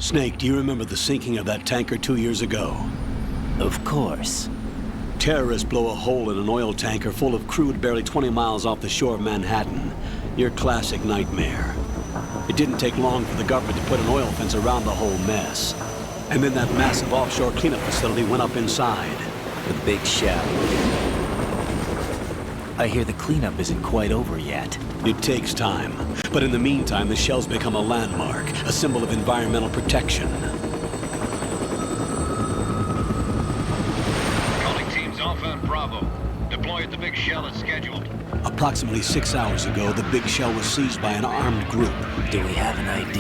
Snake, do you remember the sinking of that tanker 2 years ago? Of course. Terrorists blow a hole in an oil tanker full of crude barely 20 miles off the shore of Manhattan. Your classic nightmare. It didn't take long for the government to put an oil fence around the whole mess. And then that massive offshore cleanup facility went up inside. The big shell. I hear the cleanup isn't quite over yet. It takes time. But in the meantime, the shell's become a landmark, a symbol of environmental protection. Calling teams Alpha and Bravo. Deploy at the big shell as scheduled. Approximately 6 hours ago, the big shell was seized by an armed group. Do we have an ID?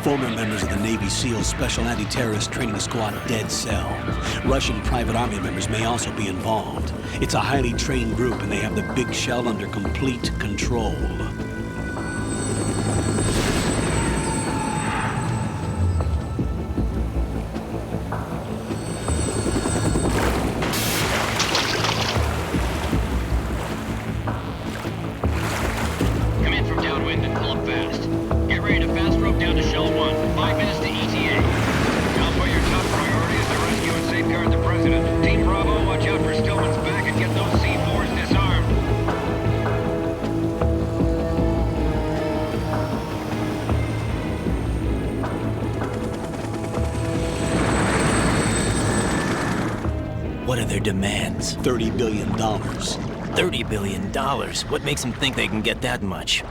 Former members of the Navy SEALs Special Anti-Terrorist Training Squad Dead Cell. Russian private army members may also be involved. It's a highly trained group, and they have the big shell under complete control. Come in from downwind and pull up fast. Get ready to fast rope down to Shell 1. 5 minutes to ETA. Alpha, your top priority is to rescue and safeguard the President. Team Bravo, watch out for Stillman's back and get those C4s disarmed. What are their demands? $30 billion. $30 billion? What makes them think they can get that much?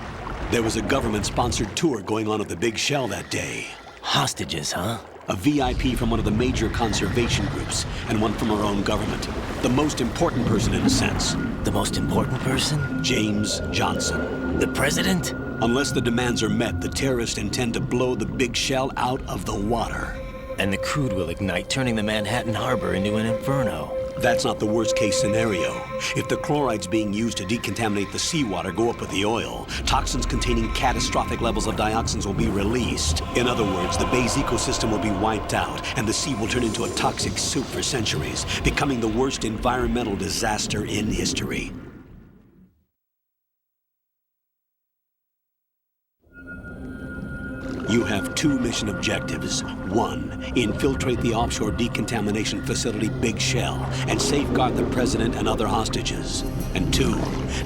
There was a government-sponsored tour going on at the big shell that day. Hostages, huh? A VIP from one of the major conservation groups, and one from our own government. The most important person, in a sense. The most important person? James Johnson. The President? Unless the demands are met, the terrorists intend to blow the big shell out of the water. And the crude will ignite, turning the Manhattan Harbor into an inferno. That's not the worst-case scenario. If the chlorides being used to decontaminate the seawater go up with the oil, toxins containing catastrophic levels of dioxins will be released. In other words, the bay's ecosystem will be wiped out, and the sea will turn into a toxic soup for centuries, becoming the worst environmental disaster in history. You have 2 mission objectives. 1, infiltrate the offshore decontamination facility Big Shell and safeguard the President and other hostages. And 2,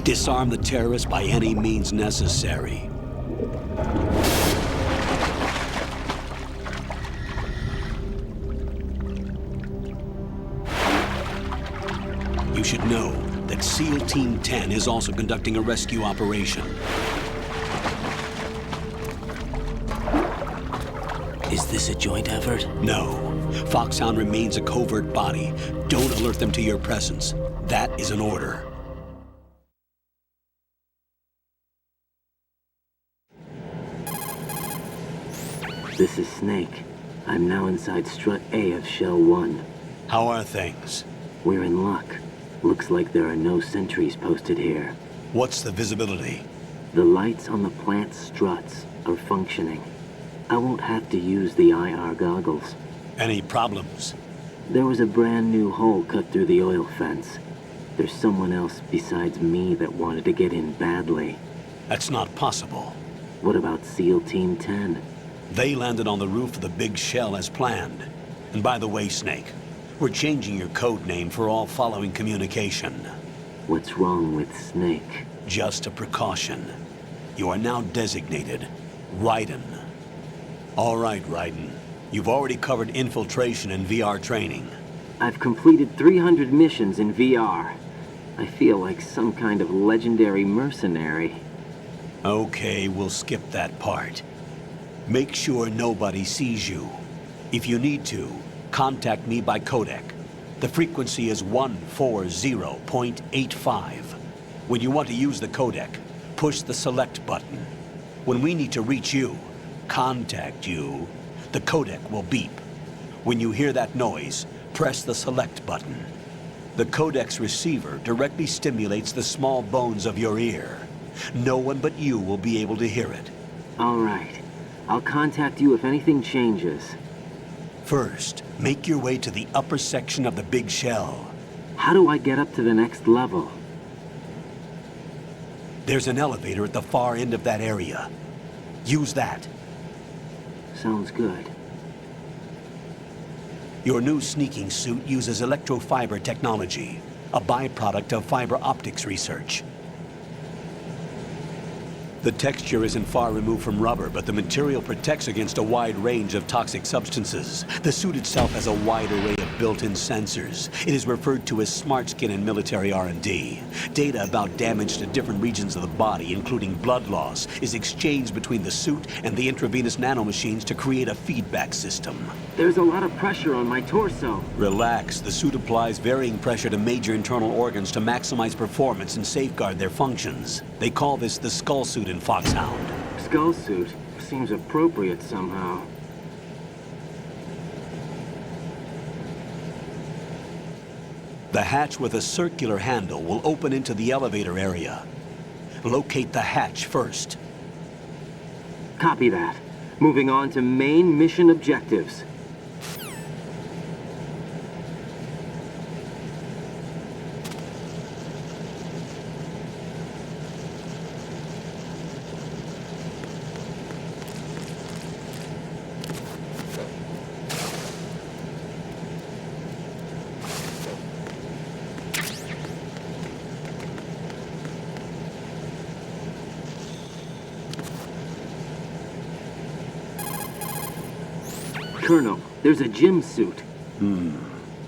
disarm the terrorists by any means necessary. You should know that SEAL Team 10 is also conducting a rescue operation. Is this a joint effort? No. Foxhound remains a covert body. Don't alert them to your presence. That is an order. This is Snake. I'm now inside Strut A of Shell 1. How are things? We're in luck. Looks like there are no sentries posted here. What's the visibility? The lights on the plant struts are functioning. I won't have to use the IR goggles. Any problems? There was a brand new hole cut through the oil fence. There's someone else besides me that wanted to get in badly. That's not possible. What about SEAL Team 10? They landed on the roof of the Big Shell as planned. And by the way, Snake, we're changing your code name for all following communication. What's wrong with Snake? Just a precaution. You are now designated Raiden. All right, Raiden. You've already covered infiltration and VR training. I've completed 300 missions in VR. I feel like some kind of legendary mercenary. Okay, we'll skip that part. Make sure nobody sees you. If you need to, contact me by codec. The frequency is 140.85. When you want to use the codec, push the select button. When we need to reach you, contact you, the codec will beep. When you hear that noise, press the select button. The codec's receiver directly stimulates the small bones of your ear. No one but you will be able to hear it. All right. I'll contact you if anything changes. First, make your way to the upper section of the Big Shell. How do I get up to the next level? There's an elevator at the far end of that area. Use that. Sounds good. Your new sneaking suit uses electrofiber technology, a byproduct of fiber optics research. The texture isn't far removed from rubber, but the material protects against a wide range of toxic substances. The suit itself has a wide array of built-in sensors. It is referred to as smart skin in military R&D. Data about damage to different regions of the body, including blood loss, is exchanged between the suit and the intravenous nanomachines to create a feedback system. There's a lot of pressure on my torso. Relax. The suit applies varying pressure to major internal organs to maximize performance and safeguard their functions. They call this the skull suit in Foxhound. Skull suit seems appropriate somehow. The hatch with a circular handle will open into the elevator area. Locate the hatch first. Copy that. Moving on to main mission objectives. Colonel, there's a gym suit.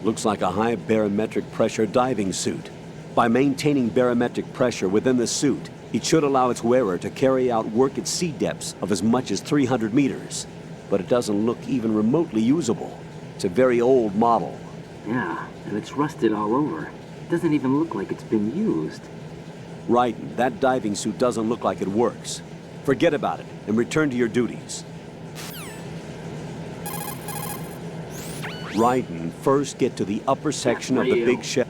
Looks like a high barometric pressure diving suit. By maintaining barometric pressure within the suit, it should allow its wearer to carry out work at sea depths of as much as 300 meters. But it doesn't look even remotely usable. It's a very old model. Yeah, and it's rusted all over. Doesn't even look like it's been used. Right, that diving suit doesn't look like it works. Forget about it and return to your duties. Raiden, first get to the upper section of the big shell.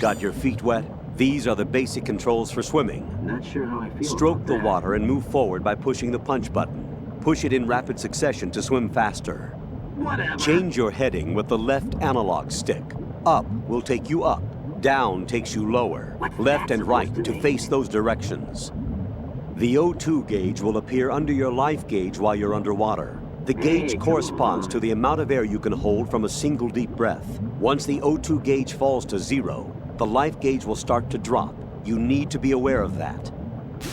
Got your feet wet? These are the basic controls for swimming. Not sure how I feel Stroke about the that. water and move forward by pushing the punch button. Push it in rapid succession to swim faster. Whatever. Change your heading with the left analog stick. Up will take you up. Down takes you lower. What's Left that and right supposed to to mean? face those directions. The O2 gauge will appear under your life gauge while you're underwater. The gauge Hey, come corresponds on. to the amount of air you can hold from a single deep breath. Once the O2 gauge falls to 0, the life gauge will start to drop. You need to be aware of that.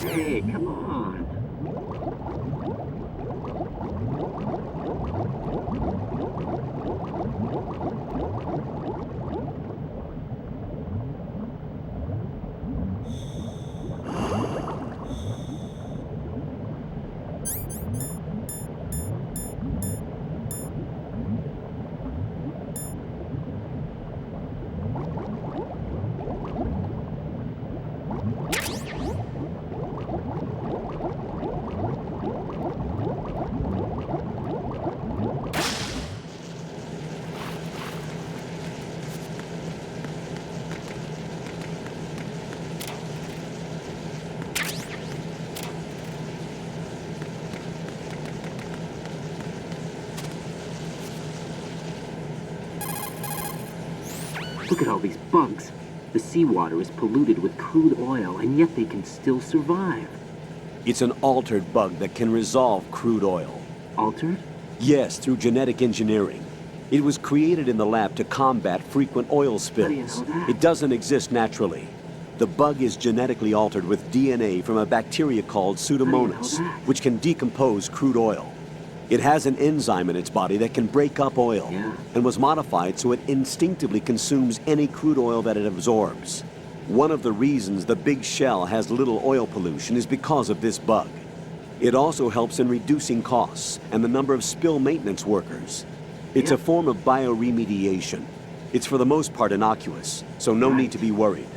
Hey, come on. Look at all these bugs. The seawater is polluted with crude oil, and yet they can still survive. It's an altered bug that can resolve crude oil. Altered? Yes, through genetic engineering. It was created in the lab to combat frequent oil do you know spills. that? It doesn't exist naturally. The bug is genetically altered with DNA from a bacteria called Pseudomonas, that? which can decompose crude oil. It has an enzyme in its body that can break up oil, Yeah. and was modified so it instinctively consumes any crude oil that it absorbs. One of the reasons the big shell has little oil pollution is because of this bug. It also helps in reducing costs and the number of spill maintenance workers. It's Yeah. a form of bioremediation. It's for the most part innocuous, so no need to be worried.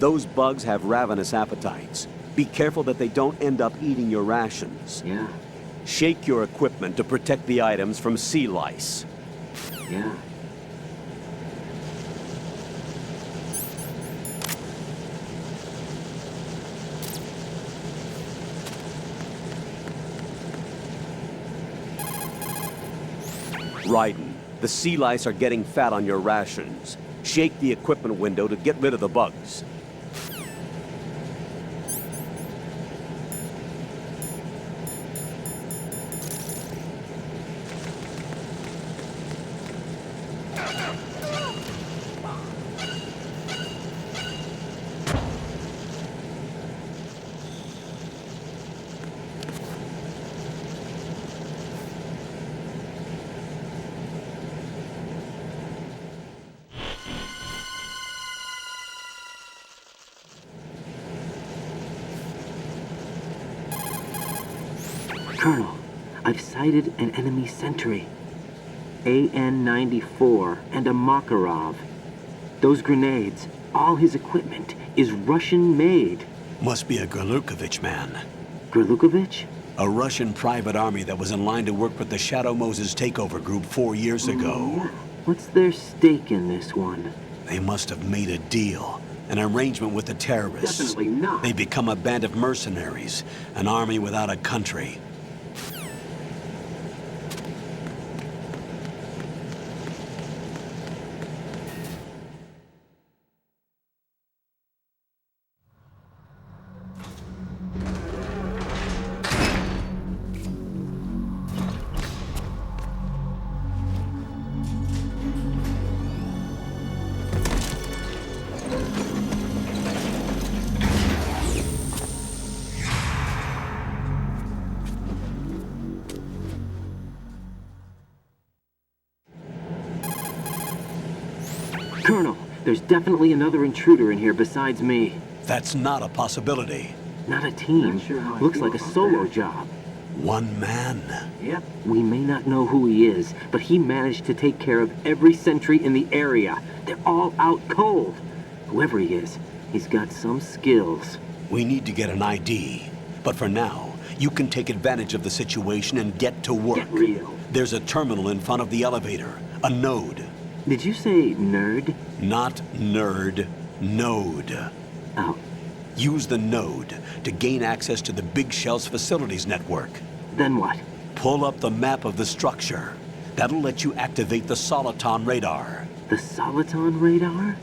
Those bugs have ravenous appetites. Be careful that they don't end up eating your rations. Yeah, Shake your equipment to protect the items from sea lice. yeah. Raiden, The sea lice are getting fat on your rations. Shake the equipment window to get rid of the bugs. Colonel, I've sighted an enemy sentry. AN-94 and a Makarov. Those grenades, all his equipment, is Russian-made. Must be a Gorlukovich man. Gorlukovich? A Russian private army that was in line to work with the Shadow Moses takeover group 4 years ago. What's their stake in this one? They must have made a deal. An arrangement with the terrorists. Definitely not. They become a band of mercenaries. An army without a country. Colonel, there's definitely another intruder in here besides me. That's not a possibility. Not a team. Looks like a solo job. One man. Yep. We may not know who he is, but he managed to take care of every sentry in the area. They're all out cold. Whoever he is, he's got some skills. We need to get an ID. But for now, you can take advantage of the situation and get to work. Get real. There's a terminal in front of the elevator. A node. Did you say nerd? Not nerd. Node. Oh, Use the node to gain access to the Big Shell's facilities network. then what? Pull up the map of the structure. That'll let you activate the Soliton radar. The Soliton radar?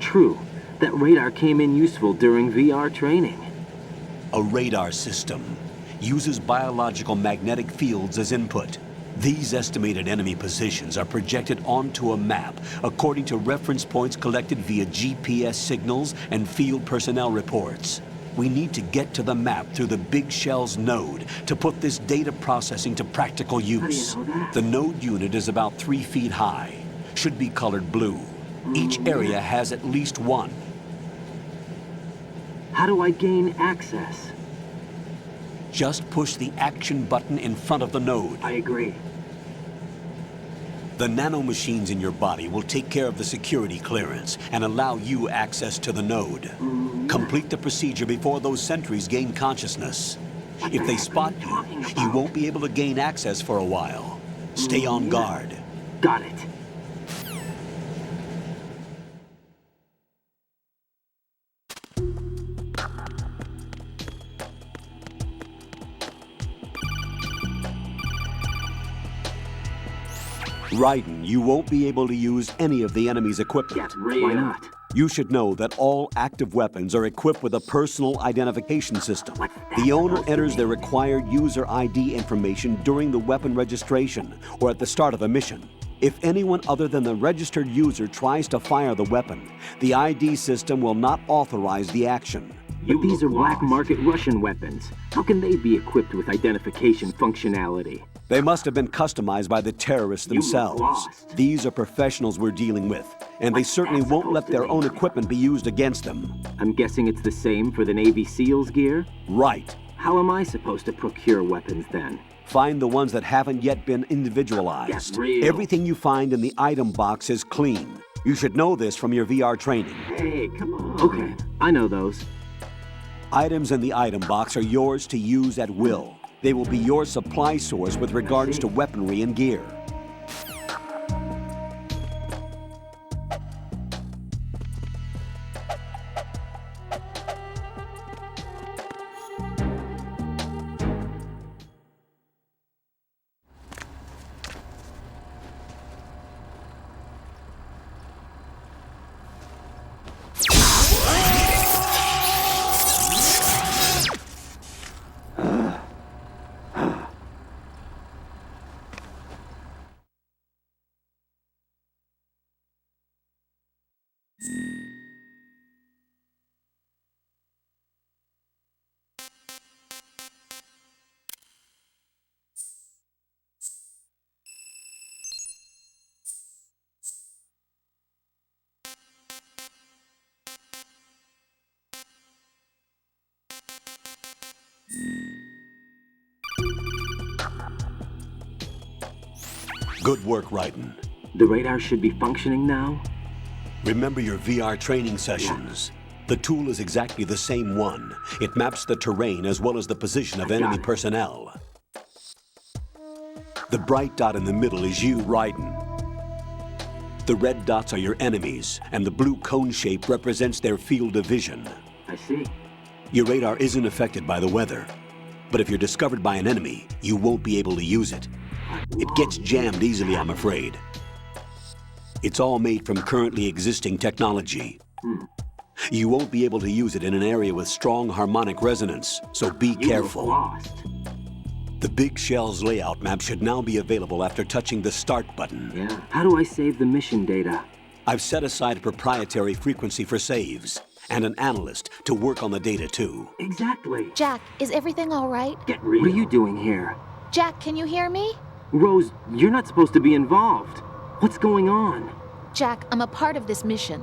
True. That radar came in useful during VR training. A radar system uses biological magnetic fields as input. These estimated enemy positions are projected onto a map according to reference points collected via GPS signals and field personnel reports. We need to get to the map through the Big Shell's node to put this data processing to practical use. know that? The node unit is about 3 feet high. Should be colored blue. Each area has at least one. How do I gain access? Just push the action button in front of the node. I agree. The nanomachines in your body will take care of the security clearance and allow you access to the node. Complete the procedure before those sentries gain consciousness. If they spot you, you won't be able to gain access for a while. Stay on guard. Got it. Raiden, you won't be able to use any of the enemy's equipment. Why not? You should know that all active weapons are equipped with a personal identification system. The owner enters their required user ID information during the weapon registration or at the start of a mission. If anyone other than the registered user tries to fire the weapon, the ID system will not authorize the action. But these are black market Russian weapons. How can they be equipped with identification functionality? They must have been customized by the terrorists themselves. lost. These are professionals we're dealing with, and they certainly won't let their own equipment be used against them. I'm guessing it's the same for the Navy SEALs gear? Right. How am I supposed to procure weapons then? Find the ones that haven't yet been individualized. Get real. Everything you find in the item box is clean. You should know this from your VR training. Hey, come on. Okay, I know those. Items in the item box are yours to use at will. They will be your supply source with regards to weaponry and gear. Good work, Raiden. The radar should be functioning now? Remember your VR training sessions. The tool is exactly the same one. It maps the terrain as well as the position of enemy personnel. The bright dot in the middle is you, Raiden. The red dots are your enemies, and the blue cone shape represents their field of vision. I see. Your radar isn't affected by the weather, but if you're discovered by an enemy, you won't be able to use it. It gets jammed easily, I'm afraid. It's all made from currently existing technology. You won't be able to use it in an area with strong harmonic resonance, so be careful. Lost. The Big Shell's layout map should now be available after touching the Start button. Yeah. How do I save the mission data? I've set aside a proprietary frequency for saves, and an analyst to work on the data too. Exactly. Jack, is everything all right? Get real. What are you doing here? Jack, can you hear me? Rose, you're not supposed to be involved. What's going on? Jack, I'm a part of this mission.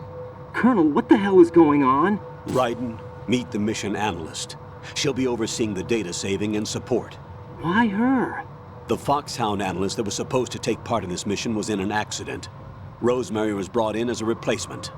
Colonel, what the hell is going on? Raiden, meet the mission analyst. She'll be overseeing the data saving and support. Why her? The Foxhound analyst that was supposed to take part in this mission was in an accident. Rosemary was brought in as a replacement.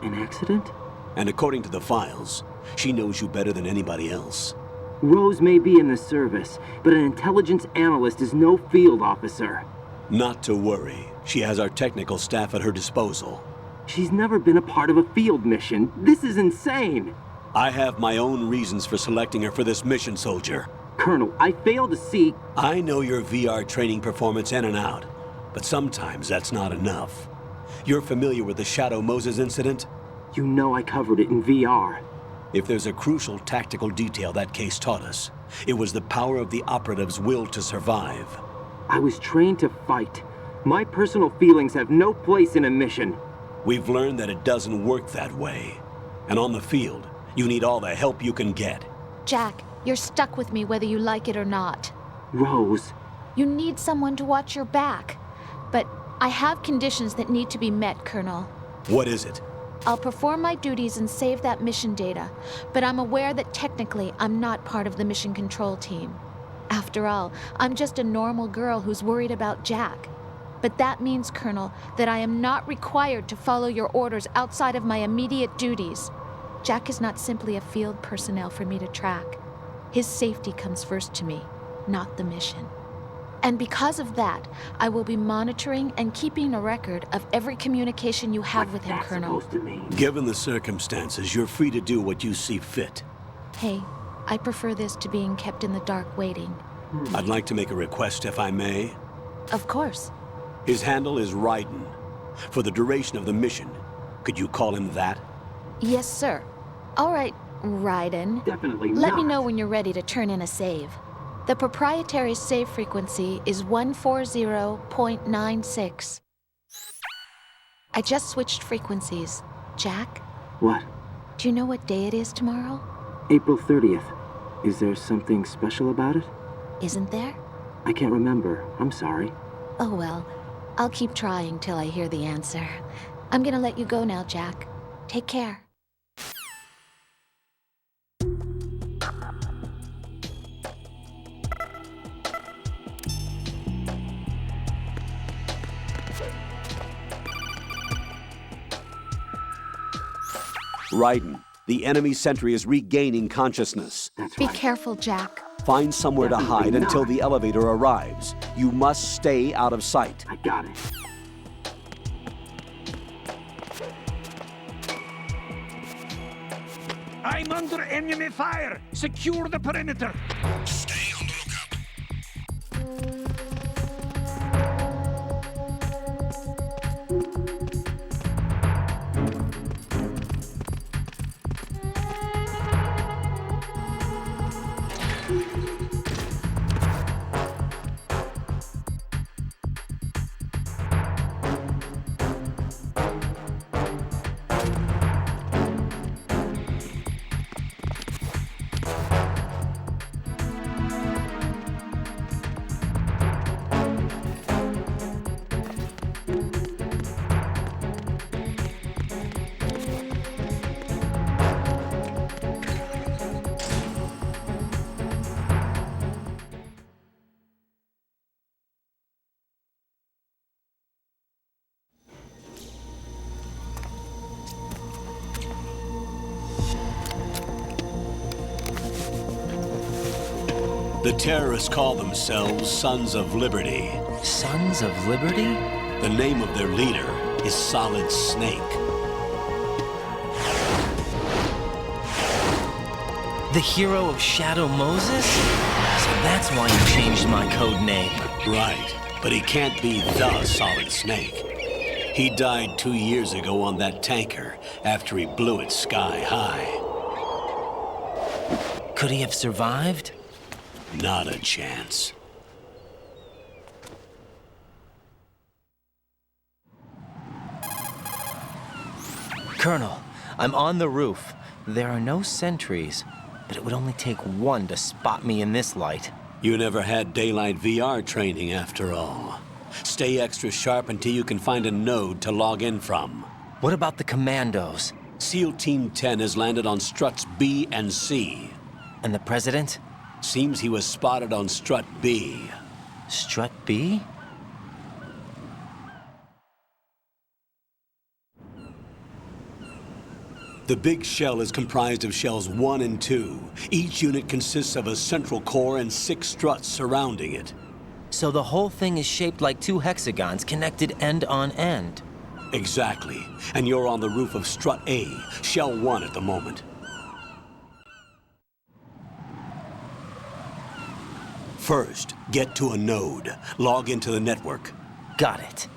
An accident? And according to the files, she knows you better than anybody else. Rose may be in the service, but an intelligence analyst is no field officer. Not to worry. She has our technical staff at her disposal. She's never been a part of a field mission. This is insane. I have my own reasons for selecting her for this mission, soldier. Colonel, I fail to see... I know your VR training performance in and out, but sometimes that's not enough. You're familiar with the Shadow Moses incident? You know I covered it in VR. If there's a crucial tactical detail that case taught us, it was the power of the operative's will to survive. I was trained to fight. My personal feelings have no place in a mission. We've learned that it doesn't work that way. And on the field, you need all the help you can get. Jack, you're stuck with me whether you like it or not. Rose. You need someone to watch your back. But I have conditions that need to be met, Colonel. What is it? I'll perform my duties and save that mission data, but I'm aware that technically I'm not part of the mission control team. After all, I'm just a normal girl who's worried about Jack. But that means, Colonel, that I am not required to follow your orders outside of my immediate duties. Jack is not simply a field personnel for me to track. His safety comes first to me, not the mission. And because of that, I will be monitoring and keeping a record of every communication you have with him, Colonel. What's that supposed to mean? Given the circumstances, you're free to do what you see fit. Hey, I prefer this to being kept in the dark waiting. I'd like to make a request, if I may. Of course. His handle is Raiden. For the duration of the mission, could you call him that? Yes, sir. All right, Raiden. Definitely not. Let me know when you're ready to turn in a save. The proprietary save frequency is 140.96. I just switched frequencies. Jack, What? do you know what day it is tomorrow? April 30th. Is there something special about it? Isn't there? I can't remember. I'm sorry. Oh well, I'll keep trying till I hear the answer. I'm gonna let you go now, Jack. Take care. Raiden, the enemy sentry is regaining consciousness. That's Be right. careful, Jack. Find somewhere to Definitely hide until not. the elevator arrives. You must stay out of sight. I got it. I'm under enemy fire! Secure the perimeter! Stay on the lookout. The terrorists call themselves Sons of Liberty. Sons of Liberty? The name of their leader is Solid Snake. The hero of Shadow Moses? So that's why you changed my code name. Right, but he can't be the Solid Snake. He died 2 years ago on that tanker after he blew it sky high. Could he have survived? Not a chance. Colonel, I'm on the roof. There are no sentries, but it would only take one to spot me in this light. You never had daylight VR training after all. Stay extra sharp until you can find a node to log in from. What about the commandos? SEAL Team 10 has landed on struts B and C. And the president? Seems he was spotted on strut B. Strut B? The big shell is comprised of shells 1 and 2. Each unit consists of a central core and 6 struts surrounding it. So the whole thing is shaped like 2 hexagons connected end on end. Exactly. And you're on the roof of strut A, shell 1 at the moment. First, get to a node. Log into the network. Got it.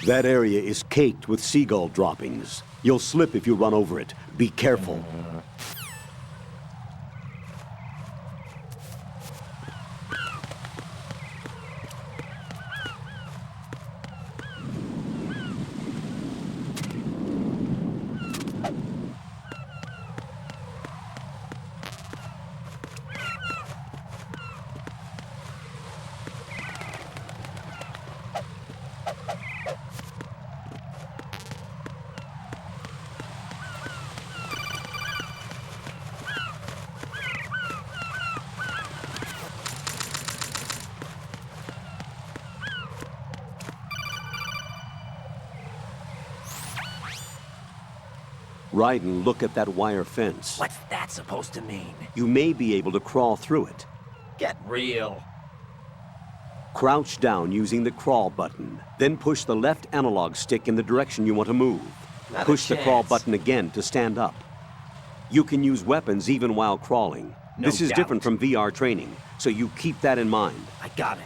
That area is caked with seagull droppings. You'll slip if you run over it. Be careful. Right, and look at that wire fence. What's that supposed to mean? You may be able to crawl through it. Get real. Crouch down using the crawl button. Then push the left analog stick in the direction you want to move. Not a Push the crawl chance. button again to stand up. You can use weapons even while crawling. No This is doubt. different from VR training, so you keep that in mind. I got it.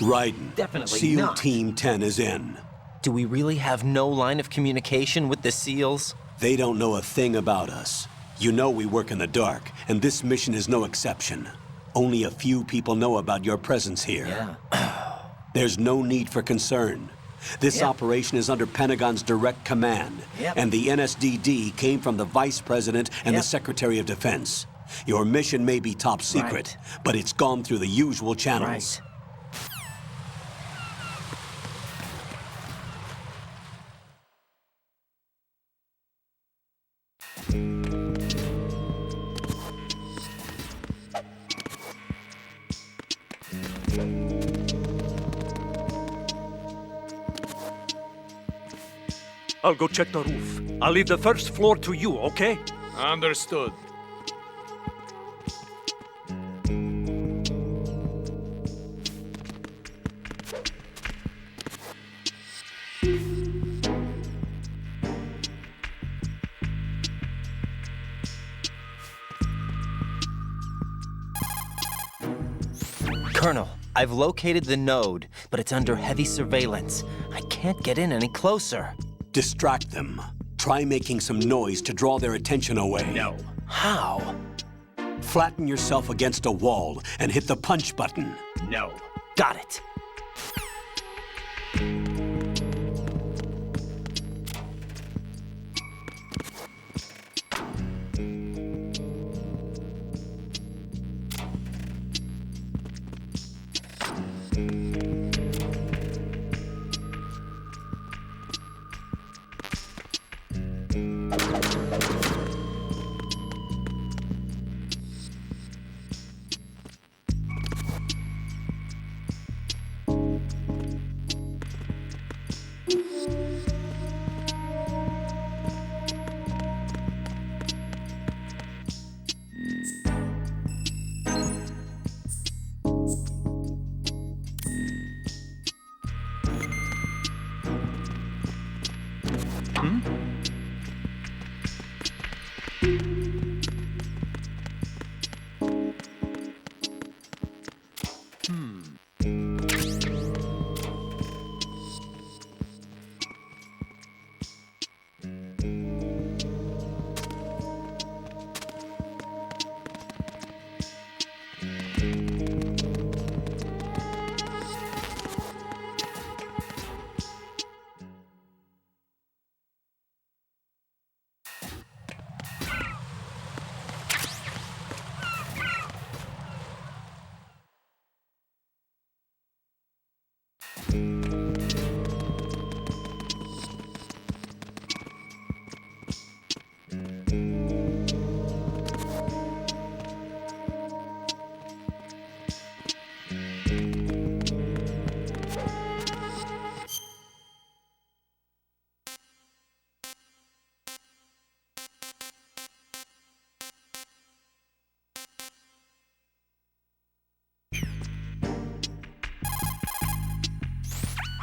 Raiden, Definitely SEAL not. Team 10 is in. Do we really have no line of communication with the SEALs? They don't know a thing about us. You know we work in the dark, and this mission is no exception. Only a few people know about your presence here. Yeah. There's no need for concern. This Yep. operation is under Pentagon's direct command, Yep. and the NSDD came from the Vice President and the Yep. Secretary of Defense. Your mission may be top secret, but it's gone through the usual channels. Right. I'll go check the roof. I'll leave the first floor to you, okay? Understood. Colonel, I've located the node, but it's under heavy surveillance. I can't get in any closer. Distract them. Try making some noise to draw their attention away. No. How? Flatten yourself against a wall and hit the punch button. No. Got it.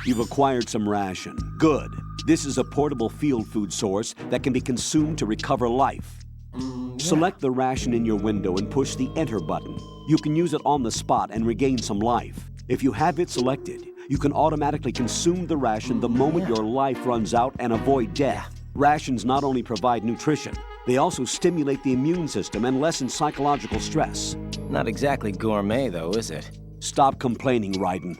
You've acquired some ration. Good. This is a portable field food source that can be consumed to recover life. Select the ration in your window and push the Enter button. You can use it on the spot and regain some life. If you have it selected, you can automatically consume the ration the moment your life runs out and avoid death. Rations not only provide nutrition, they also stimulate the immune system and lessen psychological stress. Not exactly gourmet, though, is it? Stop complaining, Raiden.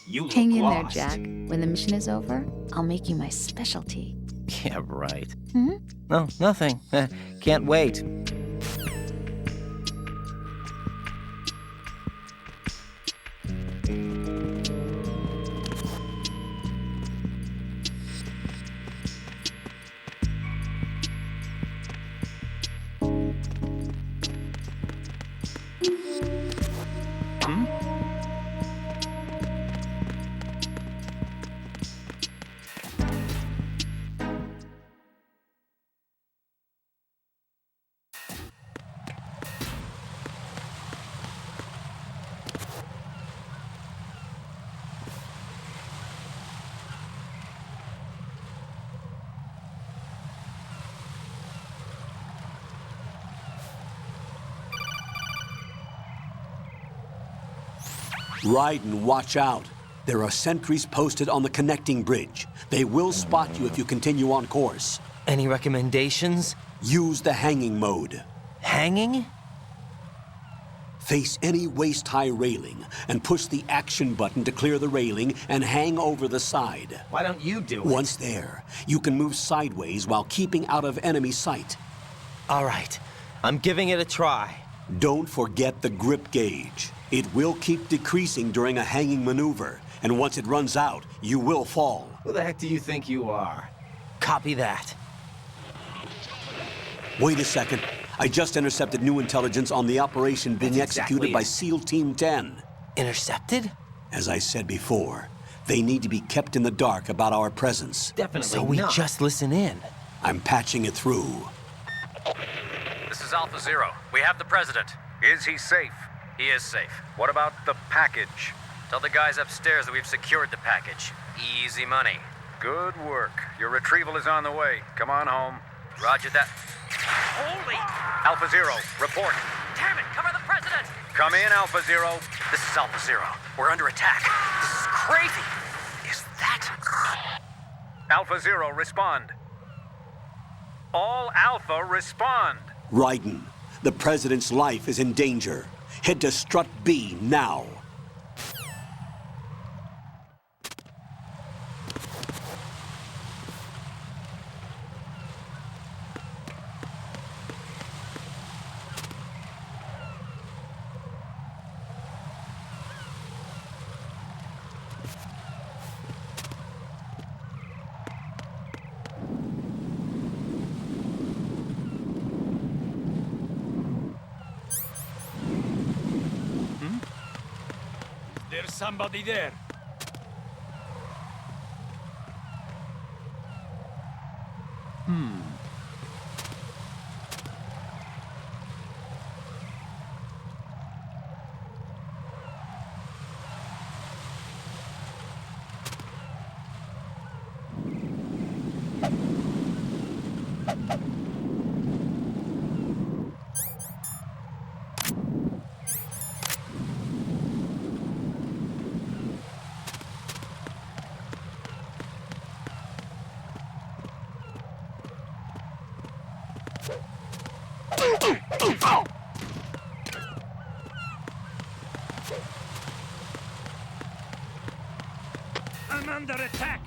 You look Hang in there, lost. Jack. When the mission is over, I'll make you my specialty. Yeah, right. Hmm? No, nothing. Can't wait. Raiden, watch out. There are sentries posted on the connecting bridge. They will spot you if you continue on course. Any recommendations? Use the hanging mode. Hanging? Face any waist-high railing and push the action button to clear the railing and hang over the side. Why don't you do it? Once there, you can move sideways while keeping out of enemy sight. All right. I'm giving it a try. Don't forget the grip gauge. It will keep decreasing during a hanging maneuver, and once it runs out, you will fall. Who the heck do you think you are? Copy that. Wait a second. I just intercepted new intelligence on the operation being That's executed exactly by it. SEAL Team 10. Intercepted? As I said before, they need to be kept in the dark about our presence. Definitely So we just listen in. I'm patching it through. This is Alpha Zero. We have the president. Is he safe? He is safe. What about the package? Tell the guys upstairs that we've secured the package. Easy money. Good work. Your retrieval is on the way. Come on home. Roger that. Holy! Alpha Zero, report. Damn it! Cover the president! Come in, Alpha Zero. This is Alpha Zero. We're under attack. This is crazy. Is that... Alpha Zero, respond. All Alpha, respond. Raiden, the president's life is in danger. Head to Strut B now. There's somebody there. I'm under attack.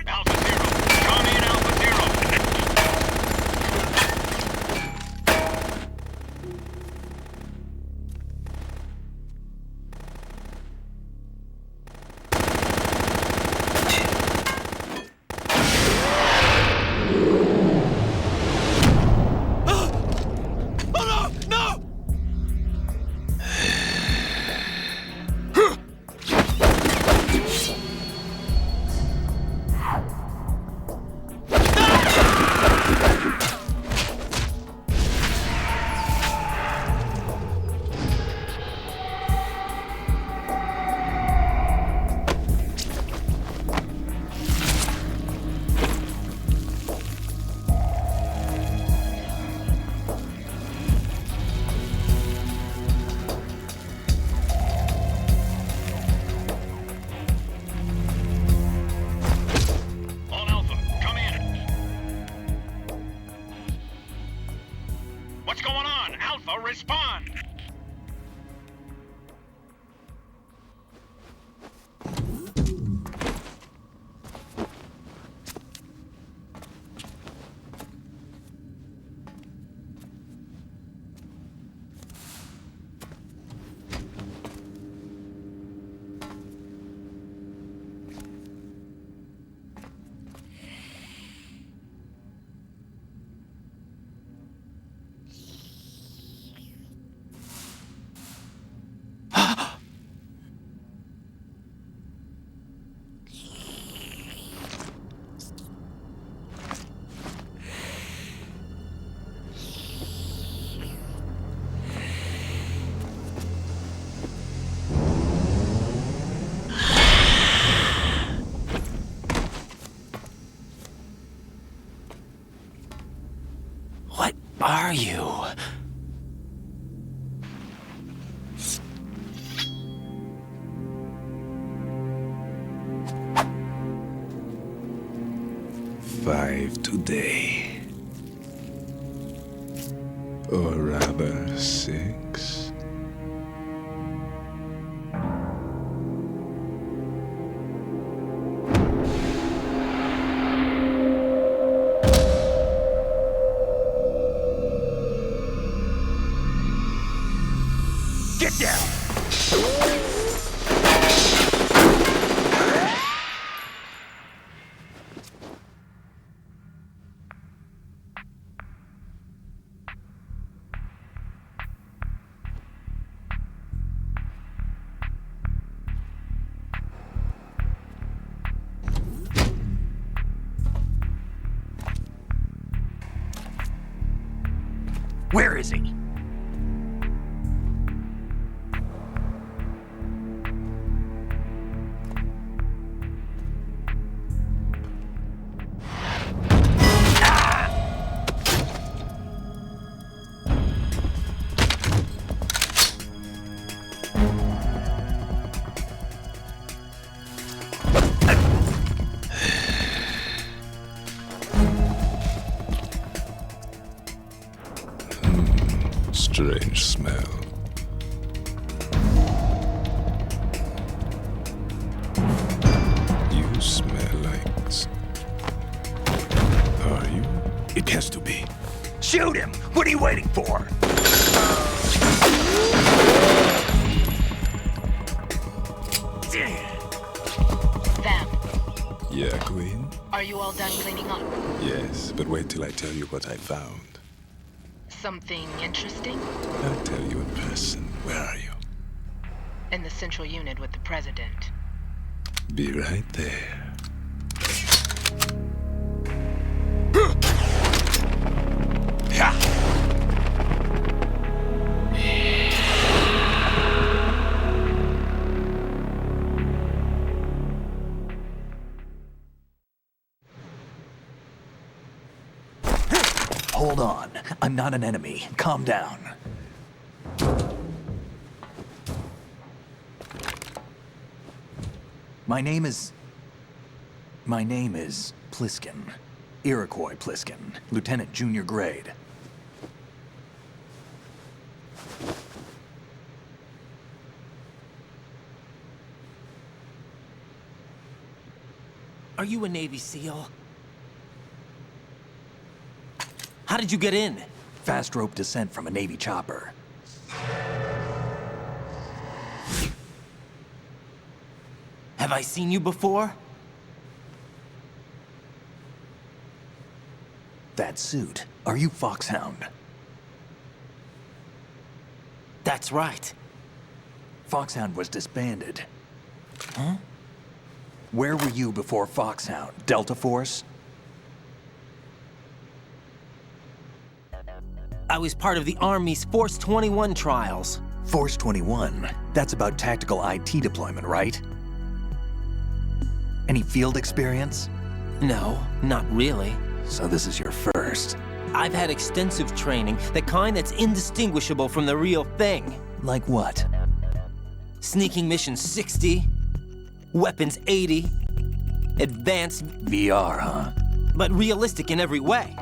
Alpha Zero. Come in, Alpha Zero. All Alpha, come in. What's going on? Alpha, respond. What are you? Five today. Or rather, 6. Get down! Where is he? Strange smell. You smell like... Are you? It has to be. Shoot him! What are you waiting for? Vamp, Yeah, Queen? are you all done cleaning up? Yes, but wait till I tell you what I found. Something interesting? I'll tell you in person. Where are you? In the central unit with the president. Be right there. Hold on. I'm not an enemy. Calm down. My name is Pliskin. Iroquois Pliskin. Lieutenant Junior Grade. Are you a Navy SEAL? How did you get in? Fast rope descent from a Navy chopper. Have I seen you before? That suit. Are you Foxhound? That's right. Foxhound was disbanded. Huh? Where were you before Foxhound? Delta Force? I was part of the Army's Force 21 trials. Force 21? That's about tactical IT deployment, right? Any field experience? No, not really. So this is your first. I've had extensive training, the kind that's indistinguishable from the real thing. Like what? Sneaking mission 60, weapons 80, advanced... VR, huh? But realistic in every way.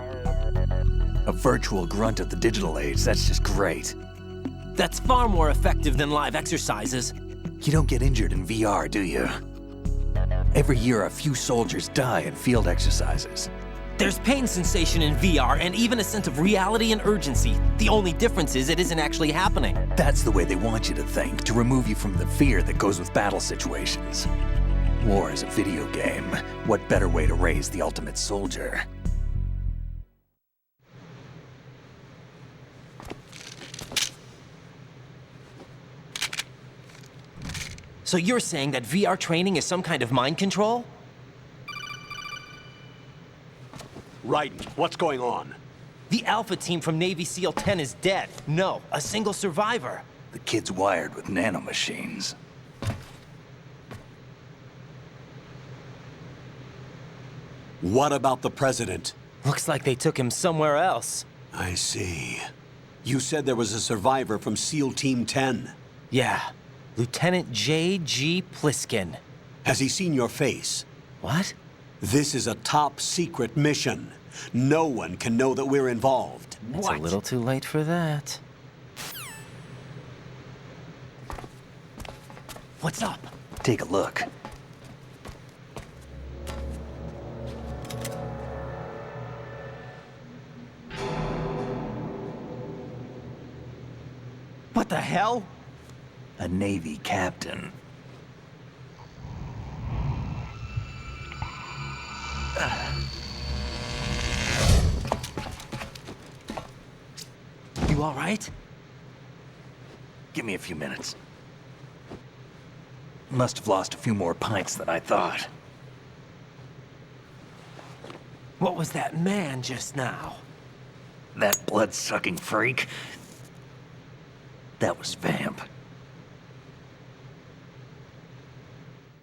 A virtual grunt of the digital age, that's just great. That's far more effective than live exercises. You don't get injured in VR, do you? Every year, a few soldiers die in field exercises. There's pain sensation in VR and even a sense of reality and urgency. The only difference is it isn't actually happening. That's the way they want you to think, to remove you from the fear that goes with battle situations. War is a video game. What better way to raise the ultimate soldier? So you're saying that VR training is some kind of mind control? Raiden, what's going on? The Alpha team from Navy SEAL 10 is dead. No, a single survivor. The kid's wired with nanomachines. What about the president? Looks like they took him somewhere else. I see. You said there was a survivor from SEAL Team 10. Yeah, Lieutenant J.G. Pliskin. Has he seen your face? What? This is a top secret mission. No one can know that we're involved. It's a little too late for that. What's up? Take a look. What the hell? A Navy captain. You all right? Give me a few minutes. Must have lost a few more pints than I thought. What was that man just now? That blood-sucking freak. That was Vamp.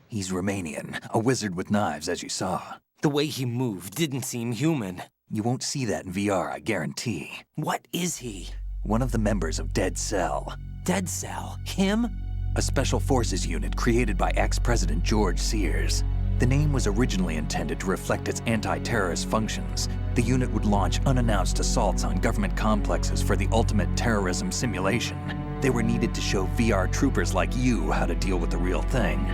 He's Romanian, a wizard with knives, as you saw. The way he moved didn't seem human. You won't see that in VR, I guarantee. What is he? One of the members of Dead Cell. Dead Cell? Him? A special forces unit created by ex-President George Sears. The name was originally intended to reflect its anti-terrorist functions. The unit would launch unannounced assaults on government complexes for the ultimate terrorism simulation. They were needed to show VR troopers like you how to deal with the real thing.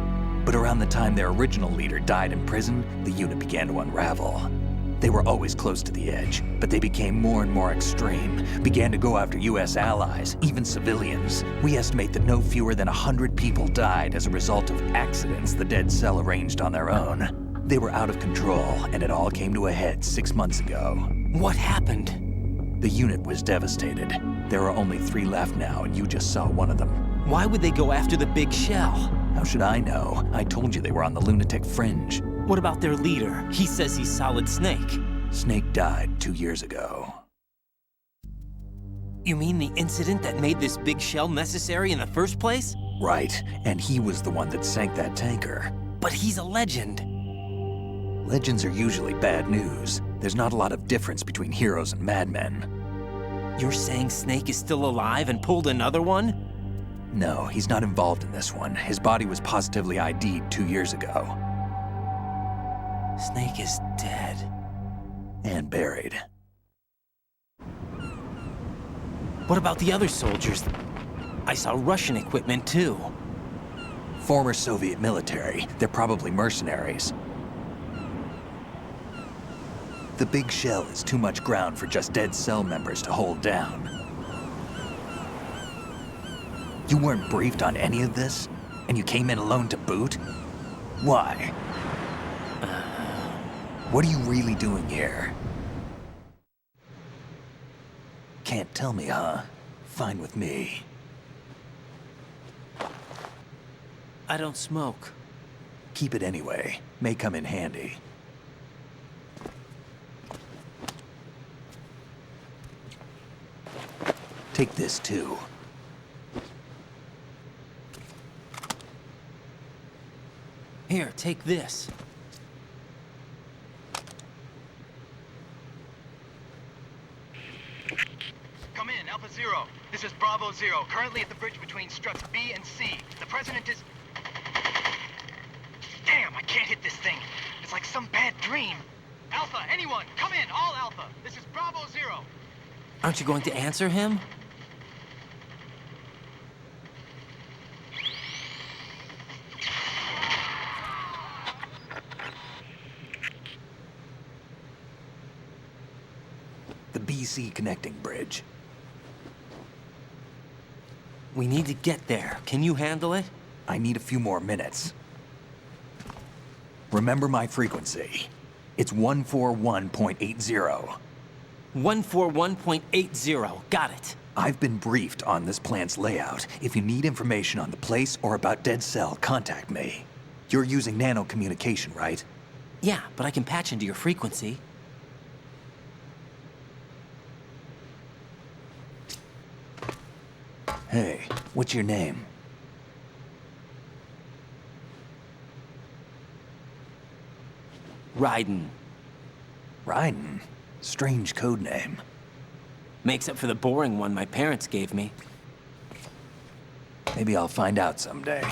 But around the time their original leader died in prison, the unit began to unravel. They were always close to the edge, but they became more and more extreme, began to go after US allies, even civilians. We estimate that no fewer than 100 people died as a result of accidents the Dead Cell arranged on their own. They were out of control, and it all came to a head 6 months ago. What happened? The unit was devastated. There are only 3 left now, and you just saw one of them. Why would they go after the big shell? How should I know? I told you they were on the lunatic fringe. What about their leader? He says he's Solid Snake. Snake died 2 years ago. You mean the incident that made this big shell necessary in the first place? Right, and he was the one that sank that tanker. But he's a legend. Legends are usually bad news. There's not a lot of difference between heroes and madmen. You're saying Snake is still alive and pulled another one? No, he's not involved in this one. His body was positively ID'd 2 years ago. Snake is dead. And buried. What about the other soldiers? I saw Russian equipment too. Former Soviet military. They're probably mercenaries. The big shell is too much ground for just Dead Cell members to hold down. You weren't briefed on any of this? And you came in alone to boot? Why? What are you really doing here? Can't tell me, huh? Fine with me. I don't smoke. Keep it anyway. May come in handy. Take this too. Here, take this. Come in, Alpha Zero. This is Bravo Zero, currently at the bridge between struts B and C. The President is... Damn, I can't hit this thing. It's like some bad dream. Alpha, anyone, come in, all Alpha. This is Bravo Zero. Aren't you going to answer him? The BC connecting bridge. We need to get there. Can you handle it? I need a few more minutes. Remember my frequency. It's 141.80. 141.80. Got it. I've been briefed on this plant's layout. If you need information on the place or about Dead Cell, contact me. You're using nano communication, right? Yeah, but I can patch into your frequency. Hey, what's your name? Raiden. Raiden? Strange code name. Makes up for the boring one my parents gave me. Maybe I'll find out someday.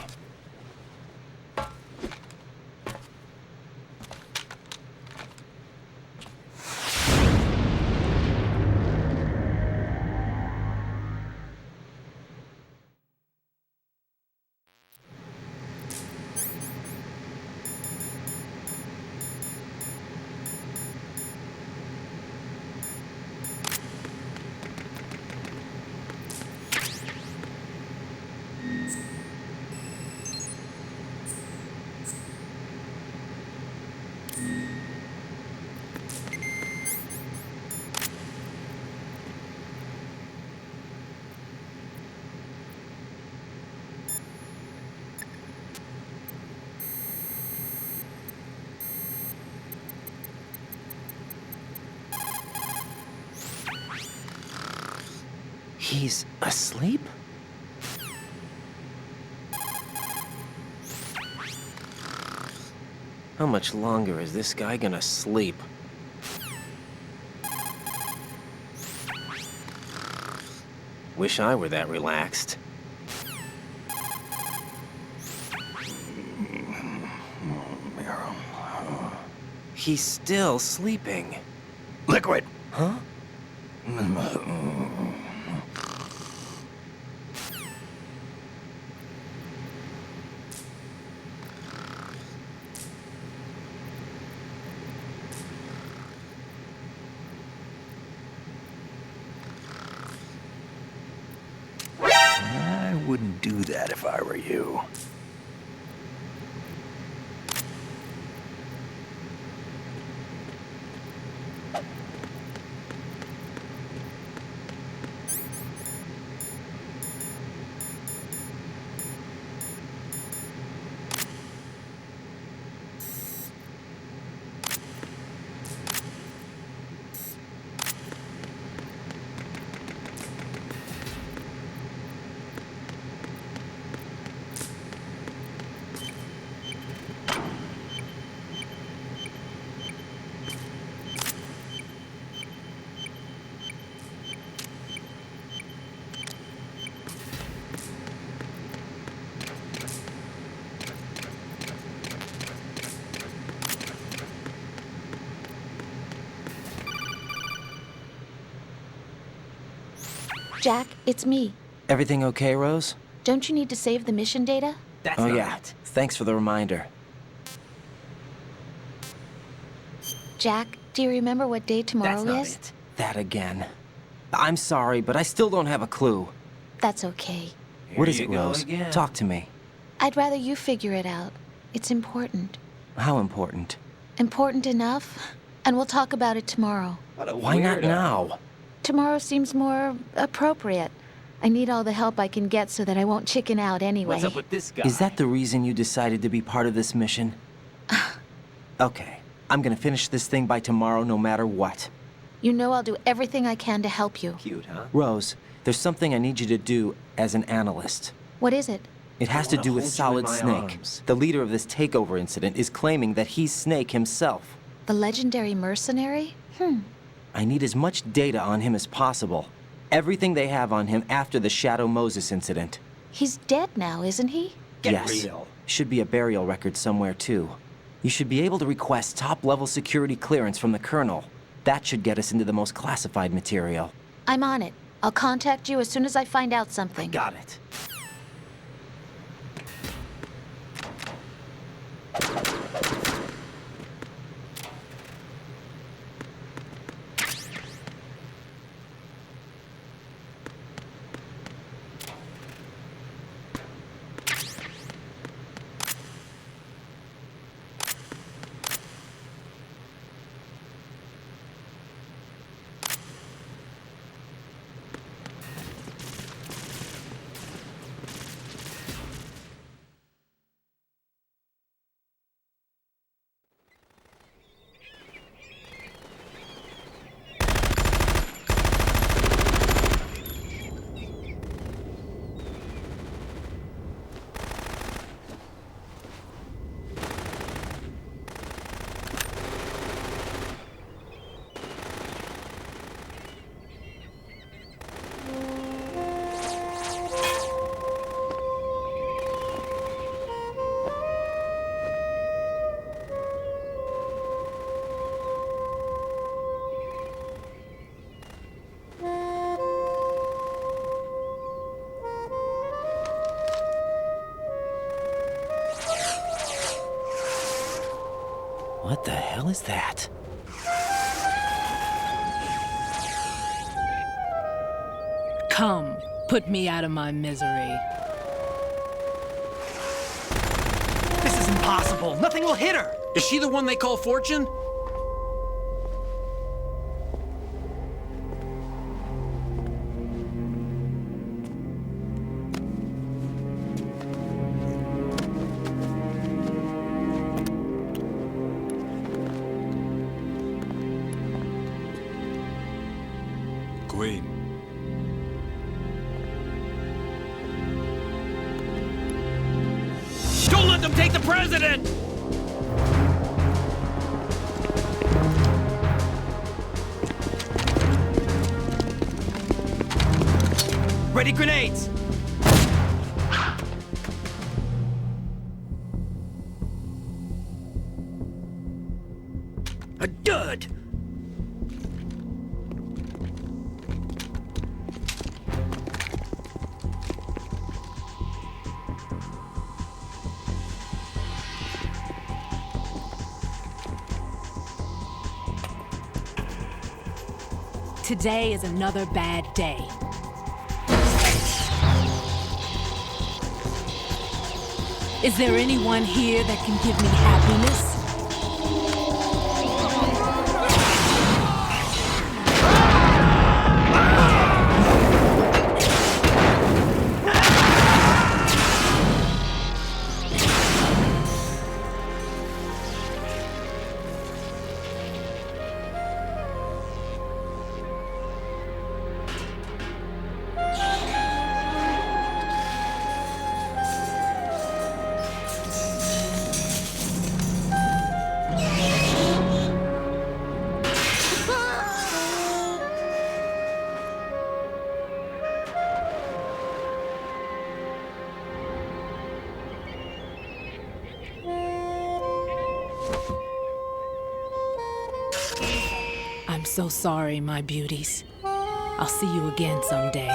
He's asleep? How much longer is this guy gonna sleep? Wish I were that relaxed. He's still sleeping. Liquid! Huh? I wouldn't do that if I were you. Jack, it's me. Everything okay, Rose? Don't you need to save the mission data? That's oh, yeah. Thanks for the reminder. Jack, do you remember what day tomorrow is? That again. I'm sorry, but I still don't have a clue. That's okay. What is it, Rose? Talk to me. I'd rather you figure it out. It's important. How important? Important enough? And we'll talk about it tomorrow. Why not now? Tomorrow seems more appropriate. I need all the help I can get so that I won't chicken out anyway. What's up with this guy? Is that the reason you decided to be part of this mission? Okay. I'm gonna finish this thing by tomorrow no matter what. You know I'll do everything I can to help you. Cute, huh? Rose, there's something I need you to do as an analyst. What is it? It has to do with Solid Snake. The leader of this takeover incident is claiming that he's Snake himself. The legendary mercenary? I need as much data on him as possible. Everything they have on him after the Shadow Moses incident. He's dead now, isn't he? Yes. Should be a burial record somewhere, too. You should be able to request top-level security clearance from the Colonel. That should get us into the most classified material. I'm on it. I'll contact you as soon as I find out something. Got it. What the hell is that? Come, put me out of my misery. This is impossible. Nothing will hit her. Is she the one they call Fortune? Queen. president! Ready grenades! A dud! Today is another bad day. Is there anyone here that can give me happiness? I'm so sorry, my beauties. I'll see you again someday.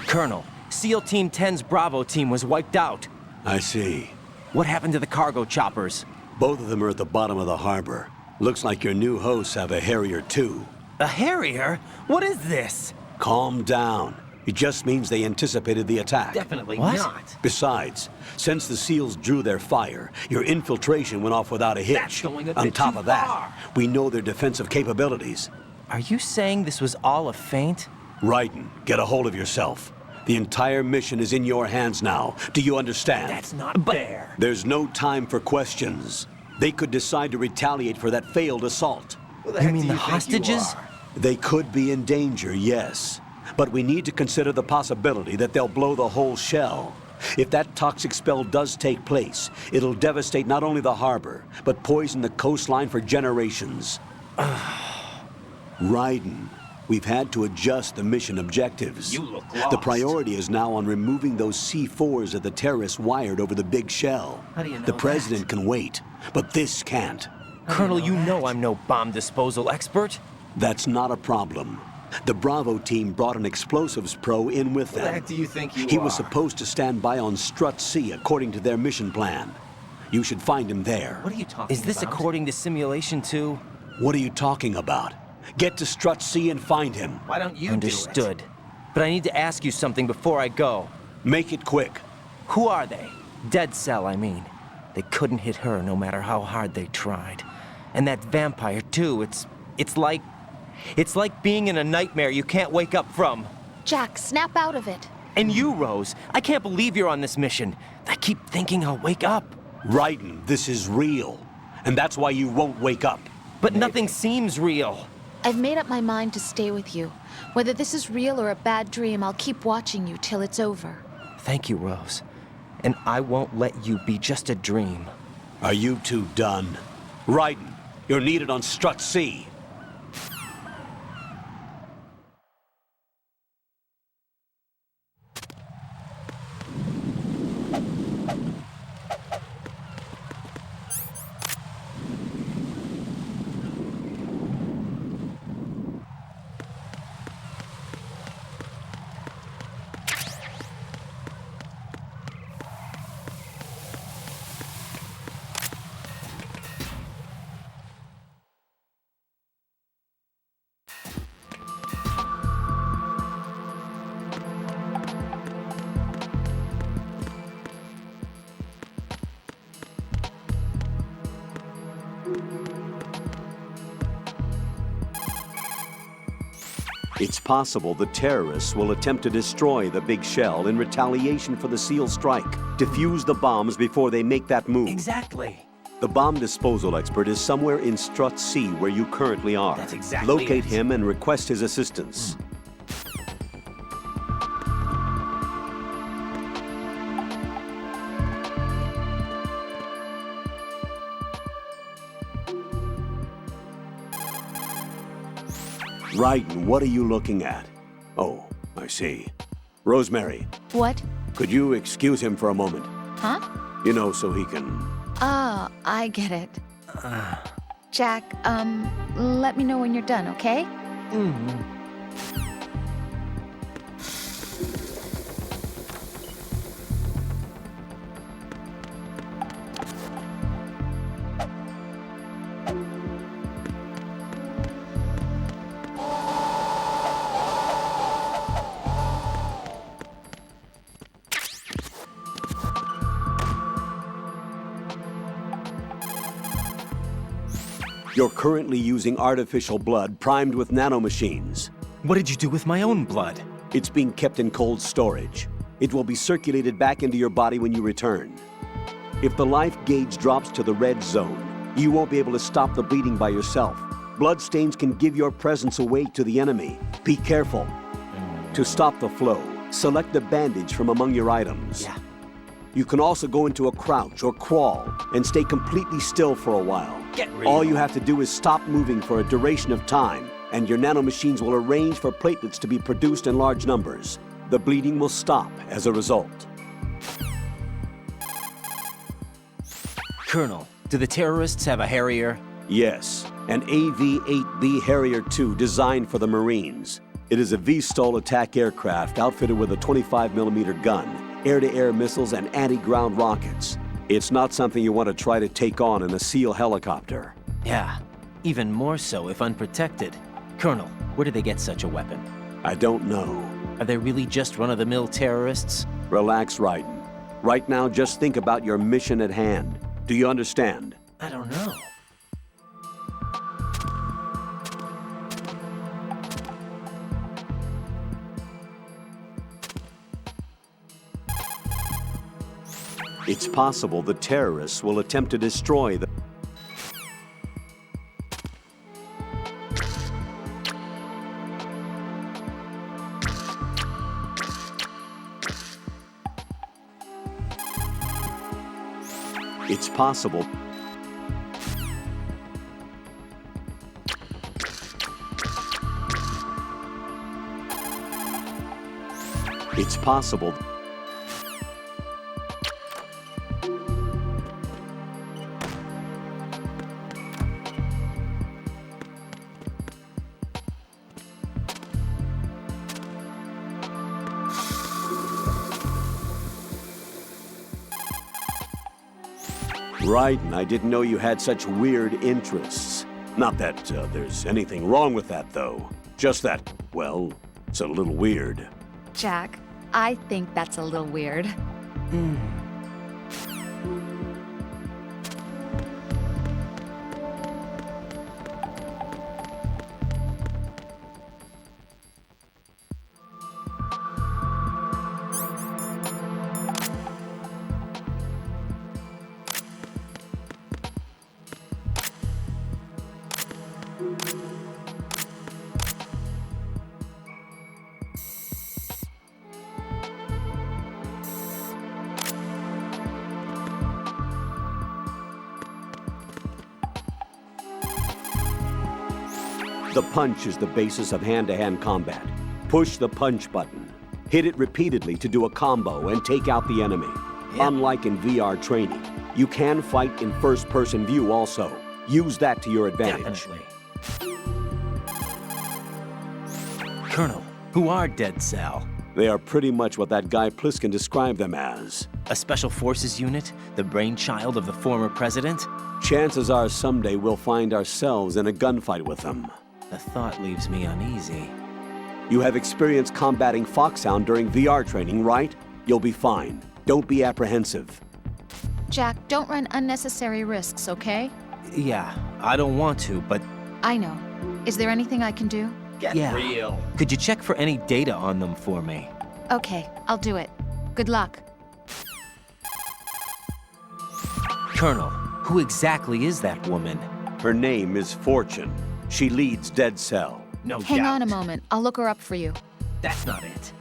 Colonel, SEAL Team 10's Bravo team was wiped out. I see. What happened to the cargo choppers? Both of them are at the bottom of the harbor. Looks like your new hosts have a Harrier too. A Harrier? What is this? Calm down. It just means they anticipated the attack. Definitely not. Besides, since the SEALs drew their fire, your infiltration went off without a hitch. That's going a bit On top too of that, far. we know their defensive capabilities. Are you saying this was all a feint? Raiden, get a hold of yourself. The entire mission is in your hands now. Do you understand? That's not fair. There's no time for questions. They could decide to retaliate for that failed assault. You mean the hostages? They could be in danger, yes. But we need to consider the possibility that they'll blow the whole shell. If that toxic spell does take place, it'll devastate not only the harbor, but poison the coastline for generations. Raiden, we've had to adjust the mission objectives. You look lost. The priority is now on removing those C4s that the terrorists wired over the big shell. How do you know the president can wait, but this can't. Colonel, you know I'm no bomb disposal expert. That's not a problem. The Bravo team brought an explosives pro in with them. Who the heck do you think you He was are? supposed to stand by on Strut C according to their mission plan. You should find him there. What are you talking about? Is this according to simulation too? What are you talking about? Get to Strut C and find him. Why don't you Understood. But I need to ask you something before I go. Make it quick. Who are they? Dead Cell, I mean. They couldn't hit her no matter how hard they tried. And that vampire too, it's like being in a nightmare you can't wake up from. Jack, snap out of it. And you, Rose, I can't believe you're on this mission. I keep thinking I'll wake up. Raiden, this is real. And that's why you won't wake up. But nothing seems real. I've made up my mind to stay with you. Whether this is real or a bad dream, I'll keep watching you till it's over. Thank you, Rose. And I won't let you be just a dream. Are you two done? Raiden, you're needed on Strut C. It's possible the terrorists will attempt to destroy the big shell in retaliation for the SEAL strike. Defuse the bombs before they make that move. Exactly. The bomb disposal expert is somewhere in Strut C where you currently are. That's exactly Locate it. him and request his assistance. Raiden, what are you looking at? Oh, I see. Rosemary, What? could you excuse him for a moment? Huh? You know, so he can... Ah, I get it. Jack, let me know when you're done, okay? You're currently using artificial blood primed with nanomachines. What did you do with my own blood? It's being kept in cold storage. It will be circulated back into your body when you return. If the life gauge drops to the red zone, you won't be able to stop the bleeding by yourself. Bloodstains can give your presence away to the enemy. Be careful. To stop the flow, select the bandage from among your items. Yeah. You can also go into a crouch or crawl and stay completely still for a while. Get real. All you have to do is stop moving for a duration of time, and your nanomachines will arrange for platelets to be produced in large numbers. The bleeding will stop as a result. Colonel, do the terrorists have a Harrier? Yes, an AV-8B Harrier II designed for the Marines. It is a V-STOL attack aircraft outfitted with a 25mm gun, air-to-air missiles, and anti-ground rockets. It's not something you want to try to take on in a SEAL helicopter. Yeah, even more so if unprotected. Colonel, where do they get such a weapon? I don't know. Are they really just run-of-the-mill terrorists? Relax, Raiden. Right now, just think about your mission at hand. Do you understand? I don't know. It's possible the terrorists will attempt to destroy the... It's possible... It's possible... Raiden, I didn't know you had such weird interests. Not that there's anything wrong with that, though. Just that, well, it's a little weird. Jack, I think that's a little weird. The punch is the basis of hand-to-hand combat. Push the punch button. Hit it repeatedly to do a combo and take out the enemy. Yep. Unlike in VR training, you can fight in first-person view also. Use that to your advantage. Definitely. Colonel, who are Dead Cell? They are pretty much what that guy Pliskin described them as. A special forces unit? The brainchild of the former president? Chances are someday we'll find ourselves in a gunfight with them. The thought leaves me uneasy. You have experience combating Foxhound during VR training, right? You'll be fine. Don't be apprehensive. Jack, don't run unnecessary risks, okay? Yeah, I don't want to, but... I know. Is there anything I can do? Get real. Could you check for any data on them for me? Okay, I'll do it. Good luck. Colonel, who exactly is that woman? Her name is Fortune. She leads Dead Cell. No Hang doubt. on a moment. I'll look her up for you. That's not it.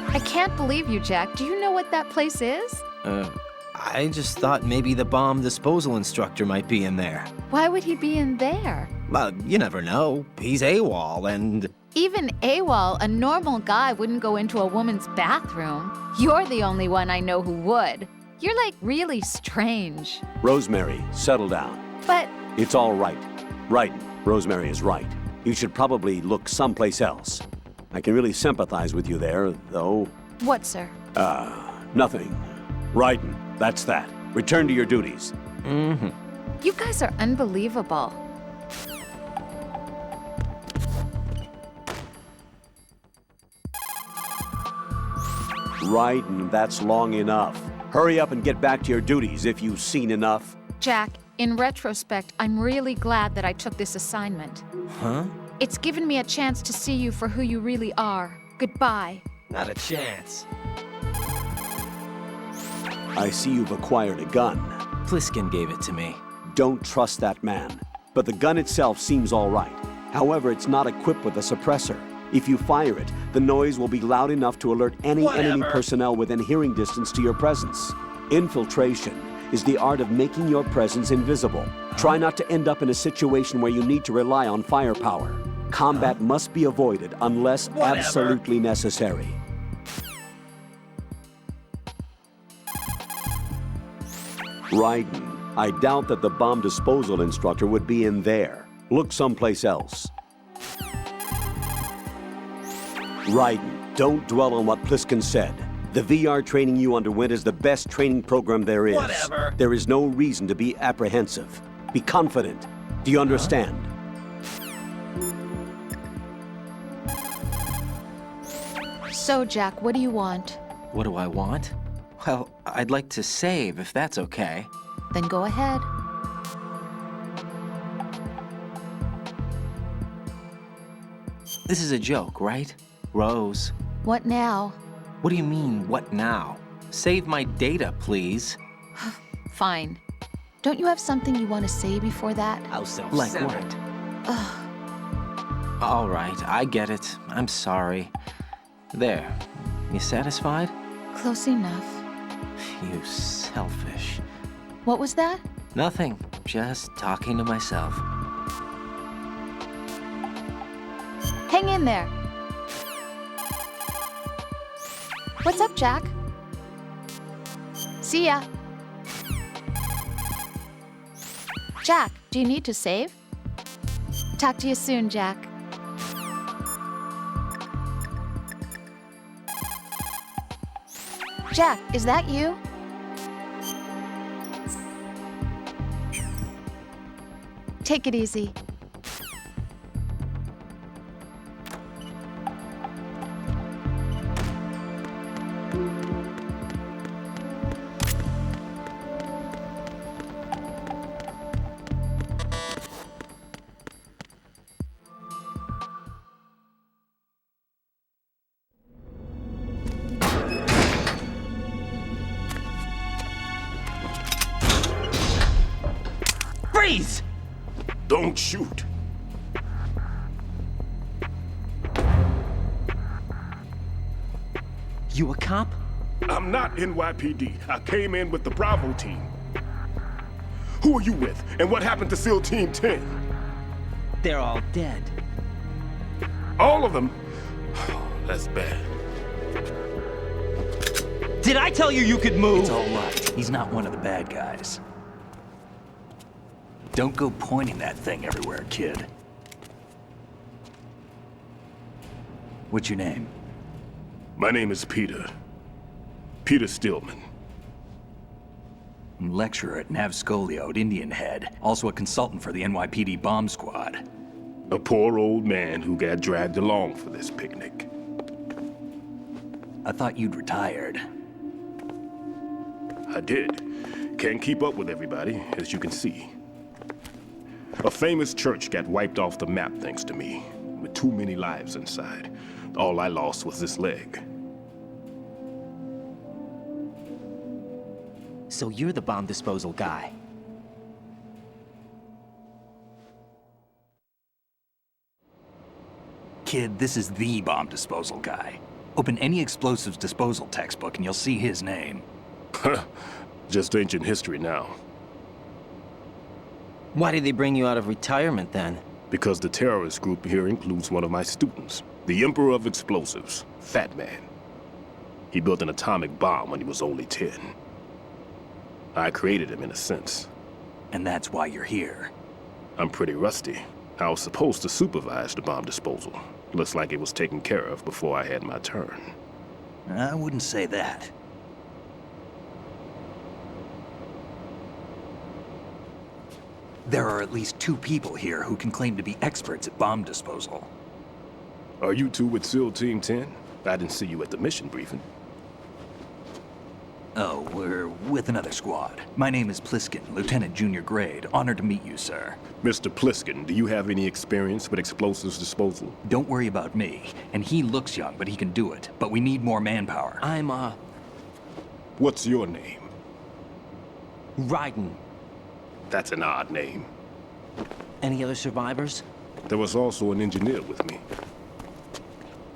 I can't believe you, Jack. Do you know what that place is? I just thought maybe the bomb disposal instructor might be in there. Why would he be in there? Well, you never know. He's AWOL and... Even AWOL, a normal guy wouldn't go into a woman's bathroom. You're the only one I know who would. You're like really strange. Rosemary, settle down. But It's all right. Right. Rosemary is right. You should probably look someplace else. I can really sympathize with you there, though. what, sir? Nothing. Raiden, that's that. Return to your duties. Mm-hmm. You guys are unbelievable. Raiden, that's long enough. Hurry up and get back to your duties if you've seen enough. Jack, in retrospect, I'm really glad that I took this assignment. Huh? It's given me a chance to see you for who you really are. Goodbye. Not a chance. I see you've acquired a gun. Pliskin gave it to me. Don't trust that man. But the gun itself seems all right. However, it's not equipped with a suppressor. If you fire it, the noise will be loud enough to alert any enemy personnel within hearing distance to your presence. Infiltration is the art of making your presence invisible. Try not to end up in a situation where you need to rely on firepower. Combat must be avoided unless absolutely necessary. Raiden, I doubt that the bomb disposal instructor would be in there. Look someplace else. Raiden, don't dwell on what Pliskin said. The VR training you underwent is the best training program there is. Whatever. There is no reason to be apprehensive. Be confident. Do you understand? So, Jack, what do you want? What do I want? Well, I'd like to save, if that's okay. Then go ahead. This is a joke, right? Rose. What now? What do you mean, what now? Save my data, please. Fine. Don't you have something you want to say before that? How self-centered. Like what? All right, I get it. I'm sorry. There. You satisfied? Close enough. You selfish. What was that? Nothing. Just talking to myself. Hang in there. What's up, Jack? See ya. Jack, do you need to save? Talk to you soon, Jack. Jack, is that you? Take it easy. Freeze! Don't shoot. You a cop? I'm not NYPD. I came in with the Bravo team. Who are you with? And what happened to SEAL Team 10? They're all dead. All of them? Oh, that's bad. Did I tell you you could move? It's all right. He's not one of the bad guys. Don't go pointing that thing everywhere, kid. What's your name? My name is Peter. Peter Stillman. Lecturer at Navscolio at Indian Head. Also a consultant for the NYPD bomb squad. A poor old man who got dragged along for this picnic. I thought you'd retired. I did. Can't keep up with everybody, as you can see. A famous church got wiped off the map thanks to me, with too many lives inside. All I lost was this leg. So you're the bomb disposal guy. Kid, this is the bomb disposal guy. Open any explosives disposal textbook and you'll see his name. Just ancient history now. Why did they bring you out of retirement then? Because the terrorist group here includes one of my students, the Emperor of Explosives, Fat Man. He built an atomic bomb when he was only 10. I created him in a sense. And that's why you're here. I'm pretty rusty. I was supposed to supervise the bomb disposal. Looks like it was taken care of before I had my turn. I wouldn't say that. There are at least 2 people here who can claim to be experts at bomb disposal. Are you two with SEAL Team 10? I didn't see you at the mission briefing. Oh, we're with another squad. My name is Pliskin, Lieutenant Junior Grade. Honored to meet you, sir. Mr. Pliskin, do you have any experience with explosives disposal? Don't worry about me. And he looks young, but he can do it. But we need more manpower. I'm, What's your name? Raiden. That's an odd name. Any other survivors? There was also an engineer with me.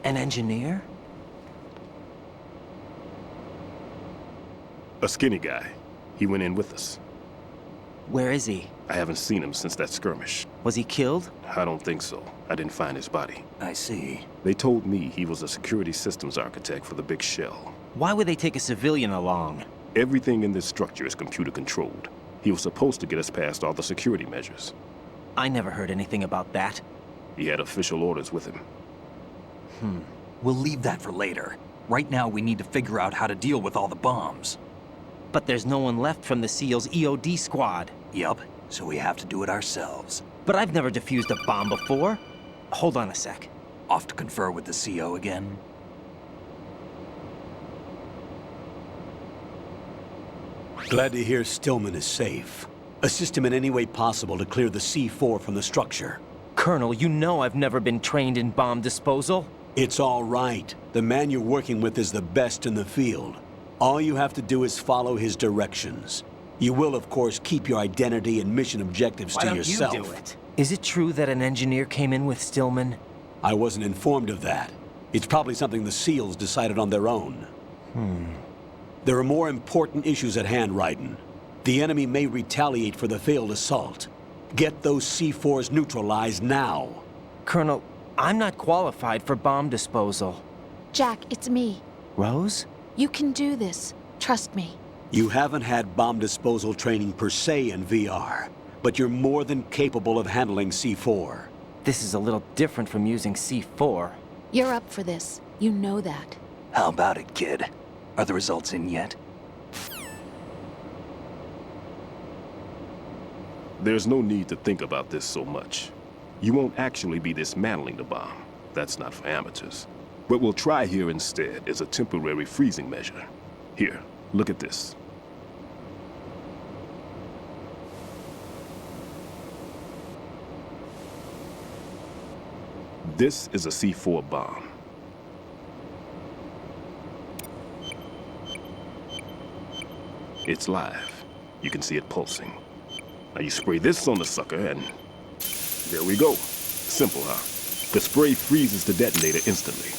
An engineer? A skinny guy. He went in with us. Where is he? I haven't seen him since that skirmish. Was he killed? I don't think so. I didn't find his body. I see. They told me he was a security systems architect for the big shell. Why would they take a civilian along? Everything in this structure is computer controlled. He was supposed to get us past all the security measures. I never heard anything about that. He had official orders with him. We'll leave that for later. Right now, we need to figure out how to deal with all the bombs. But there's no one left from the SEAL's EOD squad. Yup, so we have to do it ourselves. But I've never defused a bomb before. Hold on a sec. Off to confer with the CO again? Glad to hear Stillman is safe. Assist him in any way possible to clear the C4 from the structure. Colonel, you know I've never been trained in bomb disposal. It's all right. The man you're working with is the best in the field. All you have to do is follow his directions. You will, of course, keep your identity and mission objectives to yourself. Why don't you do it? Is it true that an engineer came in with Stillman? I wasn't informed of that. It's probably something the SEALs decided on their own. There are more important issues at hand, Raiden. The enemy may retaliate for the failed assault. Get those C4s neutralized now. Colonel, I'm not qualified for bomb disposal. Jack, it's me. Rose? You can do this. Trust me. You haven't had bomb disposal training per se in VR, but you're more than capable of handling C4. This is a little different from using C4. You're up for this. You know that. How about it, kid? Are the results in yet? There's no need to think about this so much. You won't actually be dismantling the bomb. That's not for amateurs. What we'll try here instead is a temporary freezing measure. Here, look at this. This is a C4 bomb. It's live. You can see it pulsing. Now you spray this on the sucker and there we go. Simple, huh? The spray freezes the detonator instantly.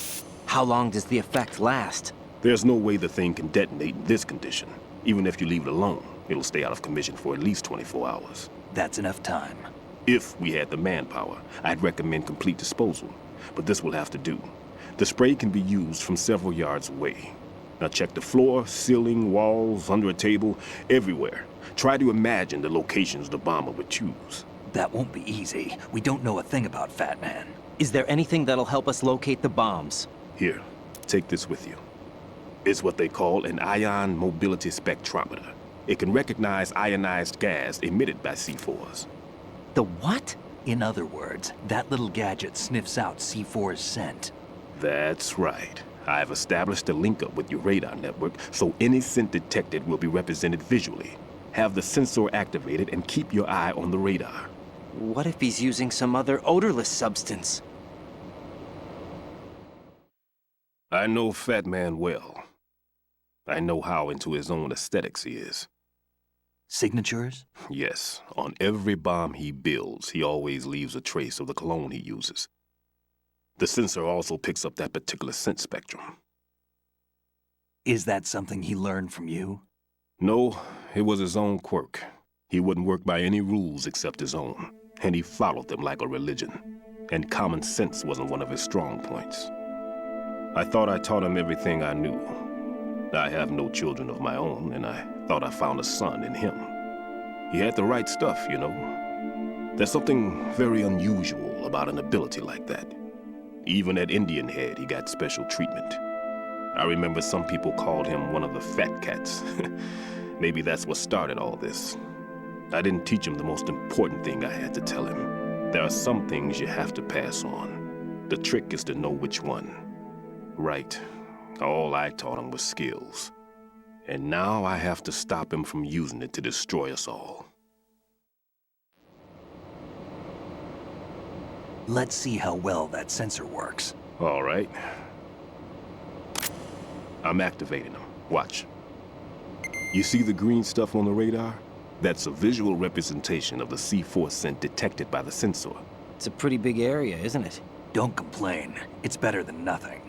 How long does the effect last? There's no way the thing can detonate in this condition. Even if you leave it alone, it'll stay out of commission for at least 24 hours. That's enough time. If we had the manpower, I'd recommend complete disposal. But this will have to do. The spray can be used from several yards away. Now check the floor, ceiling, walls, under a table, everywhere. Try to imagine the locations the bomber would choose. That won't be easy. We don't know a thing about Fat Man. Is there anything that'll help us locate the bombs? Here, take this with you. It's what they call an ion mobility spectrometer. It can recognize ionized gas emitted by C4s. The what? In other words, that little gadget sniffs out C4's scent. That's right. I've established a link up with your radar network, so any scent detected will be represented visually. Have the sensor activated and keep your eye on the radar. What if he's using some other odorless substance? I know Fat Man well. I know how into his own aesthetics he is. Signatures? Yes, on every bomb he builds, he always leaves a trace of the cologne he uses. The sensor also picks up that particular scent spectrum. Is that something he learned from you? No, it was his own quirk. He wouldn't work by any rules except his own, and he followed them like a religion. And common sense wasn't one of his strong points. I thought I taught him everything I knew. I have no children of my own, and I thought I found a son in him. He had the right stuff, you know. There's something very unusual about an ability like that. Even at Indian Head, he got special treatment. I remember some people called him one of the fat cats. Maybe that's what started all this. I didn't teach him the most important thing I had to tell him. There are some things you have to pass on. The trick is to know which one. Right. All I taught him was skills. And now I have to stop him from using it to destroy us all. Let's see how well that sensor works. All right. I'm activating them. Watch. You see the green stuff on the radar? That's a visual representation of the C4 scent detected by the sensor. It's a pretty big area, isn't it? Don't complain. It's better than nothing.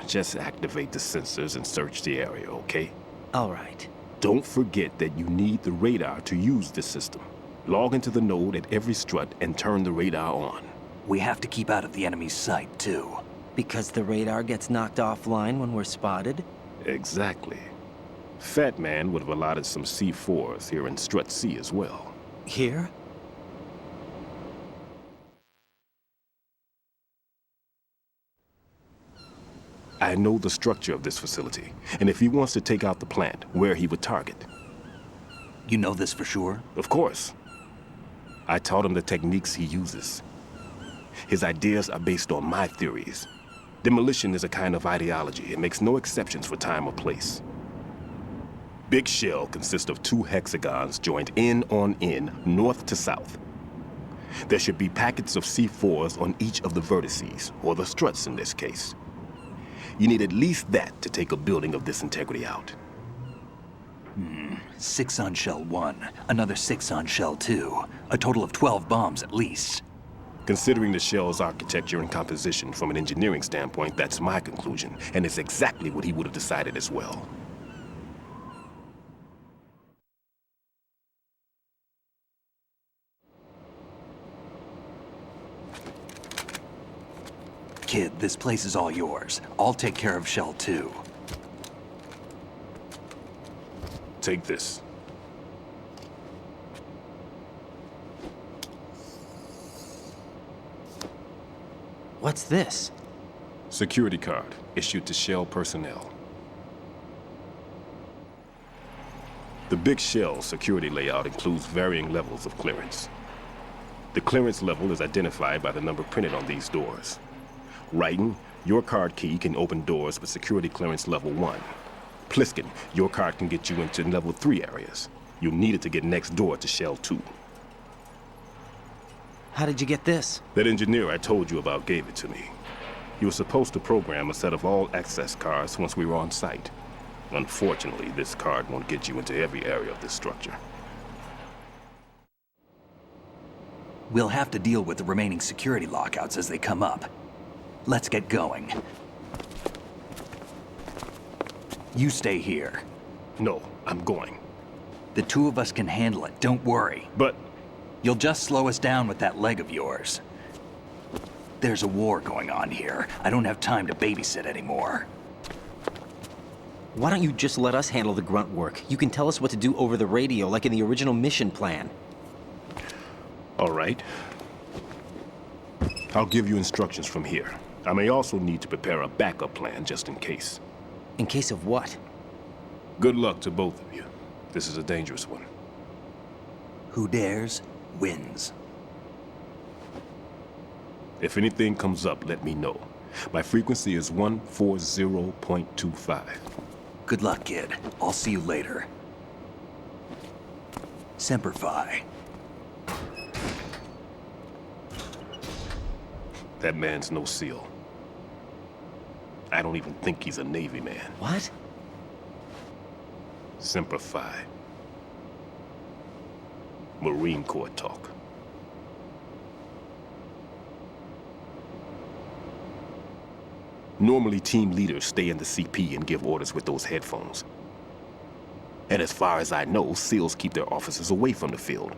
Just activate the sensors and search the area, okay? All right. Don't forget that you need the radar to use this system. Log into the node at every strut and turn the radar on. We have to keep out of the enemy's sight, too. Because the radar gets knocked offline when we're spotted? Exactly. Fat Man would have allotted some C4s here in Strut C as well. Here? I know the structure of this facility, and if he wants to take out the plant, where he would target. You know this for sure? Of course. I taught him the techniques he uses. His ideas are based on my theories. Demolition is a kind of ideology. It makes no exceptions for time or place. Big Shell consists of 2 hexagons joined end on end, north to south. There should be packets of C4s on each of the vertices, or the struts in this case. You need at least that to take a building of this integrity out. 6 on Shell 1, another 6 on Shell 2. A total of 12 bombs at least. Considering the shell's architecture and composition from an engineering standpoint, that's my conclusion, and it's exactly what he would have decided as well. Kid, this place is all yours. I'll take care of Shell 2. Take this. What's this? Security card, issued to Shell personnel. The Big Shell security layout includes varying levels of clearance. The clearance level is identified by the number printed on these doors. Writing, your card key can open doors with security clearance level 1. Pliskin, your card can get you into level 3 areas. You'll need it to get next door to Shell 2. How did you get this? That engineer I told you about gave it to me. He was supposed to program a set of all access cards once we were on site. Unfortunately, this card won't get you into every area of this structure. We'll have to deal with the remaining security lockouts as they come up. Let's get going. You stay here. No, I'm going. The 2 of us can handle it, don't worry. But... You'll just slow us down with that leg of yours. There's a war going on here. I don't have time to babysit anymore. Why don't you just let us handle the grunt work? You can tell us what to do over the radio, like in the original mission plan. All right. I'll give you instructions from here. I may also need to prepare a backup plan just in case. In case of what? Good luck to both of you. This is a dangerous one. Who dares, wins. If anything comes up, let me know. My frequency is 140.25. Good luck, kid. I'll see you later. Semper Fi. That man's no SEAL. I don't even think he's a Navy man. What? Semper Fi. Marine Corps talk. Normally, team leaders stay in the CP and give orders with those headphones. And as far as I know, SEALs keep their officers away from the field.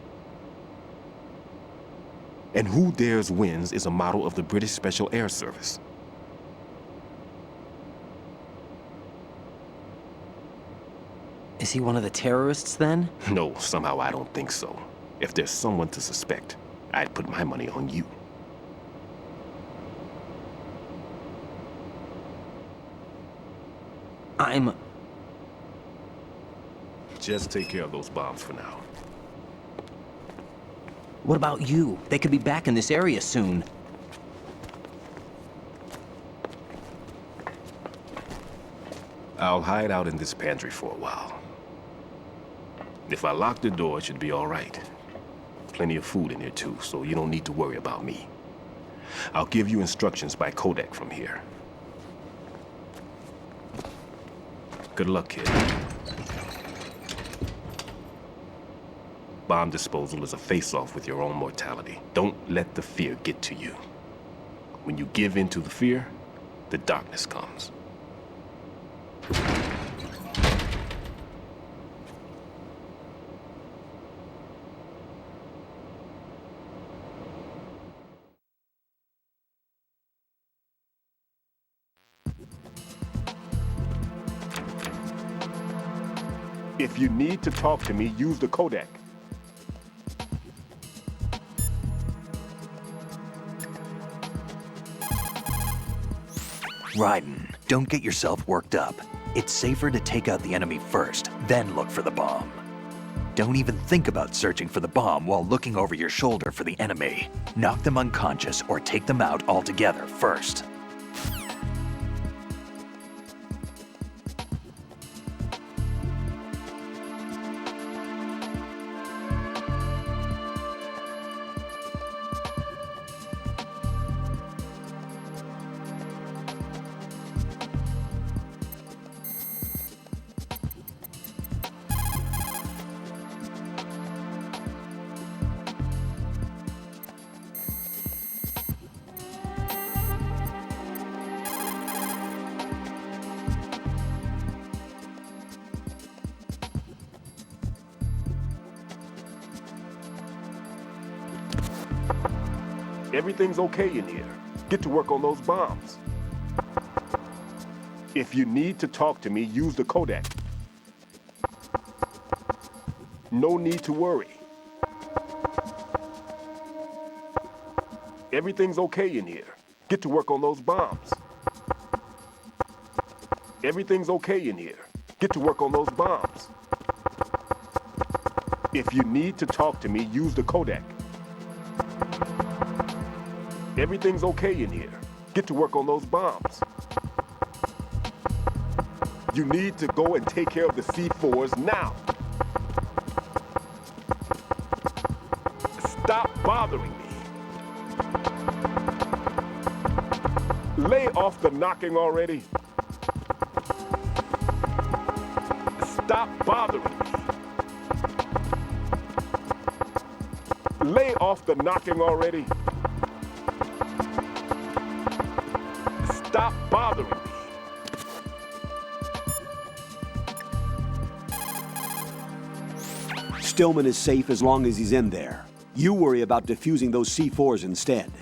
And Who Dares Wins is a model of the British Special Air Service. Is he one of the terrorists, then? No, somehow I don't think so. If there's someone to suspect, I'd put my money on you. Just take care of those bombs for now. What about you? They could be back in this area soon. I'll hide out in this pantry for a while. If I lock the door, it should be all right. Plenty of food in here too, so you don't need to worry about me. I'll give you instructions by codec from here. Good luck, kid. Bomb disposal is a face-off with your own mortality. Don't let the fear get to you. When you give in to the fear, the darkness comes. If you need to talk to me, use the codec. Raiden, don't get yourself worked up. It's safer to take out the enemy first, then look for the bomb. Don't even think about searching for the bomb while looking over your shoulder for the enemy. Knock them unconscious or take them out altogether first. Everything's okay in here. Get to work on those bombs. If you need to talk to me, use the codec. No need to worry. Everything's okay in here. Get to work on those bombs. Everything's okay in here. Get to work on those bombs. If you need to talk to me, use the codec. Everything's okay in here. Get to work on those bombs. You need to go and take care of the C4s now. Stop bothering me. Lay off the knocking already. Stop bothering me. Lay off the knocking already. Stop bothering me. Stillman is safe as long as he's in there. You worry about defusing those C4s instead.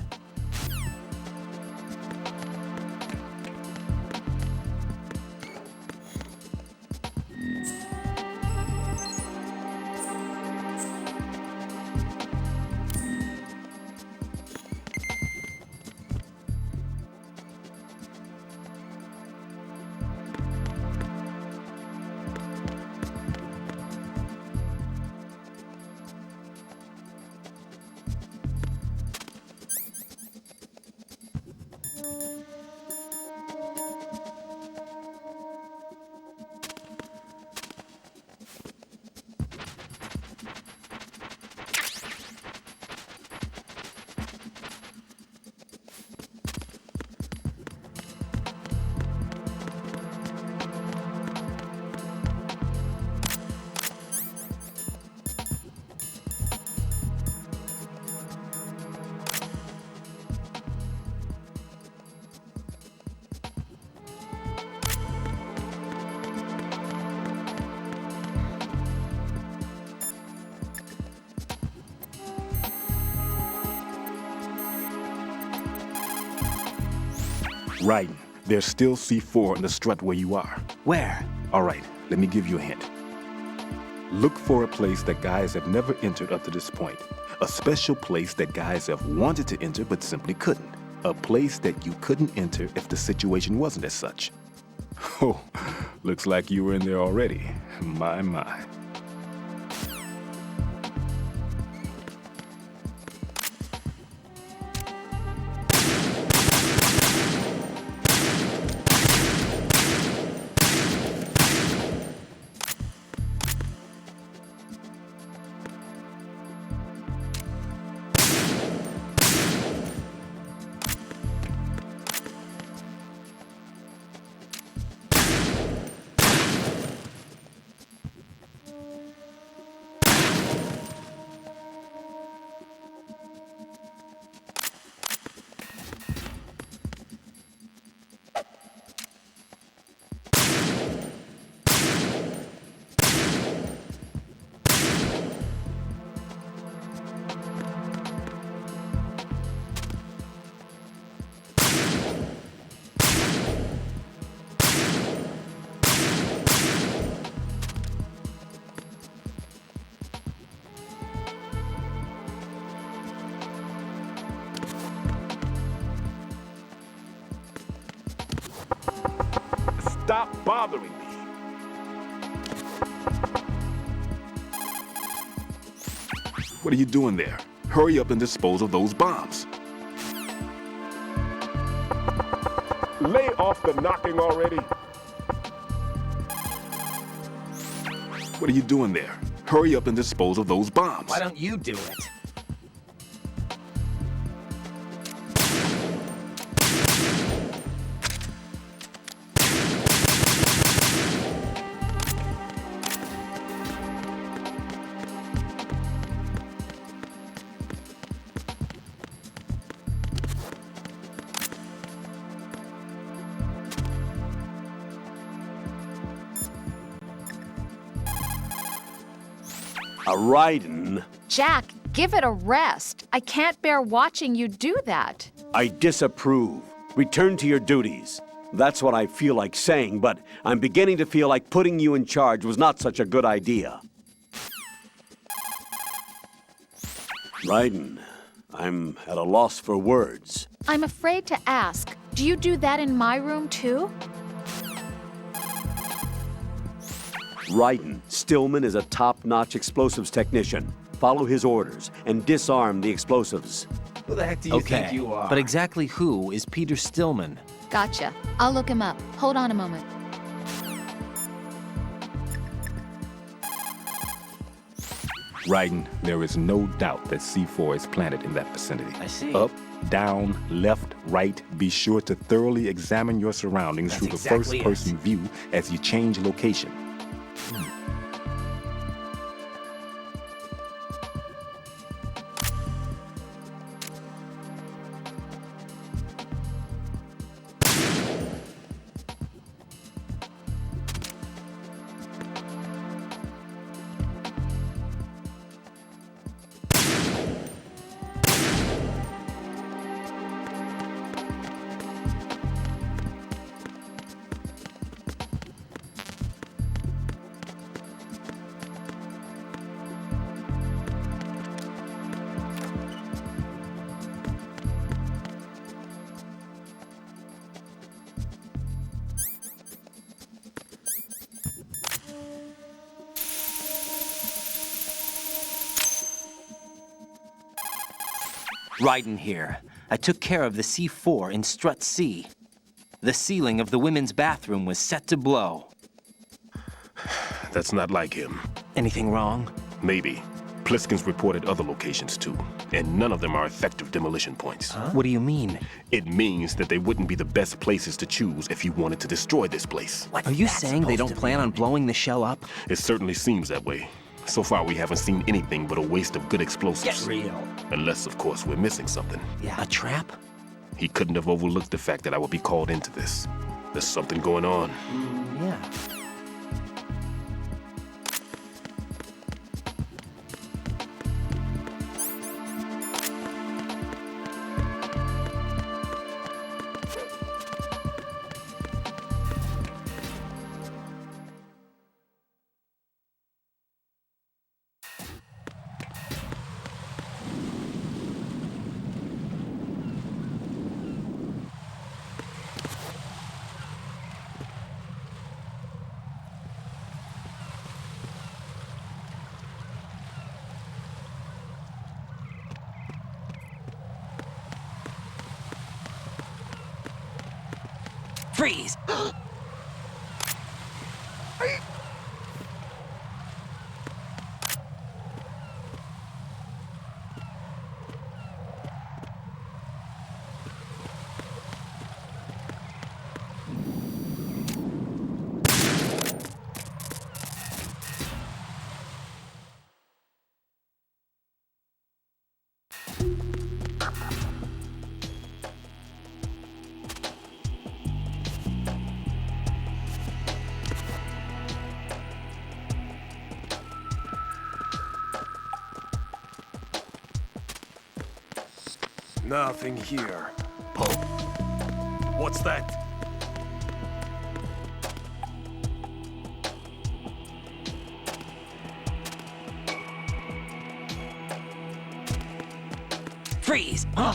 Right. There's still C4 in the strut where you are. Where? All right, let me give you a hint. Look for a place that guys have never entered up to this point. A special place that guys have wanted to enter but simply couldn't. A place that you couldn't enter if the situation wasn't as such. Oh, looks like you were in there already. My. Stop bothering me. What are you doing there? Hurry up and dispose of those bombs. Lay off the knocking already. What are you doing there? Hurry up and dispose of those bombs. Why don't you do it? Raiden, Jack, give it a rest. I can't bear watching you do that. I disapprove. Return to your duties. That's what I feel like saying, but I'm beginning to feel like putting you in charge was not such a good idea. Raiden, I'm at a loss for words. I'm afraid to ask. Do you do that in my room too? Raiden, Stillman is a top-notch explosives technician. Follow his orders and disarm the explosives. Who the heck do you think you are? But exactly who is Peter Stillman? Gotcha. I'll look him up. Hold on a moment. Raiden, there is no doubt that C4 is planted in that vicinity. I see. Up, down, left, right. Be sure to thoroughly examine your surroundings through the first-person view as you change location. Raiden here. I took care of the C4 in Strut C. The ceiling of the women's bathroom was set to blow. That's not like him. Anything wrong? Maybe. Pliskin's reported other locations too, and none of them are effective demolition points. Huh? What do you mean? It means that they wouldn't be the best places to choose if you wanted to destroy this place. Are you saying they don't plan on blowing the shell up? It certainly seems that way. So far, we haven't seen anything but a waste of good explosives. Get real. Unless, of course, we're missing something. Yeah, a trap? He couldn't have overlooked the fact that I would be called into this. There's something going on. Yeah. Freeze! Nothing here. What's that? Freeze! Huh?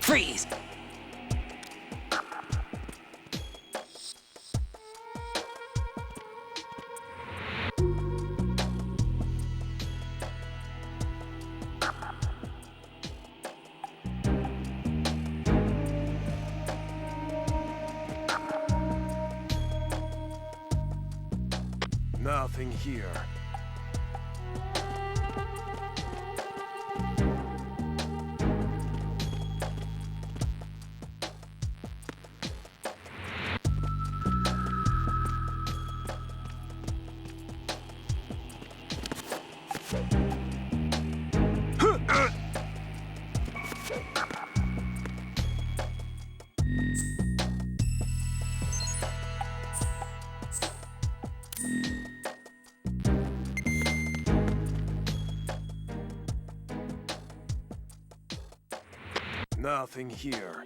Freeze! Nothing here. Nothing here.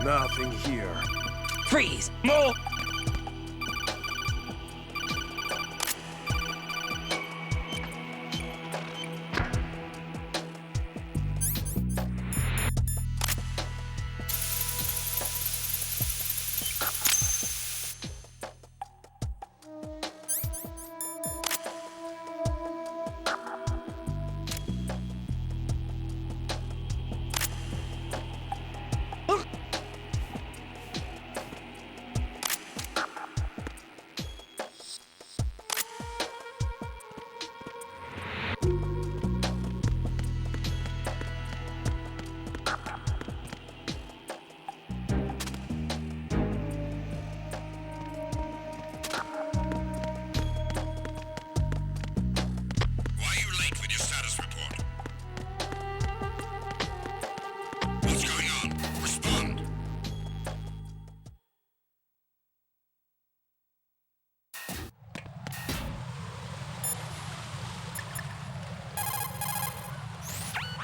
Nothing here. Freeze! No!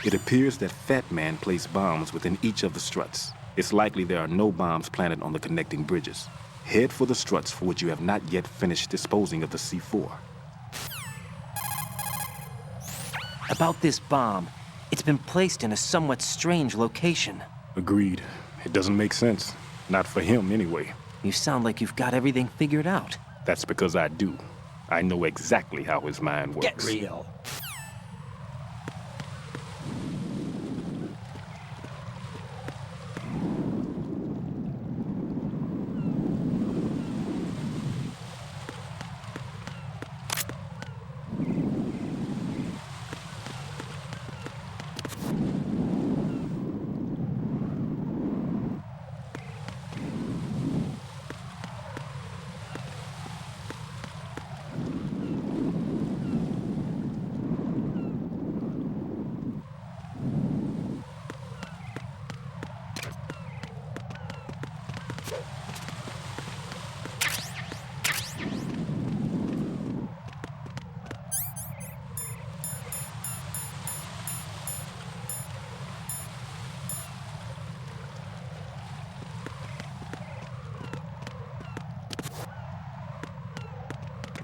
It appears that Fat Man placed bombs within each of the struts. It's likely there are no bombs planted on the connecting bridges. Head for the struts for which you have not yet finished disposing of the C4. About this bomb, it's been placed in a somewhat strange location. Agreed. It doesn't make sense. Not for him, anyway. You sound like you've got everything figured out. That's because I do. I know exactly how his mind works. Get real.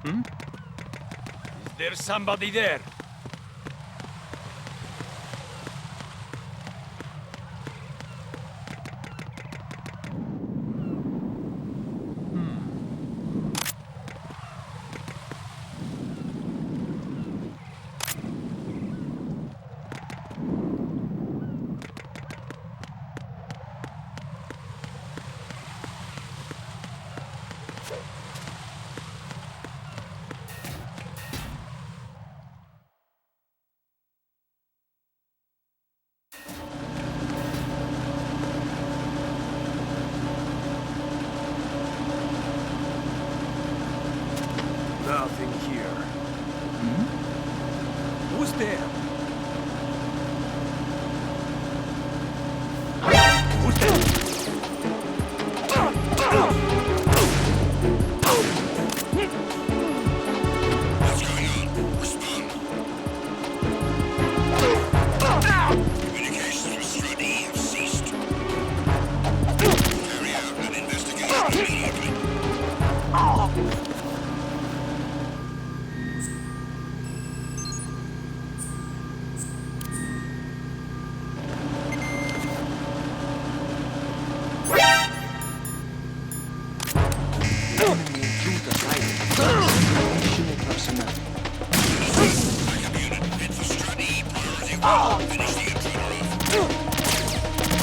Is there somebody there? Nothing here. Who's there? Who's there? What's going on? Respond. Communications with Strut E have ceased. Carry out an investigation immediately. Backup unit, head for Strut E, priority 1. Finish the intruder off.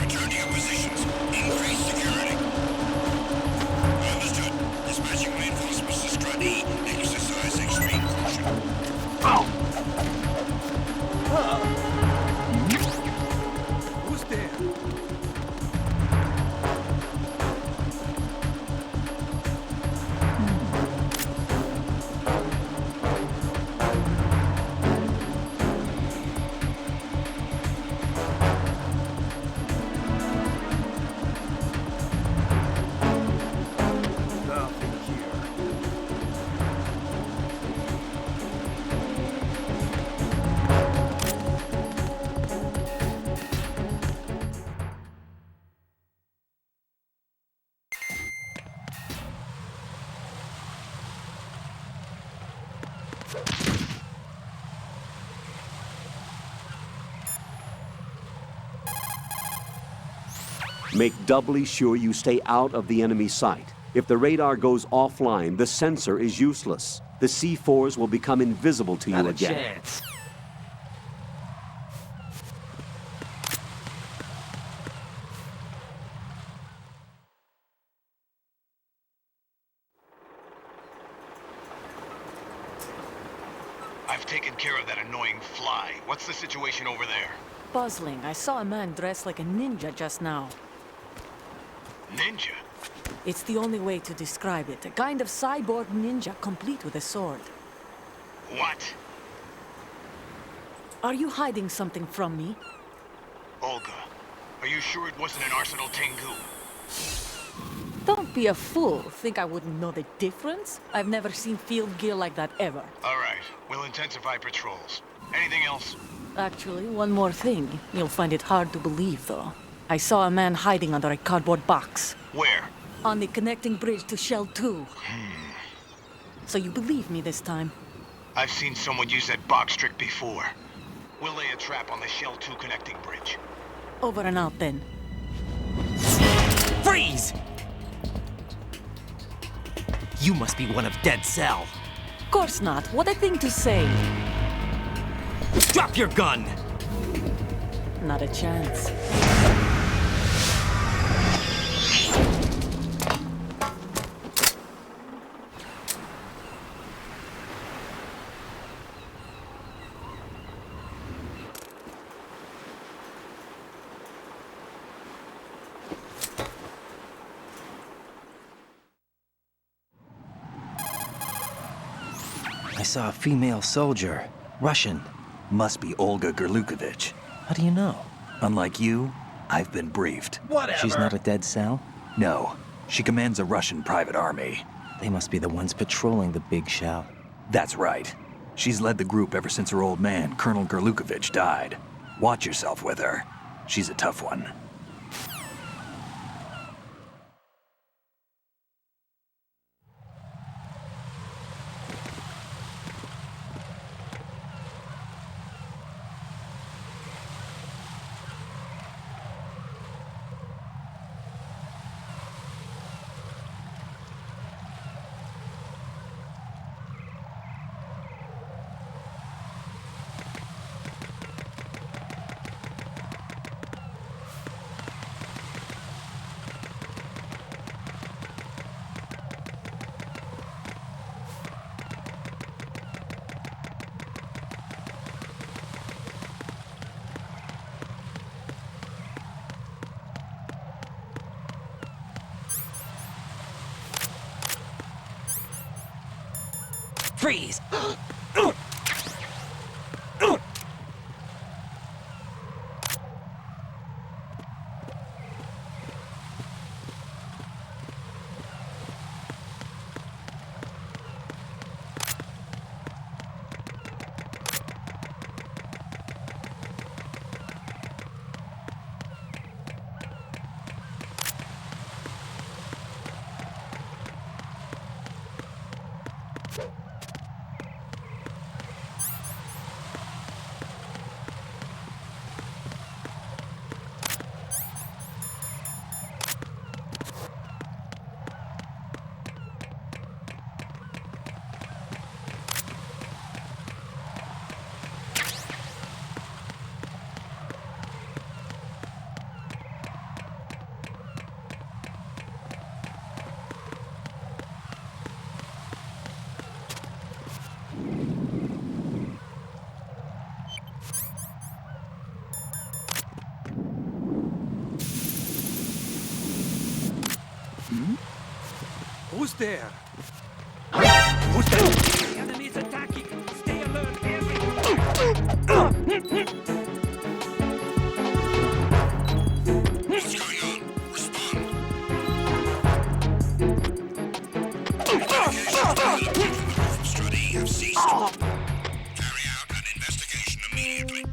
Return to your positions. Increase security. Understood. Dispatching reinforcements to Strut E. Exercise extreme caution. Who's there? Nothing here. Make doubly sure you stay out of the enemy sight. If the radar goes offline, the sensor is useless. The C4s will become invisible to you Not a again. chance. I've taken care of that annoying fly. What's the situation over there? Puzzling. I saw a man dressed like a ninja just now. Ninja? It's the only way to describe it. A kind of cyborg ninja, complete with a sword. What? Are you hiding something from me? Olga, are you sure it wasn't an Arsenal Tengu? Don't be a fool. Think I wouldn't know the difference? I've never seen field gear like that ever. All right, we'll intensify patrols. Anything else? Actually, one more thing. You'll find it hard to believe, though. I saw a man hiding under a cardboard box. Where? On the connecting bridge to Shell 2. So you believe me this time? I've seen someone use that box trick before. We'll lay a trap on the Shell 2 connecting bridge. Over and out, then. Freeze! You must be one of Dead Cell. Of course not. What a thing to say. Drop your gun! Not a chance. I saw a female soldier. Russian. Must be Olga Gerlukovich. How do you know? Unlike you, I've been briefed. Whatever. She's not a dead cell? No, she commands a Russian private army. They must be the ones patrolling the big shell. That's right. She's led the group ever since her old man, Colonel Gerlukovich, died. Watch yourself with her. She's a tough one. Freeze! Who's there? Who's there? The enemy's attacking. Stay alert, What's going on? Respond. Communications to the roof of Strut E have ceased. Carry out an investigation immediately.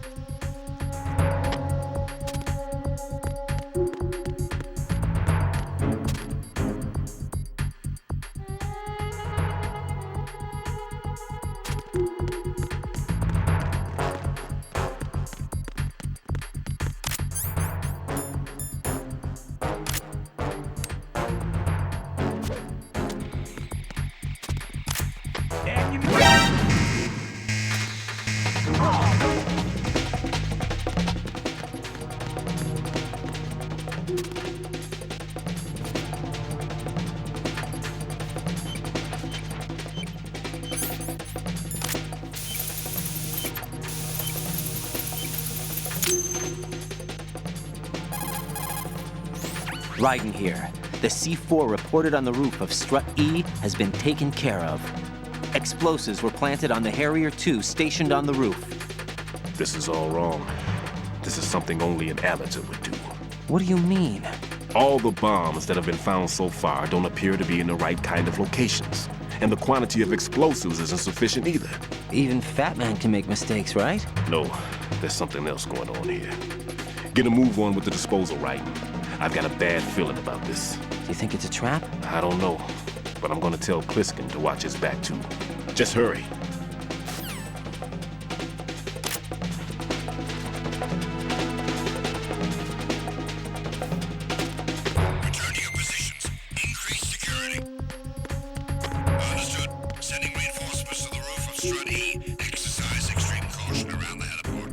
Riding here. The C4 reported on the roof of Strut E has been taken care of. Explosives were planted on the Harrier 2 stationed on the roof. This is all wrong. This is something only an amateur would do. What do you mean? All the bombs that have been found so far don't appear to be in the right kind of locations. And the quantity of explosives isn't sufficient either. Even Fat Man can make mistakes, right? No, there's something else going on here. Get a move on with the disposal, right? I've got a bad feeling about this. Do you think it's a trap? I don't know, but I'm gonna tell Pliskin to watch his back too. Just hurry. Return to your positions. Increase security. Understood. Sending reinforcements to the roof of Strut E. Exercise extreme caution around the heliport.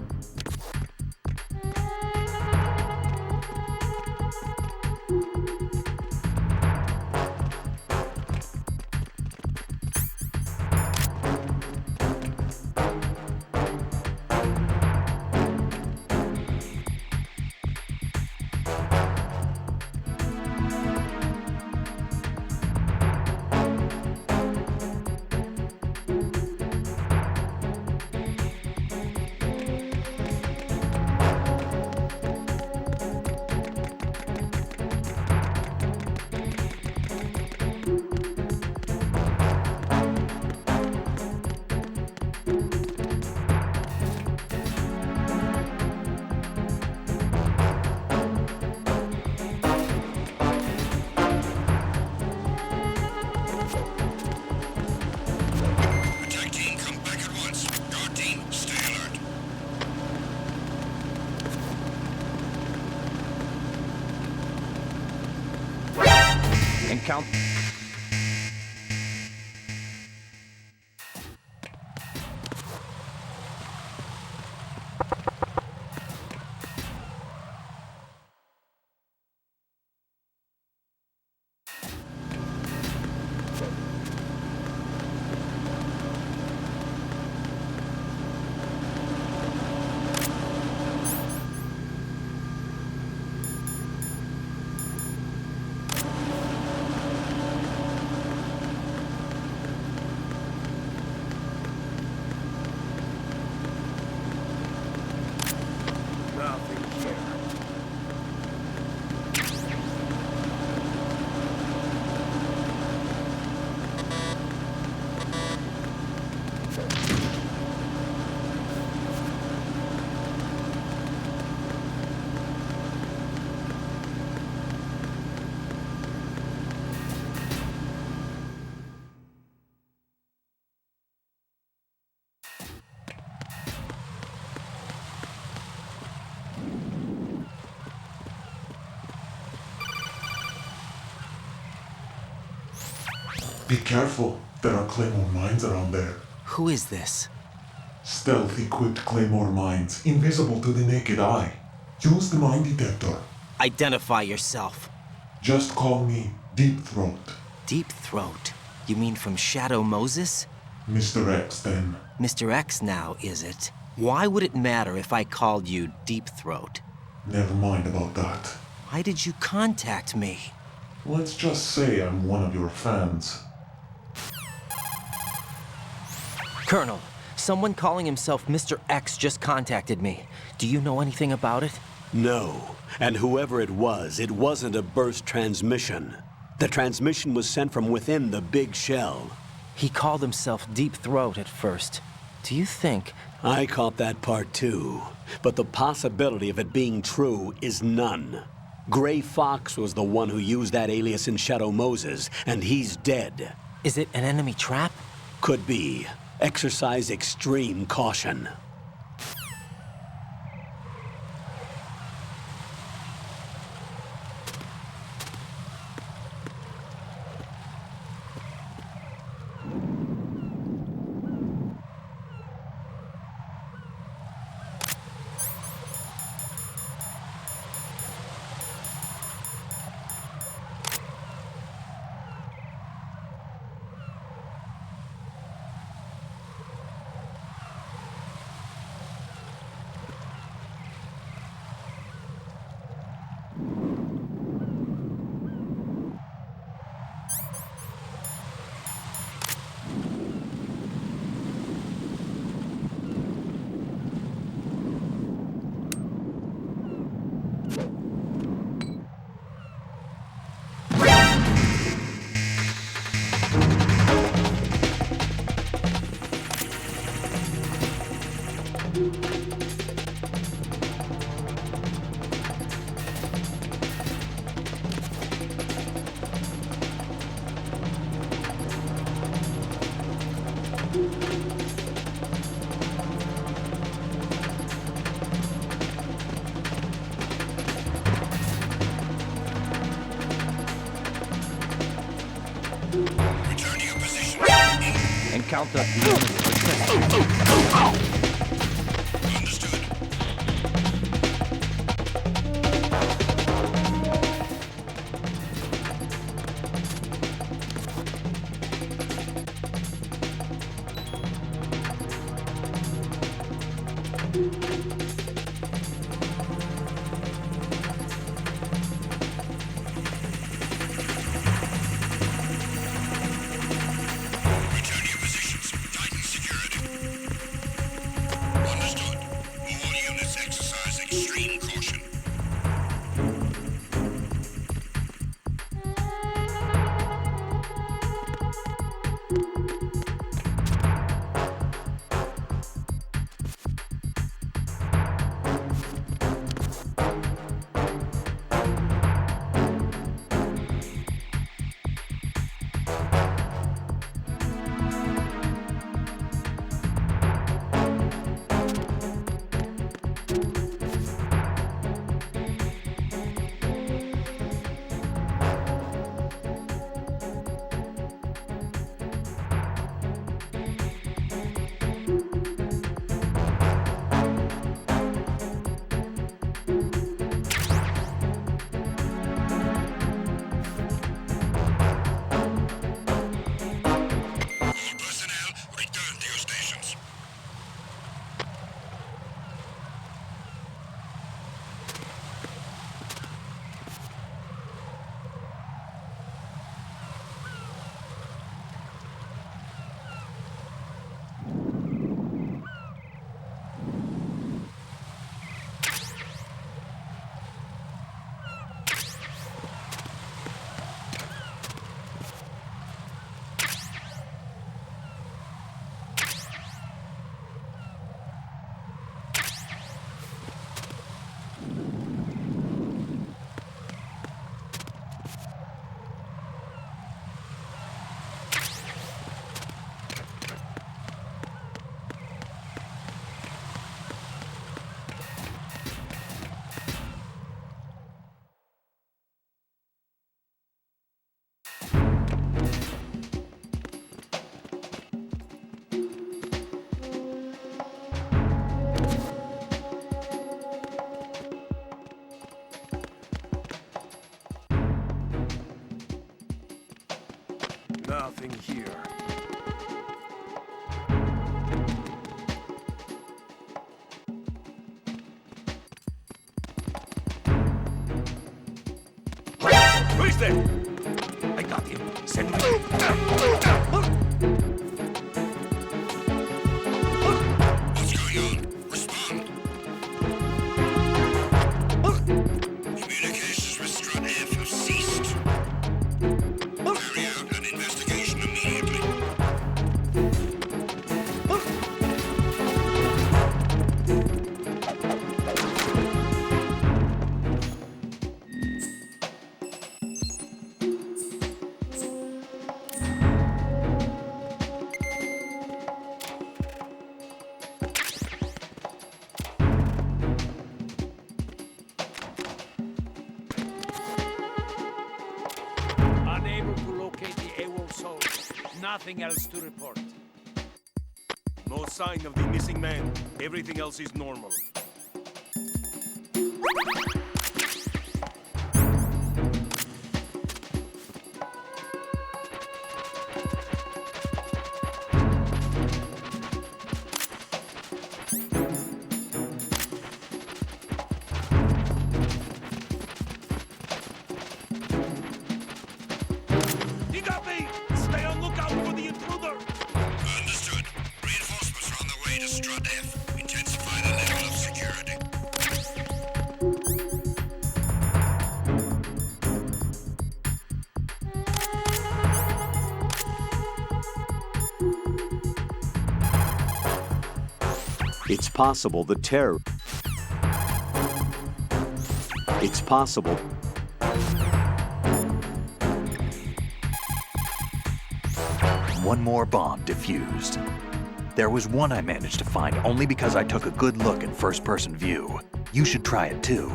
And count... Be careful. There are Claymore mines around there. Who is this? Stealth-equipped Claymore mines, invisible to the naked eye. Use the mine detector. Identify yourself. Just call me Deep Throat. Deep Throat? You mean from Shadow Moses? Mr. X, then. Mr. X now, is it? Why would it matter if I called you Deep Throat? Never mind about that. Why did you contact me? Let's just say I'm one of your fans. Colonel, someone calling himself Mr. X just contacted me. Do you know anything about it? No. And whoever it wasn't a burst transmission. The transmission was sent from within the big shell. He called himself Deep Throat at first. Do you think... I caught that part too. But the possibility of it being true is none. Gray Fox was the one who used that alias in Shadow Moses, and he's dead. Is it an enemy trap? Could be. Exercise extreme caution. Return to your position. And count up the units for testing. Understood. Return to your positions. Tighten security. Understood. All units exercise extreme caution. there? I got him. Send me. What's going on? Respond. Communications with Strut F have ceased. Carry out an investigation immediately. Unable to locate the AWOL soldiers. Nothing else to report. No sign of the missing man. Everything else is normal. You got me! Stay on lookout for the intruder! Understood. Reinforcements are on the way to Strut F. Intensify the level of security. It's possible the terror... It's possible... One more bomb defused. There was one I managed to find only because I took a good look in first-person view. You should try it too.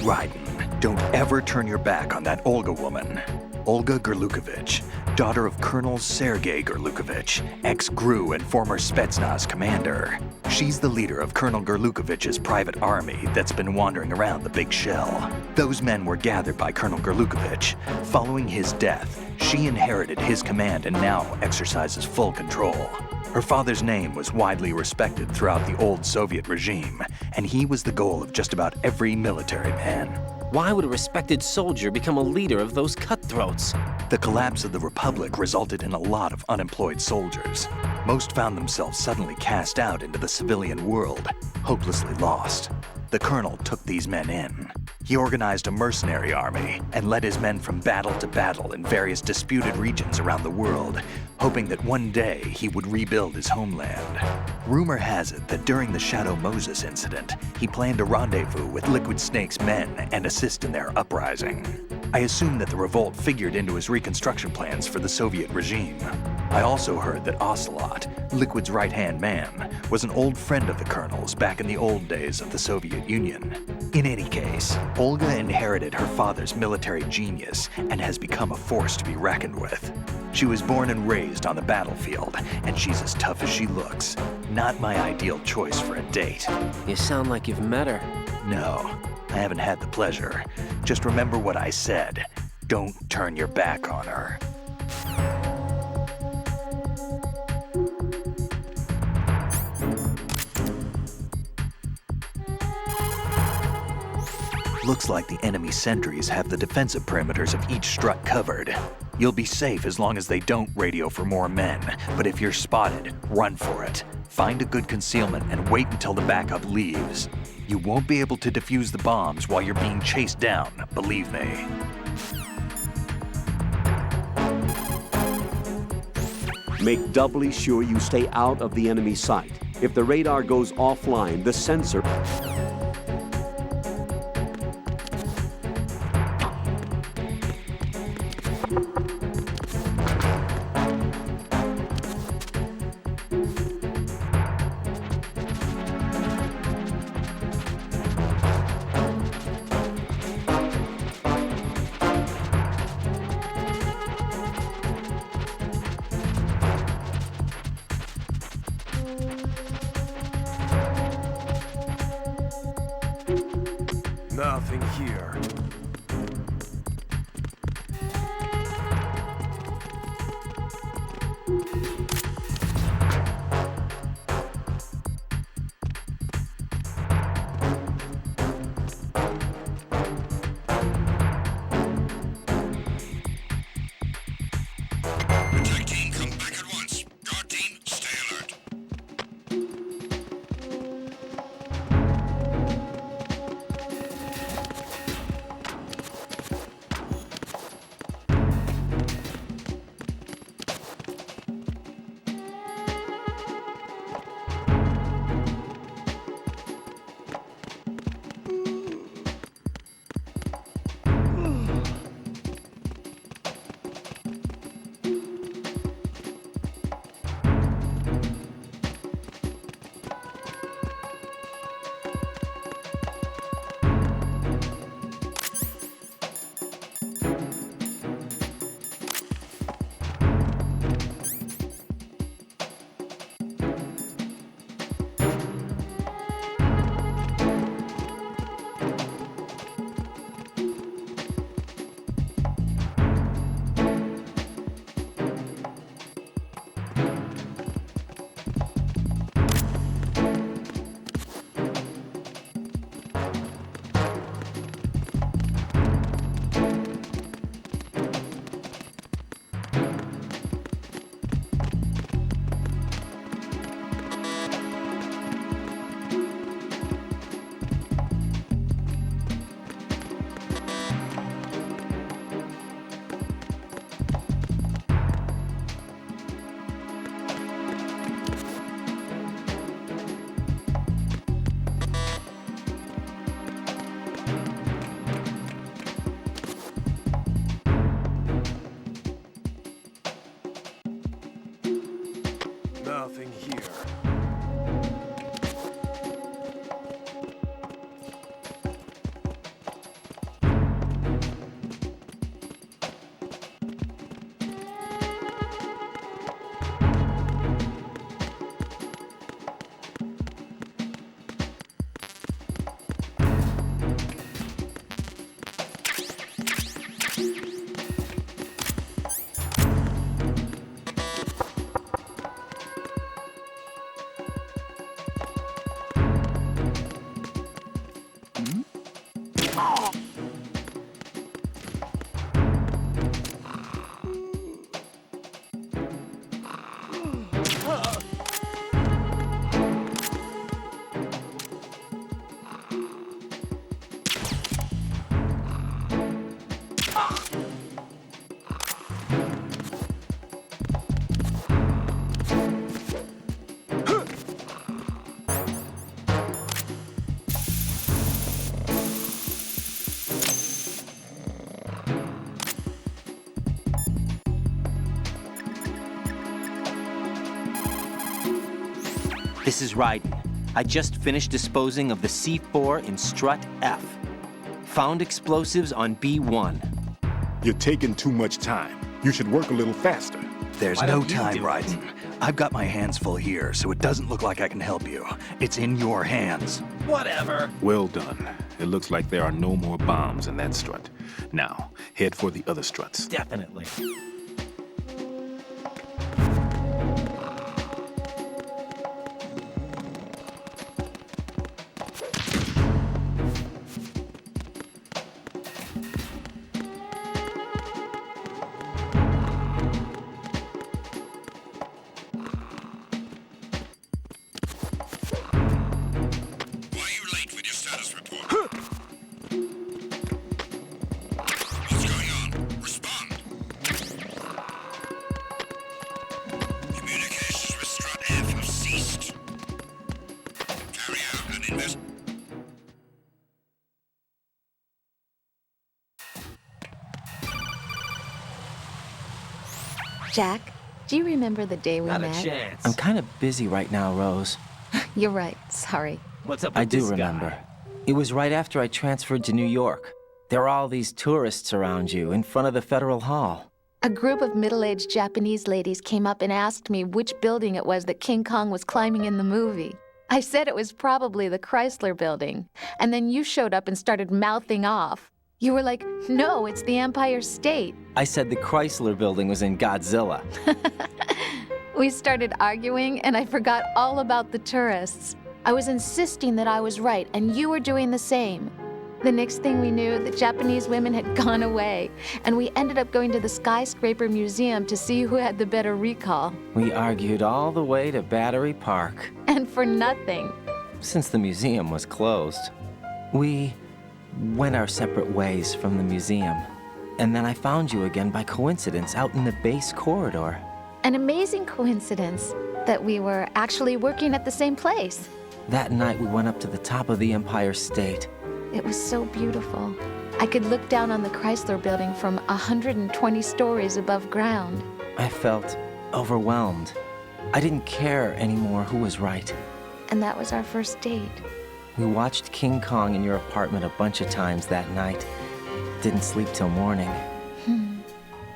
Raiden, don't ever turn your back on that Olga woman. Olga Gerlukovich, daughter of Colonel Sergei Gerlukovich, ex-GRU and former Spetsnaz commander. She's the leader of Colonel Gerlukovich's private army that's been wandering around the Big Shell. Those men were gathered by Colonel Gerlukovich. Following his death, she inherited his command and now exercises full control. Her father's name was widely respected throughout the old Soviet regime, and he was the goal of just about every military man. Why would a respected soldier become a leader of those cutthroats? The collapse of the Republic resulted in a lot of unemployed soldiers. Most found themselves suddenly cast out into the civilian world, hopelessly lost. The colonel took these men in. He organized a mercenary army and led his men from battle to battle in various disputed regions around the world, hoping that one day he would rebuild his homeland. Rumor has it that during the Shadow Moses incident, he planned a rendezvous with Liquid Snake's men and assist in their uprising. I assume that the revolt figured into his reconstruction plans for the Soviet regime. I also heard that Ocelot, Liquid's right-hand man, was an old friend of the colonel's back in the old days of the Soviet Union. In any case, Olga inherited her father's military genius and has become a force to be reckoned with. She was born and raised on the battlefield, and she's as tough as she looks. Not my ideal choice for a date. You sound like you've met her. No, I haven't had the pleasure. Just remember what I said. Don't turn your back on her. Looks like the enemy sentries have the defensive perimeters of each strut covered. You'll be safe as long as they don't radio for more men, but if you're spotted, run for it. Find a good concealment and wait until the backup leaves. You won't be able to defuse the bombs while you're being chased down, believe me. Make doubly sure you stay out of the enemy sight. If the radar goes offline, the sensor... Nothing here. Nothing here. This is Ryden. I just finished disposing of the C4 in Strut F. Found explosives on B1. You're taking too much time. You should work a little faster. There's no time, Ryden. I've got my hands full here, so it doesn't look like I can help you. It's in your hands. Whatever. Well done. It looks like there are no more bombs in that strut. Now, head for the other struts. Definitely. Jack, do you remember the day we Not met? a chance. I'm kind of busy right now, Rose. You're right. Sorry. What's up with I do remember. It was right after I transferred to New York. There are all these tourists around you in front of the Federal Hall. A group of middle-aged Japanese ladies came up and asked me which building it was that King Kong was climbing in the movie. I said it was probably the Chrysler Building. And then you showed up and started mouthing off. You were like, no, it's the Empire State. I said the Chrysler Building was in Godzilla. We started arguing, and I forgot all about the tourists. I was insisting that I was right, and you were doing the same. The next thing we knew, the Japanese women had gone away, and we ended up going to the Skyscraper Museum to see who had the better recall. We argued all the way to Battery Park. And for nothing. Since the museum was closed, we went our separate ways from the museum. And then I found you again by coincidence out in the base corridor. An amazing coincidence that we were actually working at the same place. That night we went up to the top of the Empire State. It was so beautiful. I could look down on the Chrysler Building from 120 stories above ground. I felt overwhelmed. I didn't care anymore who was right. And that was our first date. We watched King Kong in your apartment a bunch of times that night. Didn't sleep till morning.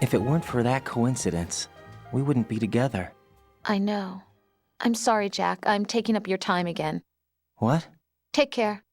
If it weren't for that coincidence, we wouldn't be together. I know. I'm sorry, Jack. I'm taking up your time again. What? Take care.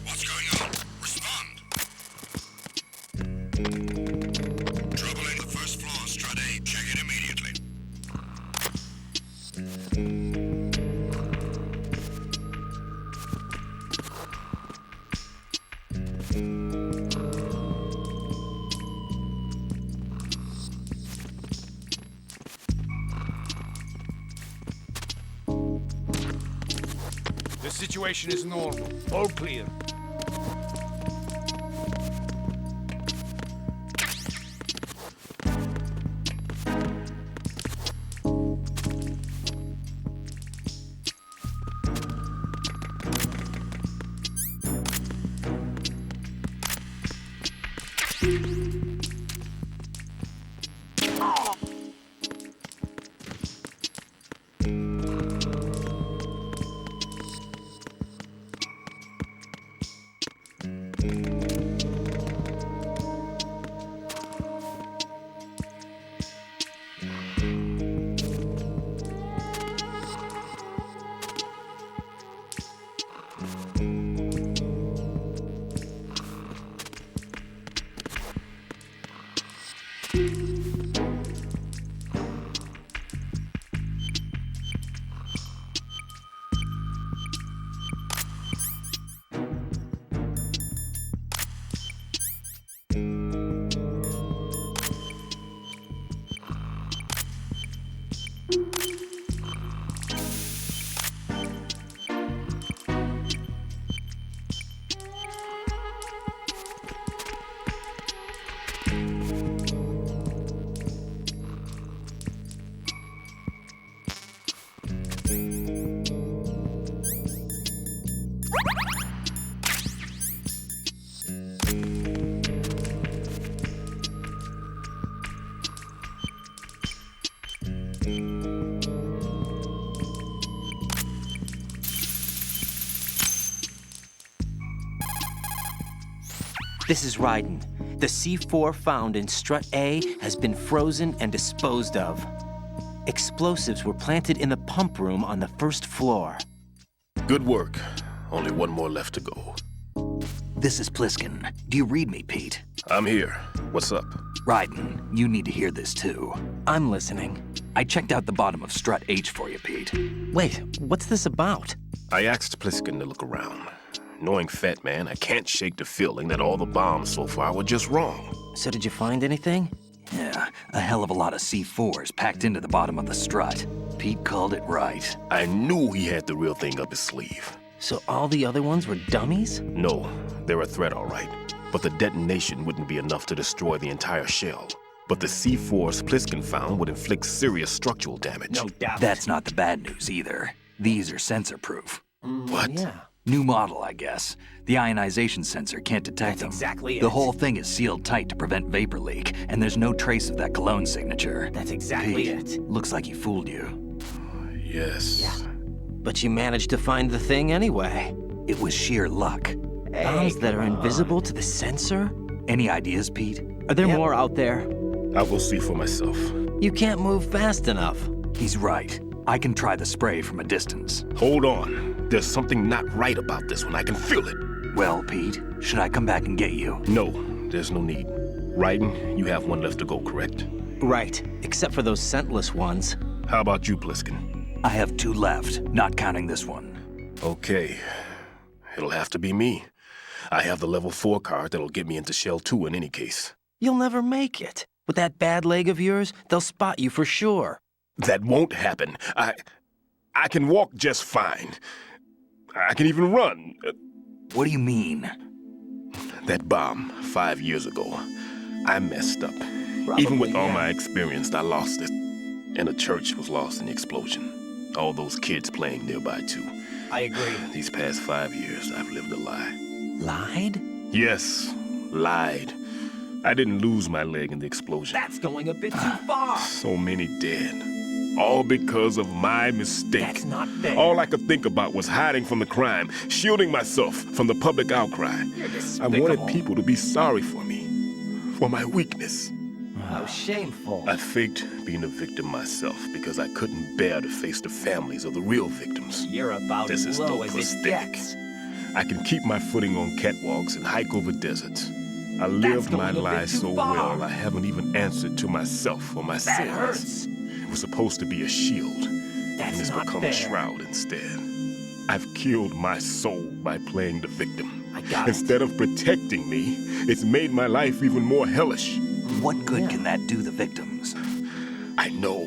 What's going on? Respond! Trouble in the first floor, Strut A. Check it immediately. The situation is normal. All clear. This is Raiden. The C4 found in Strut A has been frozen and disposed of. Explosives were planted in the pump room on the first floor. Good work. Only one more left to go. This is Pliskin. Do you read me, Pete? I'm here. What's up? Raiden, you need to hear this too. I'm listening. I checked out the bottom of Strut H for you, Pete. Wait, what's this about? I asked Pliskin to look around. Knowing Fat Man, I can't shake the feeling that all the bombs so far were just wrong. So did you find anything? Yeah, a hell of a lot of C4s packed into the bottom of the strut. Pete called it right. I knew he had the real thing up his sleeve. So all the other ones were dummies? No, they're a threat, all right. But the detonation wouldn't be enough to destroy the entire shell. But the C4s Pliskin found would inflict serious structural damage. No doubt. That's not the bad news either. These are sensor-proof. What? Yeah. New model, I guess. The ionization sensor can't detect them. That's exactly it. The whole thing is sealed tight to prevent vapor leak, and there's no trace of that cologne signature. That's exactly Pete, it. Looks like he fooled you. Yes. Yeah. But you managed to find the thing anyway. It was sheer luck. Bombs that are invisible to the sensor? Any ideas, Pete? Are there more out there? I'll go see for myself. You can't move fast enough. He's right. I can try the spray from a distance. Hold on. There's something not right about this one. I can feel it. Well, Pete, should I come back and get you? No, there's no need. Raiden, you have one left to go, correct? Right, except for those scentless ones. How about you, Pliskin? I have 2 left, not counting this one. Okay. It'll have to be me. I have the level 4 card that'll get me into Shell 2 in any case. You'll never make it. With that bad leg of yours, they'll spot you for sure. That won't happen. I can walk just fine. I can even run. What do you mean? That bomb, 5 years ago, I messed up. Probably, Even with all yeah. my experience, I lost it. And a church was lost in the explosion. All those kids playing nearby, too. I agree. These past 5 years, I've lived a lie. Lied? Yes, lied. I didn't lose my leg in the explosion. That's going a bit too far. So many dead. All because of my mistake. That's not fair. All I could think about was hiding from the crime, shielding myself from the public outcry. You're I despicable. wanted people to be sorry for me, for my weakness. How shameful. I faked being a victim myself because I couldn't bear to face the families of the real victims. You're about This as is low still as it prosthetic. gets. I can keep my footing on catwalks and hike over deserts. I lived my going a bit life too so far. well, I haven't even answered to myself for my That sins. hurts. It was supposed to be a shield, That's and it's not become fair. a shroud instead. I've killed my soul by playing the victim. I got it. Instead of protecting me, it's made my life even more hellish. What good can that do the victims? I know.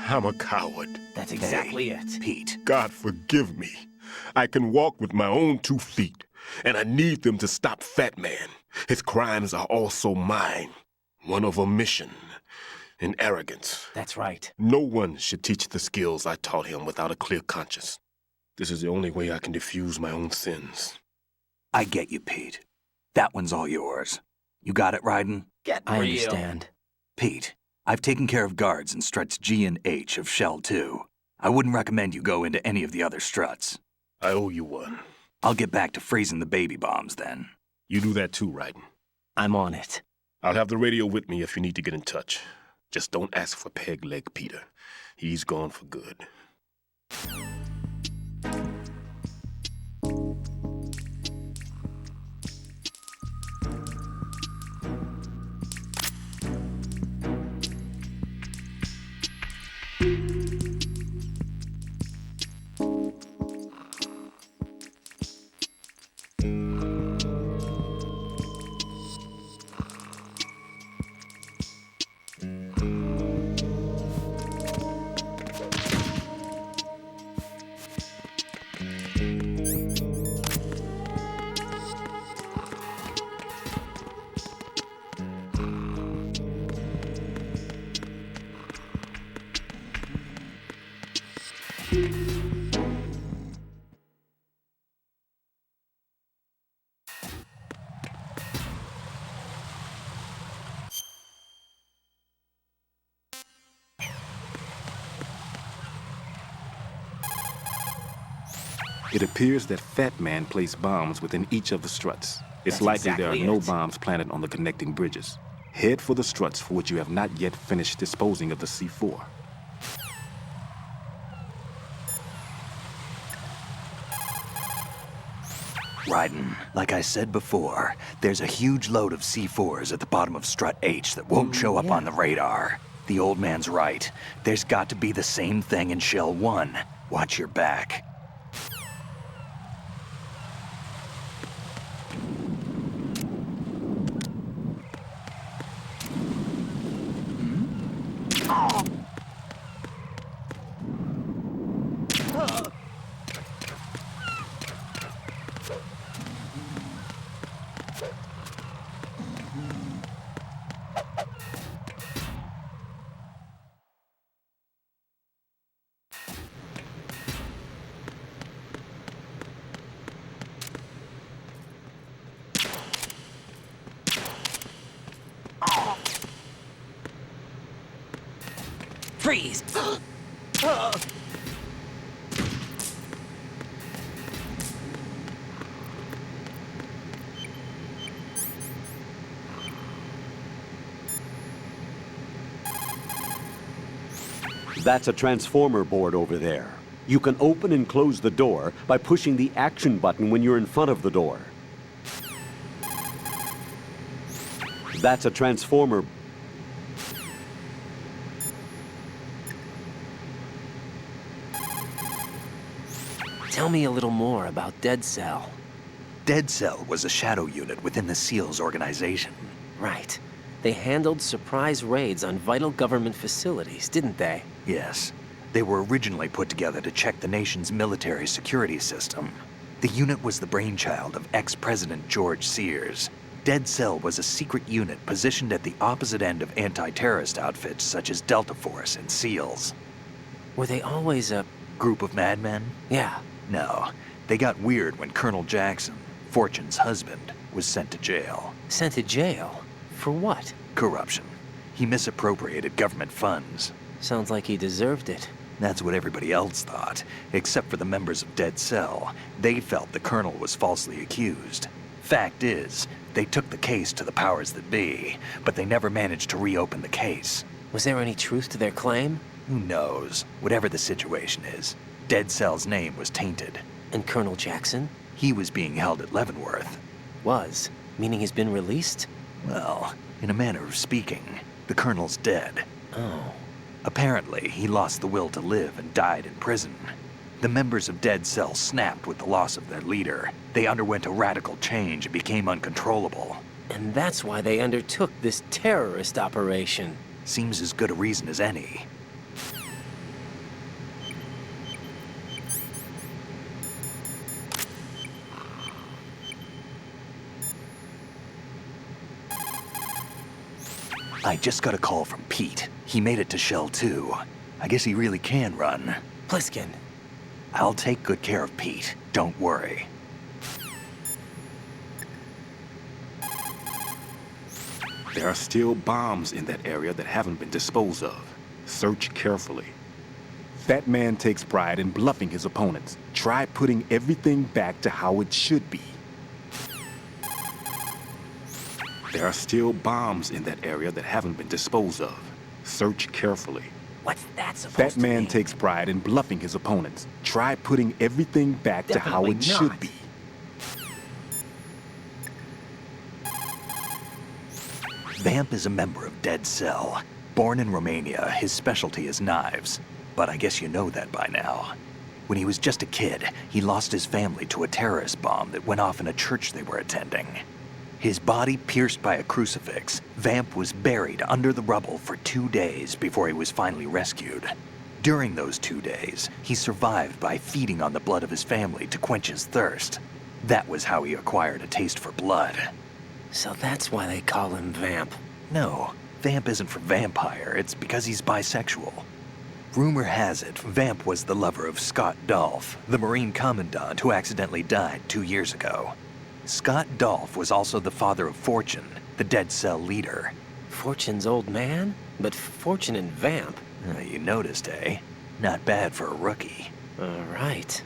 I'm a coward. That's exactly it. Pete, God forgive me. I can walk with my own 2 feet, and I need them to stop Fat Man. His crimes are also mine. One of omission and arrogance. That's right. No one should teach the skills I taught him without a clear conscience. This is the only way I can diffuse my own sins. I get you, Pete. That one's all yours. You got it, Ryden? I understand. Pete, I've taken care of guards in struts G and H of Shell 2. I wouldn't recommend you go into any of the other struts. I owe you one. I'll get back to freezing the baby bombs then. You do that too, Ryden. I'm on it. I'll have the radio with me if you need to get in touch. Just don't ask for Peg Leg Peter. He's gone for good. It appears that Fat Man placed bombs within each of the struts. It's That's likely there are exactly no it. bombs planted on the connecting bridges. Head for the struts for which you have not yet finished disposing of the C4. Ryden, like I said before, there's a huge load of C4s at the bottom of strut H that won't show up on the radar. The old man's right. There's got to be the same thing in Shell 1. Watch your back. Freeze! That's a transformer board over there. You can open and close the door by pushing the action button when you're in front of the door. That's a transformer. Tell me a little more about Dead Cell. Dead Cell was a shadow unit within the SEALs organization. Right. They handled surprise raids on vital government facilities, didn't they? Yes. They were originally put together to check the nation's military security system. The unit was the brainchild of ex-President George Sears. Dead Cell was a secret unit positioned at the opposite end of anti-terrorist outfits such as Delta Force and SEALs. Were they always a group of madmen? Yeah. No. They got weird when Colonel Jackson, Fortune's husband, was sent to jail. Sent to jail? For what? Corruption. He misappropriated government funds. Sounds like he deserved it. That's what everybody else thought, except for the members of Dead Cell. They felt the colonel was falsely accused. Fact is, they took the case to the powers that be, but they never managed to reopen the case. Was there any truth to their claim? Who knows? Whatever the situation is, Dead Cell's name was tainted. And Colonel Jackson? He was being held at Leavenworth. Was? Meaning he's been released? Well, in a manner of speaking, the colonel's dead. Oh. Apparently, he lost the will to live and died in prison. The members of Dead Cell snapped with the loss of their leader. They underwent a radical change and became uncontrollable. And that's why they undertook this terrorist operation. Seems as good a reason as any. I just got a call from Pete. He made it to Shell 2. I guess he really can run. Pliskin. I'll take good care of Pete. Don't worry. There are still bombs in that area that haven't been disposed of. Search carefully. That man takes pride in bluffing his opponents. Try putting everything back to how it should be. There are still bombs in that area that haven't been disposed of. Search carefully. What's that supposed That to mean? man takes pride in bluffing his opponents. Try putting everything back to how it should be. Vamp is a member of Dead Cell. Born in Romania, his specialty is knives. But I guess you know that by now. When he was just a kid, he lost his family to a terrorist bomb that went off in a church they were attending. His body pierced by a crucifix, Vamp was buried under the rubble for 2 days before he was finally rescued. During those 2 days, he survived by feeding on the blood of his family to quench his thirst. That was how he acquired a taste for blood. So that's why they call him Vamp. No, Vamp isn't for vampire, it's because he's bisexual. Rumor has it, Vamp was the lover of Scott Dolph, the Marine Commandant who accidentally died 2 years ago. Scott Dolph was also the father of Fortune, the Dead Cell leader. Fortune's old man? But Fortune and Vamp? You noticed, eh? Not bad for a rookie. All right.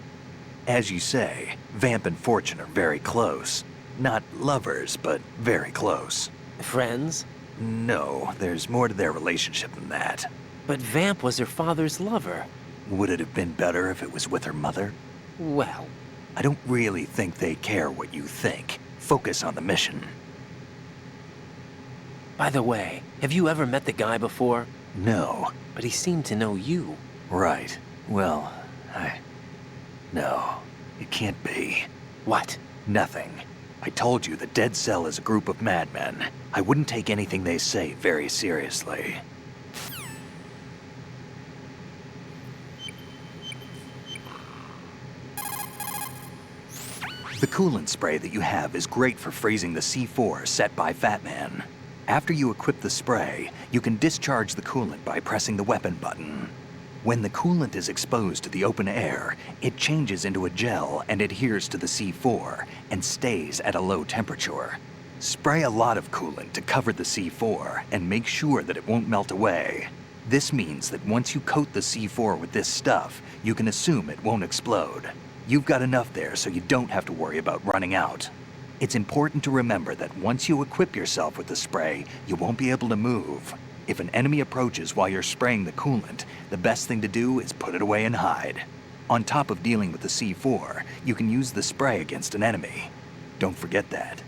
As you say, Vamp and Fortune are very close. Not lovers, but very close. Friends? No, there's more to their relationship than that. But Vamp was her father's lover. Would it have been better if it was with her mother? Well, I don't really think they care what you think. Focus on the mission. By the way, have you ever met the guy before? No. But he seemed to know you. Right. Well, No, it can't be. What? Nothing. I told you the Dead Cell is a group of madmen. I wouldn't take anything they say very seriously. The coolant spray that you have is great for freezing the C4 set by Fat Man. After you equip the spray, you can discharge the coolant by pressing the weapon button. When the coolant is exposed to the open air, it changes into a gel and adheres to the C4 and stays at a low temperature. Spray a lot of coolant to cover the C4 and make sure that it won't melt away. This means that once you coat the C4 with this stuff, you can assume it won't explode. You've got enough there so you don't have to worry about running out. It's important to remember that once you equip yourself with the spray, you won't be able to move. If an enemy approaches while you're spraying the coolant, the best thing to do is put it away and hide. On top of dealing with the C4, you can use the spray against an enemy. Don't forget that.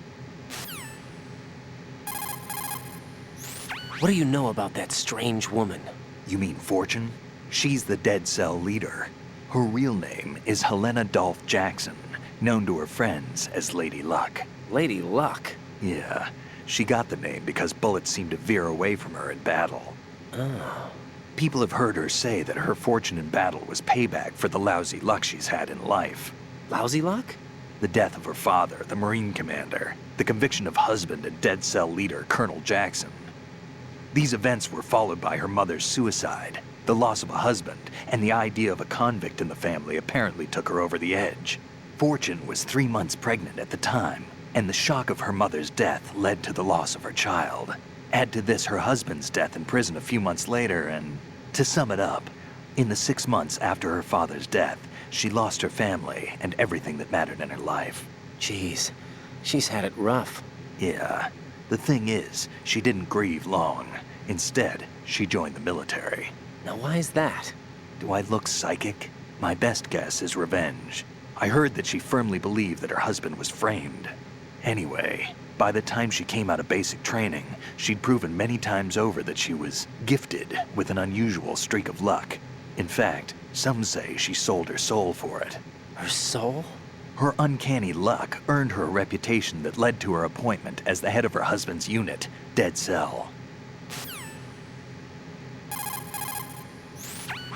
What do you know about that strange woman? You mean Fortune? She's the Dead Cell leader. Her real name is Helena Dolph Jackson, known to her friends as Lady Luck. Lady Luck? Yeah. She got the name because bullets seemed to veer away from her in battle. Oh. People have heard her say that her fortune in battle was payback for the lousy luck she's had in life. Lousy luck? The death of her father, the Marine commander, the conviction of husband and dead cell leader Colonel Jackson. These events were followed by her mother's suicide, the loss of a husband, and the idea of a convict in the family apparently took her over the edge. Fortune was 3 months pregnant at the time, and the shock of her mother's death led to the loss of her child. Add to this her husband's death in prison a few months later, and to sum it up, in the 6 months after her father's death, she lost her family and everything that mattered in her life. Jeez, she's had it rough. Yeah. The thing is, she didn't grieve long. Instead, she joined the military. Now why is that? Do I look psychic? My best guess is revenge. I heard that she firmly believed that her husband was framed. Anyway, by the time she came out of basic training, she'd proven many times over that she was gifted with an unusual streak of luck. In fact, some say she sold her soul for it. Her soul? Her uncanny luck earned her a reputation that led to her appointment as the head of her husband's unit, Dead Cell.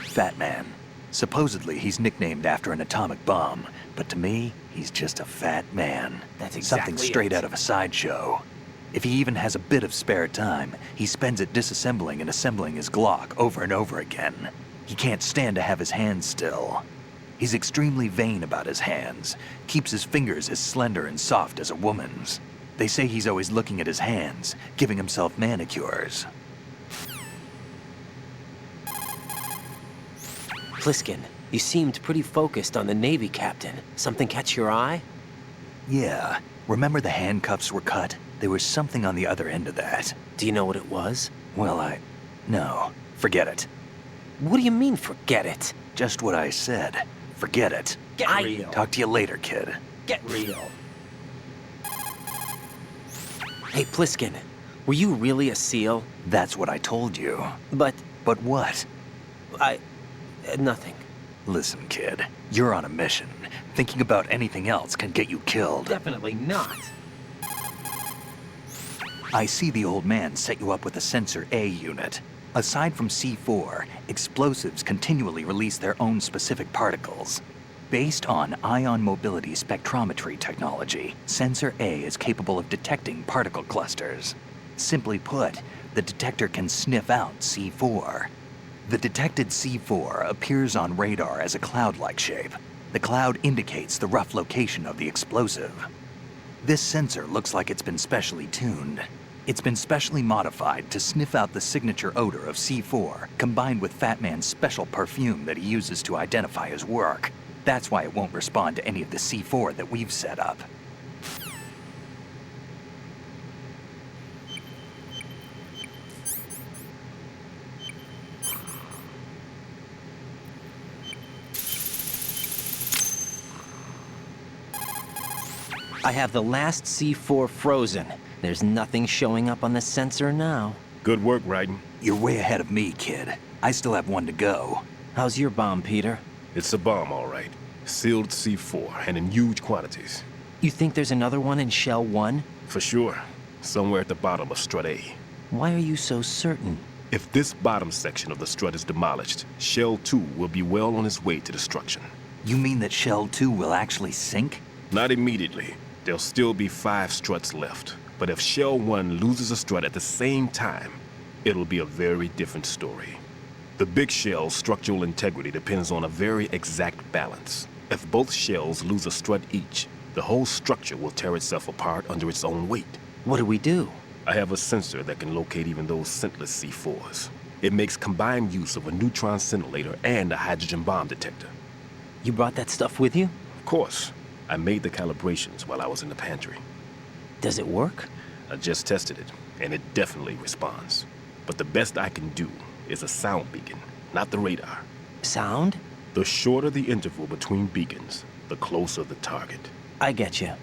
Fat Man. Supposedly, he's nicknamed after an atomic bomb, but to me, he's just a fat man. That's exactly Something straight it. out of a sideshow. If he even has a bit of spare time, he spends it disassembling and assembling his Glock over and over again. He can't stand to have his hands still. He's extremely vain about his hands, keeps his fingers as slender and soft as a woman's. They say he's always looking at his hands, giving himself manicures. Pliskin, you seemed pretty focused on the Navy captain. Something catch your eye? Yeah. Remember the handcuffs were cut? There was something on the other end of that. Do you know what it was? Well, no. Forget it. What do you mean, forget it? Just what I said. Forget it. Get real. Talk to you later, kid. Get real. Hey, Pliskin, were you really a SEAL? That's what I told you. But what? Nothing. Listen, kid. You're on a mission. Thinking about anything else can get you killed. Definitely not. I see the old man set you up with a Sensor A unit. Aside from C4, explosives continually release their own specific particles. Based on ion mobility spectrometry technology, Sensor A is capable of detecting particle clusters. Simply put, the detector can sniff out C4. The detected C4 appears on radar as a cloud-like shape. The cloud indicates the rough location of the explosive. This sensor looks like it's been specially tuned. It's been specially modified to sniff out the signature odor of C4, combined with Fat Man's special perfume that he uses to identify his work. That's why it won't respond to any of the C4 that we've set up. I have the last C4 frozen. There's nothing showing up on the sensor now. Good work, Raiden. You're way ahead of me, kid. I still have one to go. How's your bomb, Peter? It's a bomb, all right. Sealed C4, and in huge quantities. You think there's another one in Shell 1? For sure. Somewhere at the bottom of Strut A. Why are you so certain? If this bottom section of the strut is demolished, Shell 2 will be well on its way to destruction. You mean that Shell 2 will actually sink? Not immediately. There'll still be 5 struts left. But if Shell 1 loses a strut at the same time, it'll be a very different story. The big shell's structural integrity depends on a very exact balance. If both shells lose a strut each, the whole structure will tear itself apart under its own weight. What do we do? I have a sensor that can locate even those scentless C4s. It makes combined use of a neutron scintillator and a hydrogen bomb detector. You brought that stuff with you? Of course. I made the calibrations while I was in the pantry. Does it work? I just tested it, and it definitely responds. But the best I can do is a sound beacon, not the radar. Sound? The shorter the interval between beacons, the closer the target. I get you.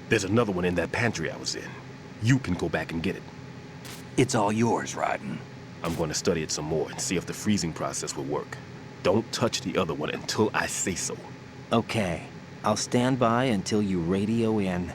There's another one in that pantry I was in. You can go back and get it. It's all yours, Raiden. I'm going to study it some more and see if the freezing process will work. Don't touch the other one until I say so. Okay. I'll stand by until you radio in.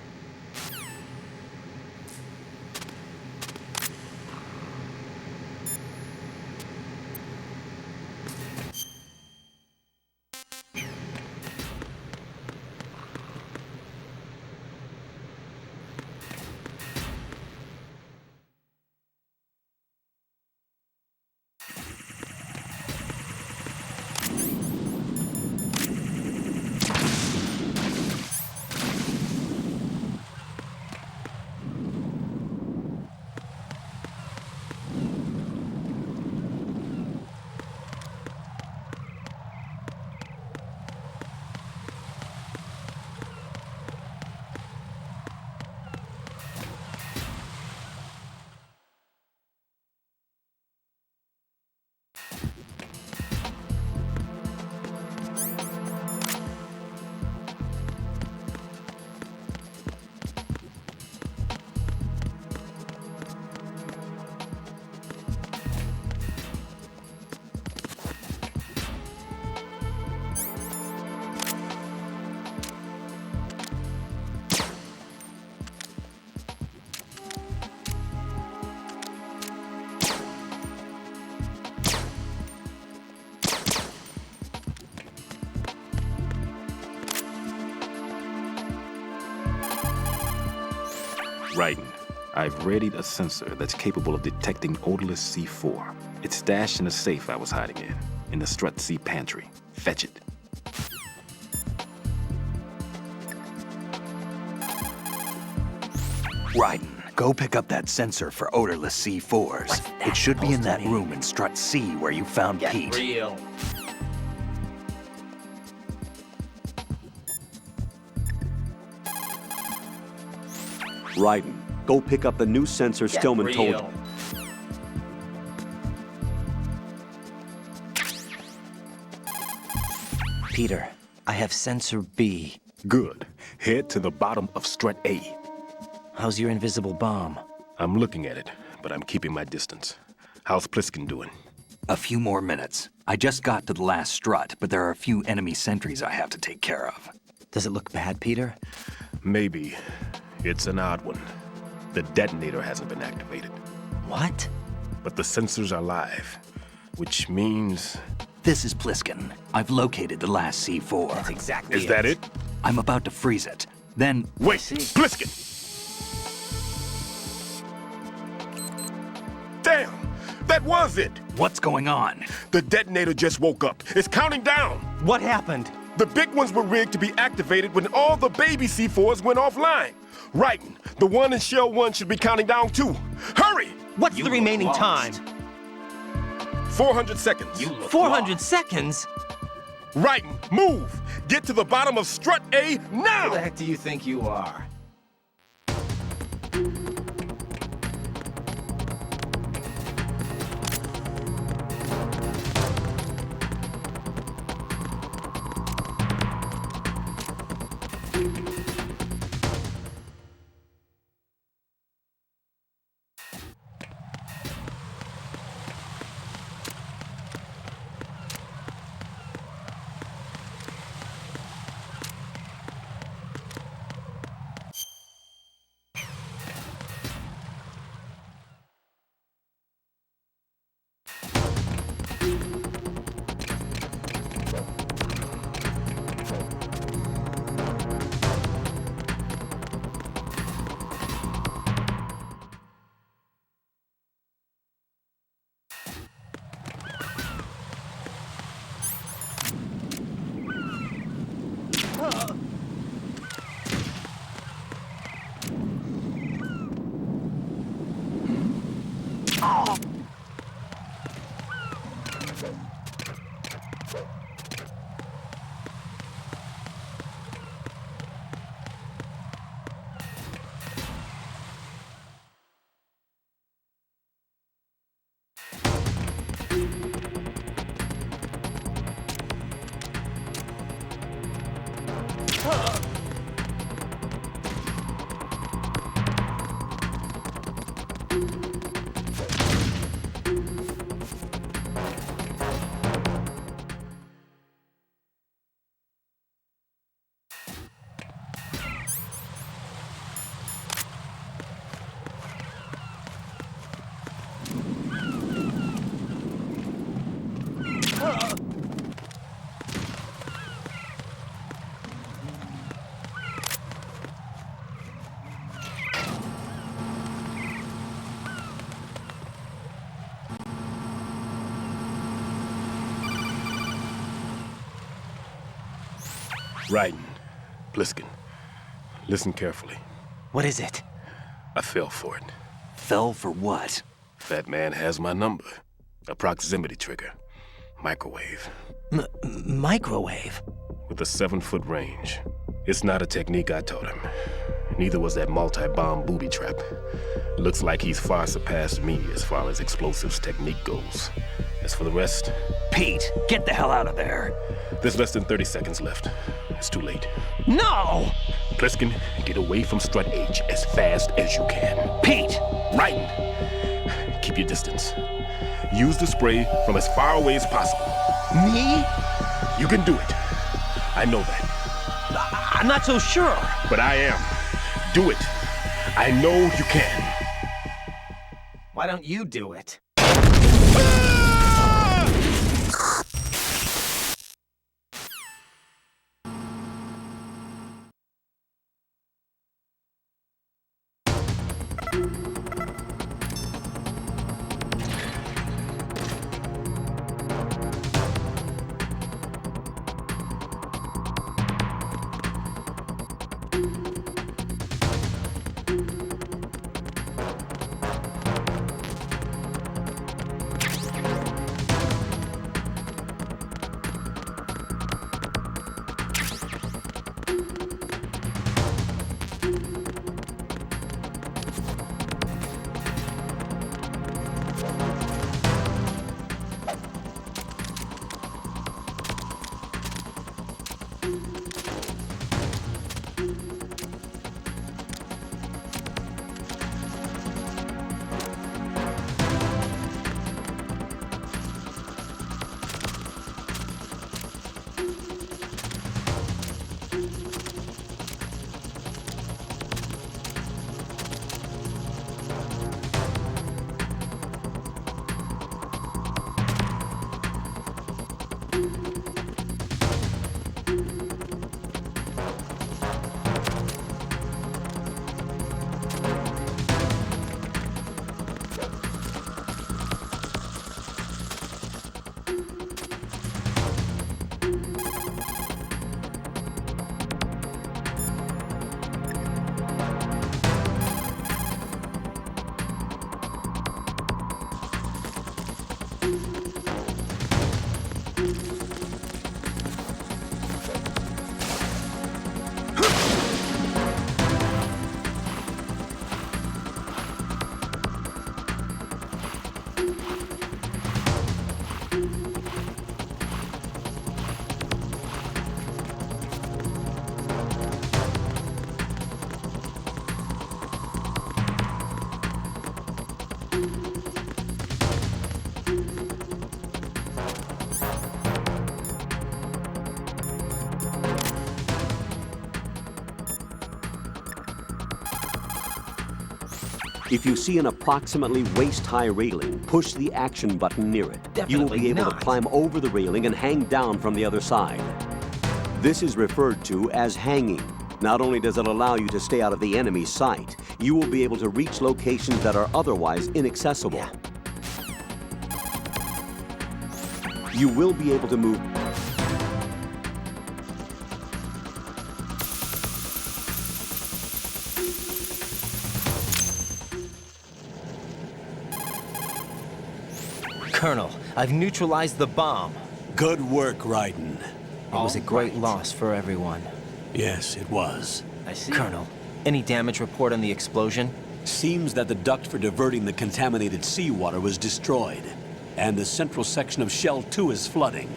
Right. I've readied a sensor that's capable of detecting odorless C4. It's stashed in a safe I was hiding in the Strut C pantry. Fetch it. Raiden, go pick up that sensor for odorless C4s. It should be in that room in Strut C where you found Pete. Real. Raiden, go pick up the new sensor Stillman told you. Peter, I have sensor B. Good. Head to the bottom of Strut A. How's your invisible bomb? I'm looking at it, but I'm keeping my distance. How's Pliskin doing? A few more minutes. I just got to the last strut, but there are a few enemy sentries I have to take care of. Does it look bad, Peter? Maybe. It's an odd one. The detonator hasn't been activated. What? But the sensors are live, which means... This is Pliskin. I've located the last C4. That's exactly Is that it? I'm about to freeze it. Then... Wait! Pliskin! Damn! That was it! What's going on? The detonator just woke up. It's counting down! What happened? The big ones were rigged to be activated when all the baby C4s went offline. Raiden, the one in Shell 1 should be counting down too. Hurry! What's the remaining time? 400 seconds. 400 seconds? Raiden, move! Get to the bottom of Strut A now! Who the heck do you think you are? Raiden, Pliskin, listen carefully. What is it? I fell for it. Fell for what? That man has my number. A proximity trigger. Microwave. Microwave? With a 7-foot range. It's not a technique I taught him. Neither was that multi-bomb booby trap. Looks like he's far surpassed me as far as explosives technique goes. As for the rest... Pete, get the hell out of there. There's less than 30 seconds left. It's too late. No! Pliskin, get away from Strut H as fast as you can. Pete! Raiden! Keep your distance. Use the spray from as far away as possible. Me? You can do it. I know that. I'm not so sure. But I am. Do it. I know you can. Why don't you do it? If you see an approximately waist-high railing, push the action button near it. You will Definitely be able not. to climb over the railing and hang down from the other side. This is referred to as hanging. Not only does it allow you to stay out of the enemy's sight, you will be able to reach locations that are otherwise inaccessible. You will be able to move Colonel, I've neutralized the bomb. Good work, Raiden. It was a great loss for everyone. Yes, it was. I see. Colonel, any damage report on the explosion? Seems that the duct for diverting the contaminated seawater was destroyed, and the central section of Shell 2 is flooding.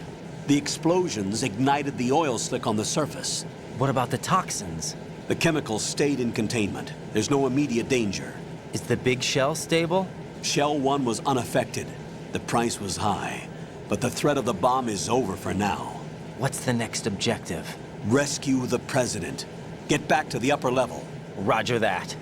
The explosions ignited the oil slick on the surface. What about the toxins? The chemicals stayed in containment. There's no immediate danger. Is the big shell stable? Shell 1 was unaffected. The price was high, but the threat of the bomb is over for now. What's the next objective? Rescue the President. Get back to the upper level. Roger that.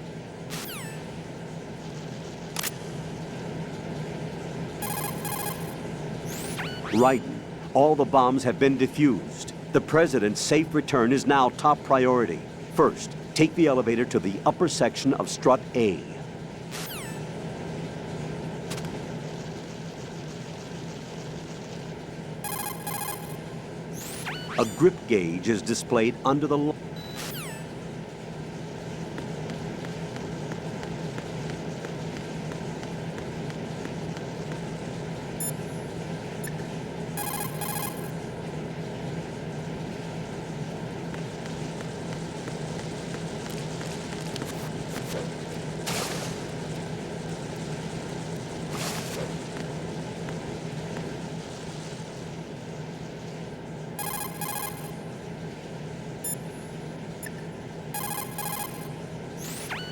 Raiden, all the bombs have been defused. The President's safe return is now top priority. First, take the elevator to the upper section of Strut A. A grip gauge is displayed under the...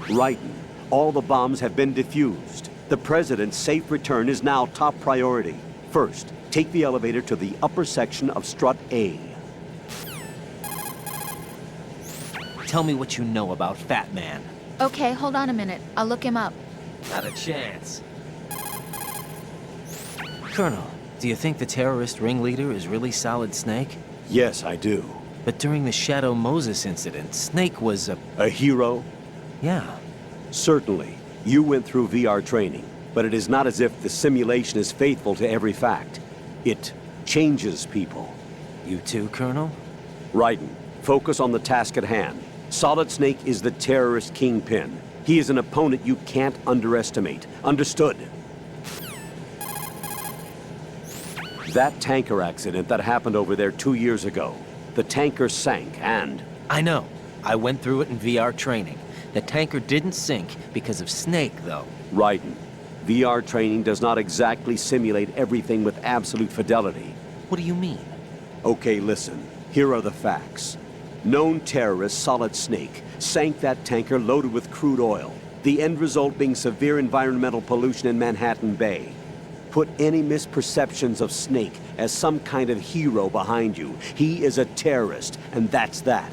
Raiden, all the bombs have been defused. The President's safe return is now top priority. First, take the elevator to the upper section of Strut A. Tell me what you know about Fat Man. Okay, hold on a minute. I'll look him up. Not a chance. Colonel, do you think the terrorist ringleader is really Solid Snake? Yes, I do. But during the Shadow Moses incident, Snake was a hero? Yeah. Certainly. You went through VR training, but it is not as if the simulation is faithful to every fact. It changes people. You too, Colonel? Raiden, focus on the task at hand. Solid Snake is the terrorist kingpin. He is an opponent you can't underestimate. Understood? That tanker accident that happened over there 2 years ago, the tanker sank and... I know. I went through it in VR training. The tanker didn't sink because of Snake, though. Raiden, VR training does not exactly simulate everything with absolute fidelity. What do you mean? Okay, listen. Here are the facts. Known terrorist Solid Snake sank that tanker loaded with crude oil, the end result being severe environmental pollution in Manhattan Bay. Put any misperceptions of Snake as some kind of hero behind you. He is a terrorist, and that's that.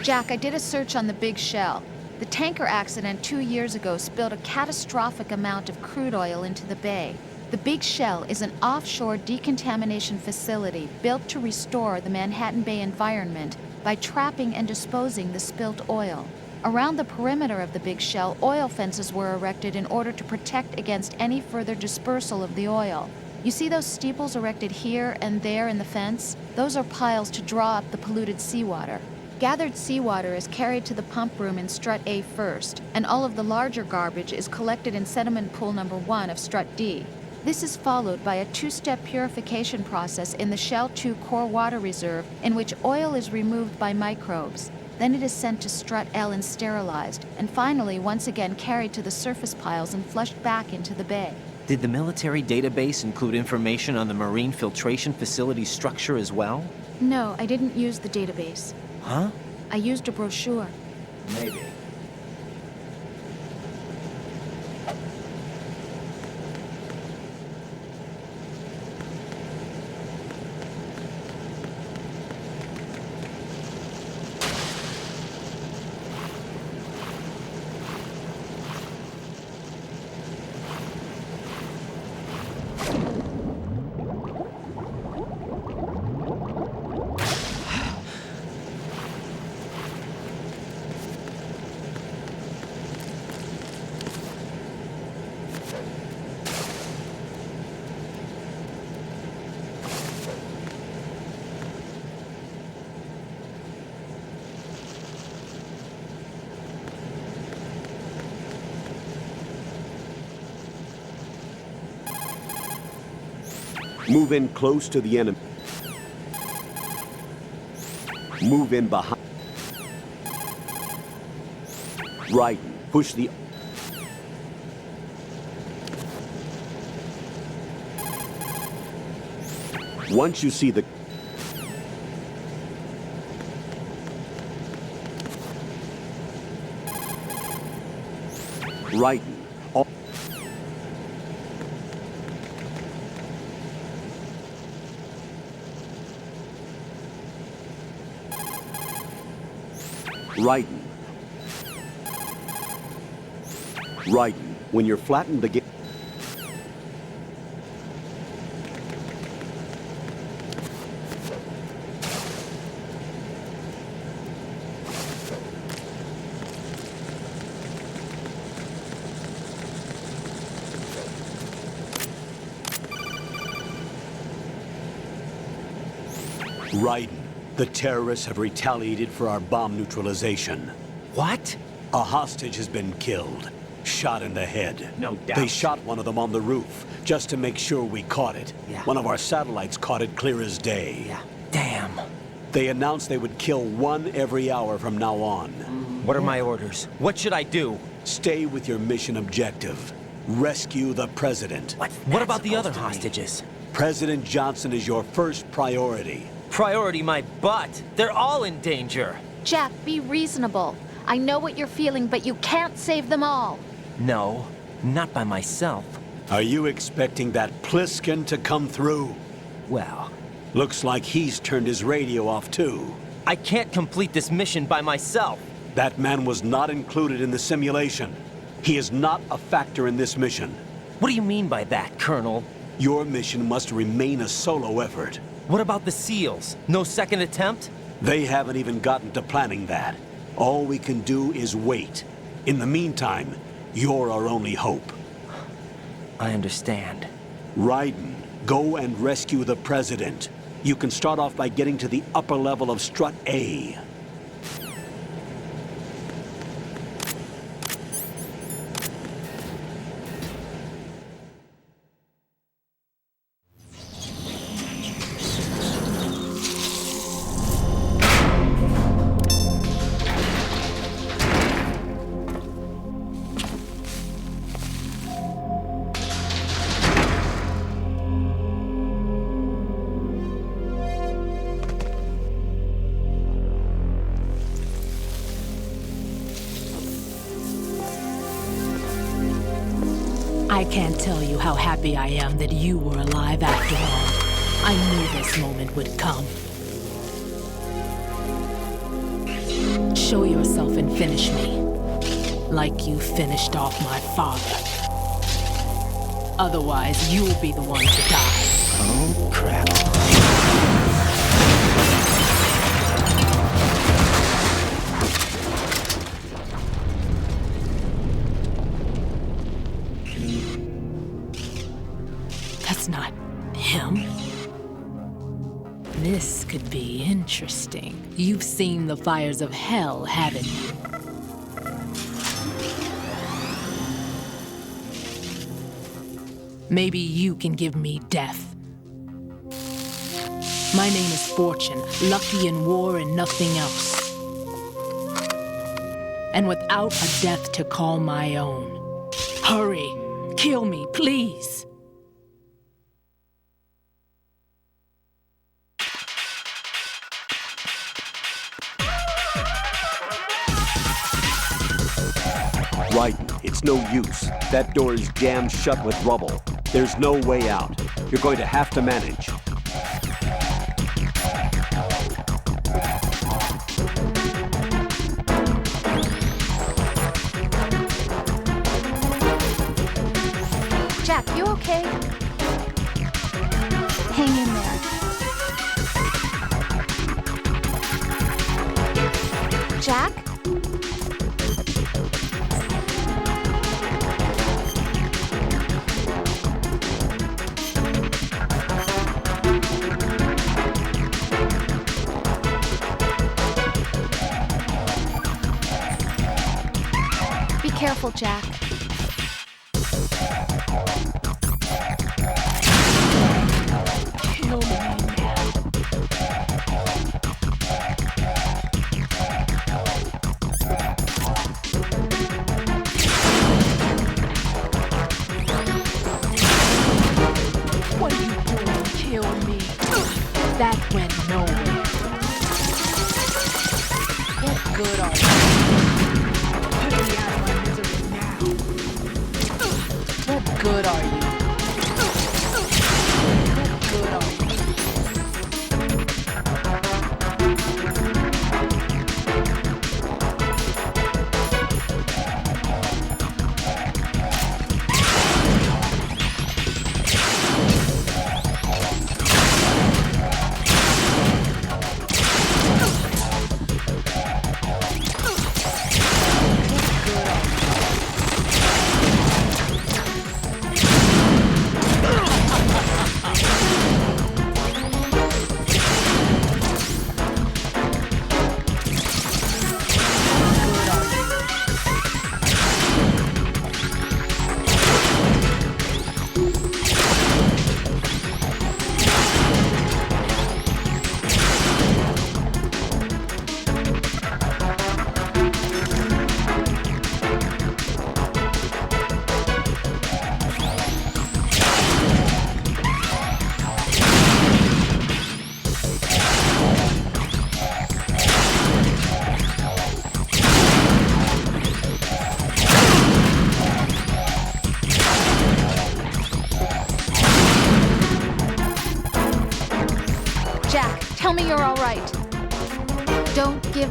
Jack, I did a search on the Big Shell. The tanker accident 2 years ago spilled a catastrophic amount of crude oil into the bay. The Big Shell is an offshore decontamination facility built to restore the Manhattan Bay environment by trapping and disposing the spilt oil. Around the perimeter of the Big Shell, oil fences were erected in order to protect against any further dispersal of the oil. You see those steeples erected here and there in the fence? Those are piles to draw up the polluted seawater. Gathered seawater is carried to the pump room in Strut A first, and all of the larger garbage is collected in sediment pool number 1 of Strut D. This is followed by a 2-step purification process in the Shell 2 core water reserve in which oil is removed by microbes. Then it is sent to Strut L and sterilized, and finally once again carried to the surface piles and flushed back into the bay. Did the military database include information on the marine filtration facility's structure as well? No, I didn't use the database. Huh? I used a brochure. Maybe. Move in close to the enemy. Move in behind. Right. Push the... Once you see the... Right. Right. Right. When you're flattened again. Raiden, the terrorists have retaliated for our bomb neutralization. What? A hostage has been killed. Shot in the head. No doubt. They shot one of them on the roof, just to make sure we caught it. Yeah. One of our satellites caught it clear as day. Yeah. Damn. They announced they would kill one every hour from now on. What are my orders? What should I do? Stay with your mission objective. Rescue the president. What about the other hostages? President Johnson is your first priority. Priority my butt. They're all in danger. Jack, be reasonable. I know what you're feeling, but you can't save them all. No, not by myself. Are you expecting that Pliskin to come through? Well, looks like he's turned his radio off too. I can't complete this mission by myself. That man was not included in the simulation. He is not a factor in this mission. What do you mean by that, Colonel? Your mission must remain a solo effort. What about the SEALs? No second attempt? They haven't even gotten to planning that. All we can do is wait. In the meantime, you're our only hope. I understand. Raiden, go and rescue the president. You can start off by getting to the upper level of Strut A. I can't tell you how happy I am that you were alive after all. I knew this moment would come. Show yourself and finish me, like you finished off my father. Otherwise, you'll be the one to die. Oh, crap. That's not him. This could be interesting. You've seen the fires of hell, haven't you? Maybe you can give me death. My name is Fortune, lucky in war and nothing else. And without a death to call my own. Hurry, kill me, please. Right, it's no use. That door is jammed shut with rubble. There's no way out. You're going to have to manage. Jack, you okay? Hang in there. Jack? Be careful, Jack. me you're all right. Don't give...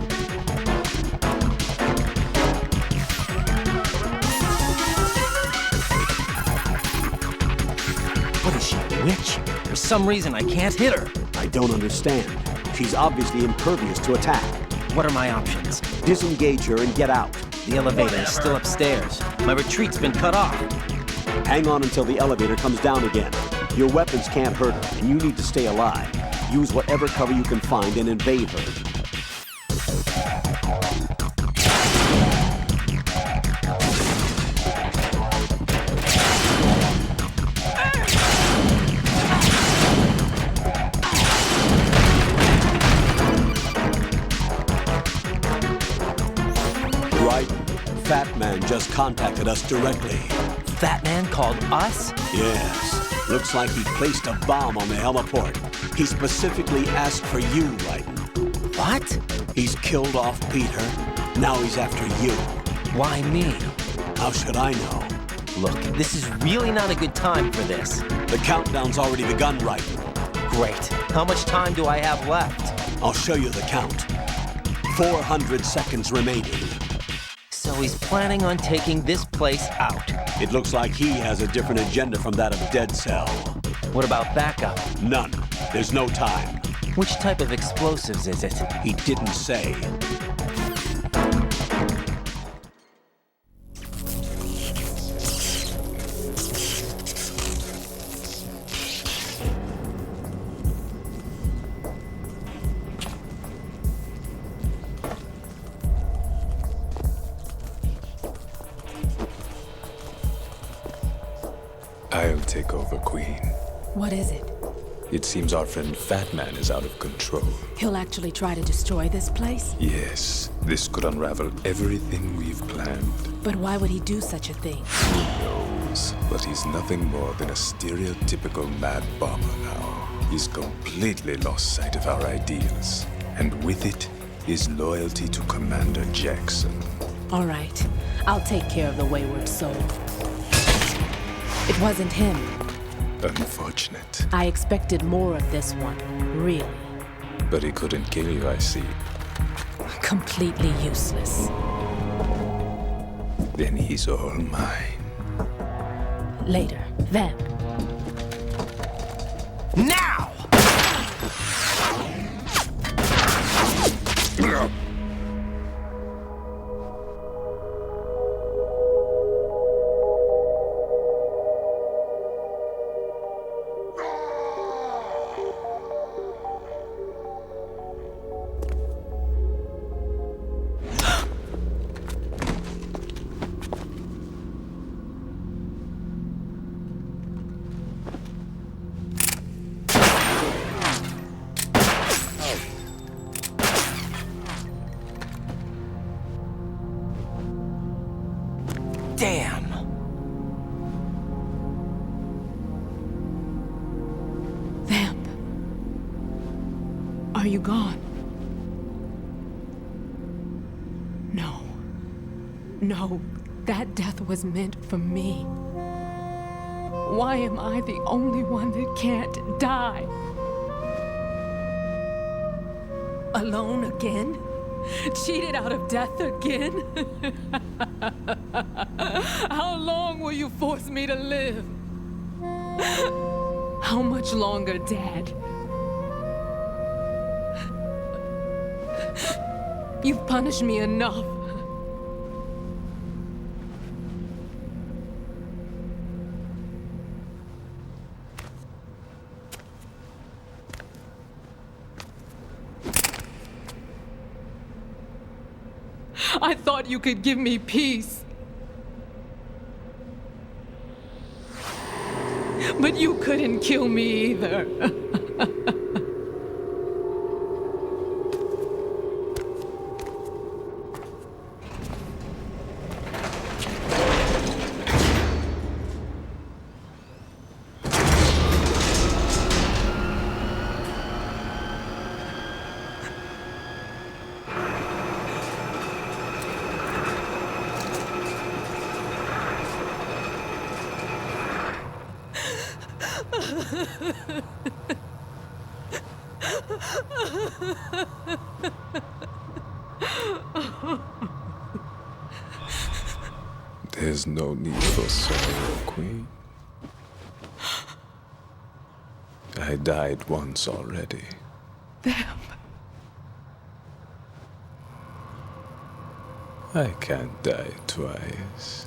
What is she, a witch? For some reason, I can't hit her. I don't understand. She's obviously impervious to attack. What are my options? Disengage her and get out. The elevator is still upstairs. My retreat's been cut off. Hang on until the elevator comes down again. Your weapons can't hurt her, and you need to stay alive. Use whatever cover you can find and invade her. Right? Fat Man just contacted us directly. Fat Man called us? Yes. Looks like he placed a bomb on the heliport. He specifically asked for you, Raiden. What? He's killed off Peter. Now he's after you. Why me? How should I know? Look, this is really not a good time for this. The countdown's already begun, Raiden. Great. How much time do I have left? I'll show you the count. 400 seconds remaining. So he's planning on taking this place out. It looks like he has a different agenda from that of Dead Cell. What about backup? None. There's no time. Which type of explosives is it? He didn't say. I'll take over, Queen. What is it? It seems our friend Fat Man is out of control. He'll actually try to destroy this place? Yes, this could unravel everything we've planned. But why would he do such a thing? Who knows? But he's nothing more than a stereotypical mad bomber now. He's completely lost sight of our ideals. And with it, his loyalty to Commander Jackson. All right. I'll take care of the wayward soul. It wasn't him. Unfortunate. I expected more of this one, really. But he couldn't kill you, I see. Completely useless. Then he's all mine. Later, then. Now! Damn! Vamp. Are you gone? No. No, that death was meant for me. Why am I the only one that can't die? Alone again? Cheated out of death again? How long will you force me to live? How much longer, Dad? You've punished me enough. I thought you could give me peace. But you couldn't kill me either. There's no need for sorrow, Queen. I died once already. Them. I can't die twice.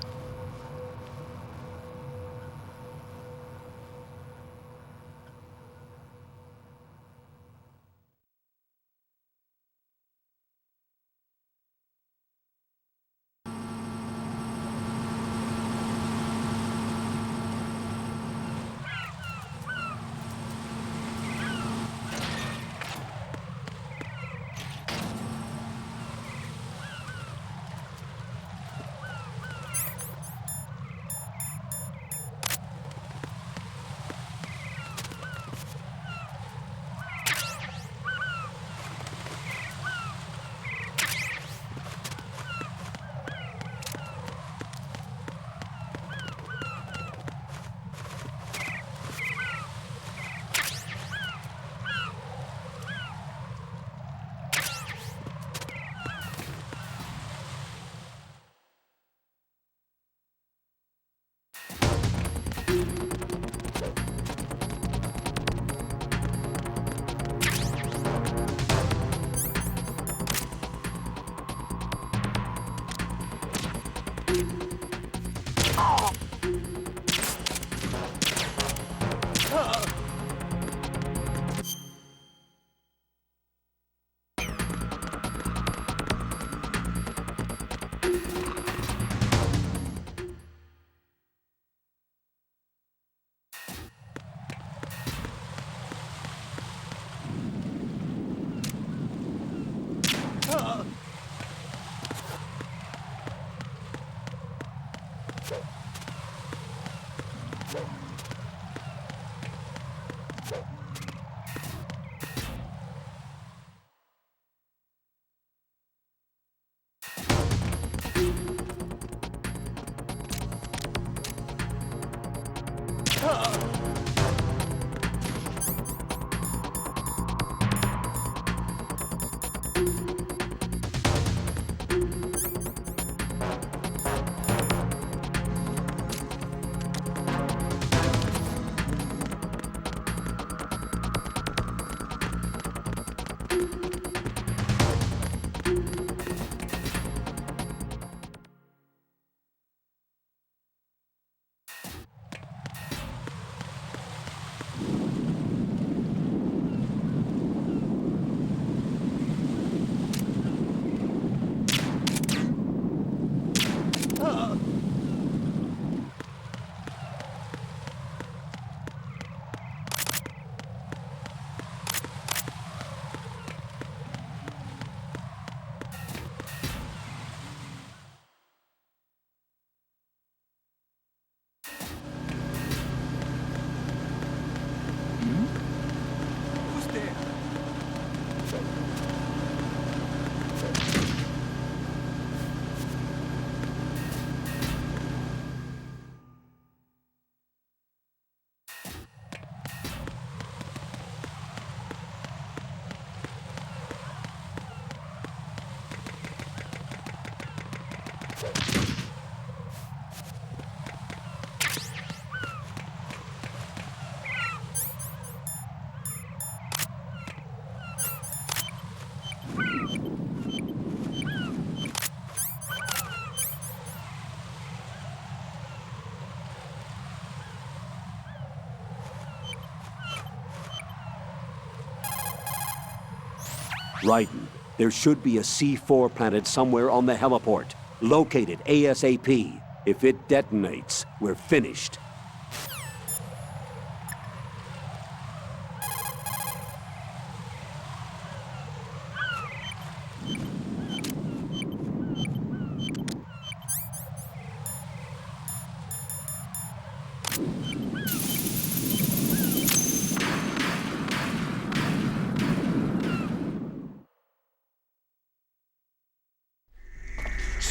Raiden, there should be a C4 planted somewhere on the heliport. Locate it ASAP. If it detonates, we're finished.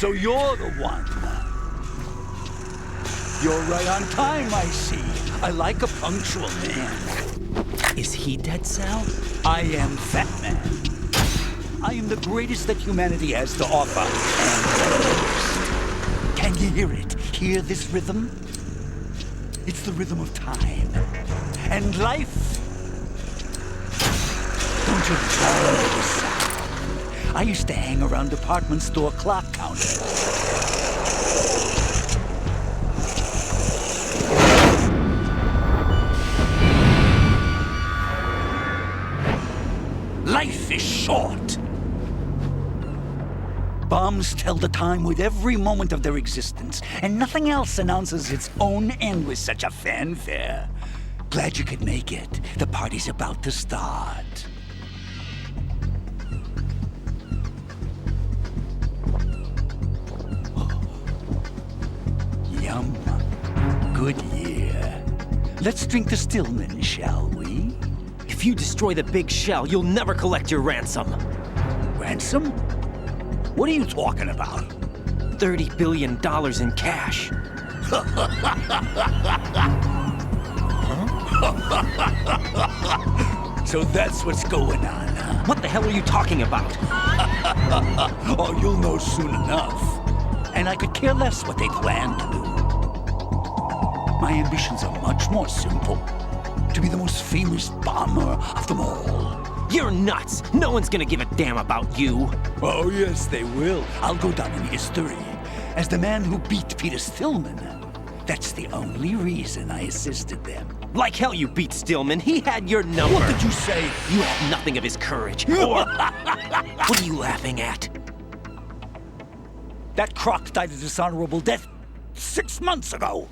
So you're the one. You're right on time, I see. I like a punctual man. Is he Dead Cell? I am Fat Man. I am the greatest that humanity has to offer. And can you hear it? Hear this rhythm? It's the rhythm of time. And life. Don't you love this sound? I used to hang around department store clock counters. Life is short. Bombs tell the time with every moment of their existence, and nothing else announces its own end with such a fanfare. Glad you could make it. The party's about to start. Yum. Good year. Let's drink to Stillman, shall we? If you destroy the big shell, you'll never collect your ransom. Ransom? What are you talking about? $30 billion in cash. So that's what's going on, huh? What the hell are you talking about? Oh, you'll know soon enough. And I could care less what they plan to do. My ambitions are much more simple. To be the most famous bomber of them all. You're nuts! No one's gonna give a damn about you! Oh, yes, they will. I'll go down in history as the man who beat Peter Stillman. That's the only reason I assisted them. Like hell you beat Stillman. He had your number. What did you say? You have nothing of his courage. Or... What are you laughing at? That croc died a dishonorable death 6 months ago.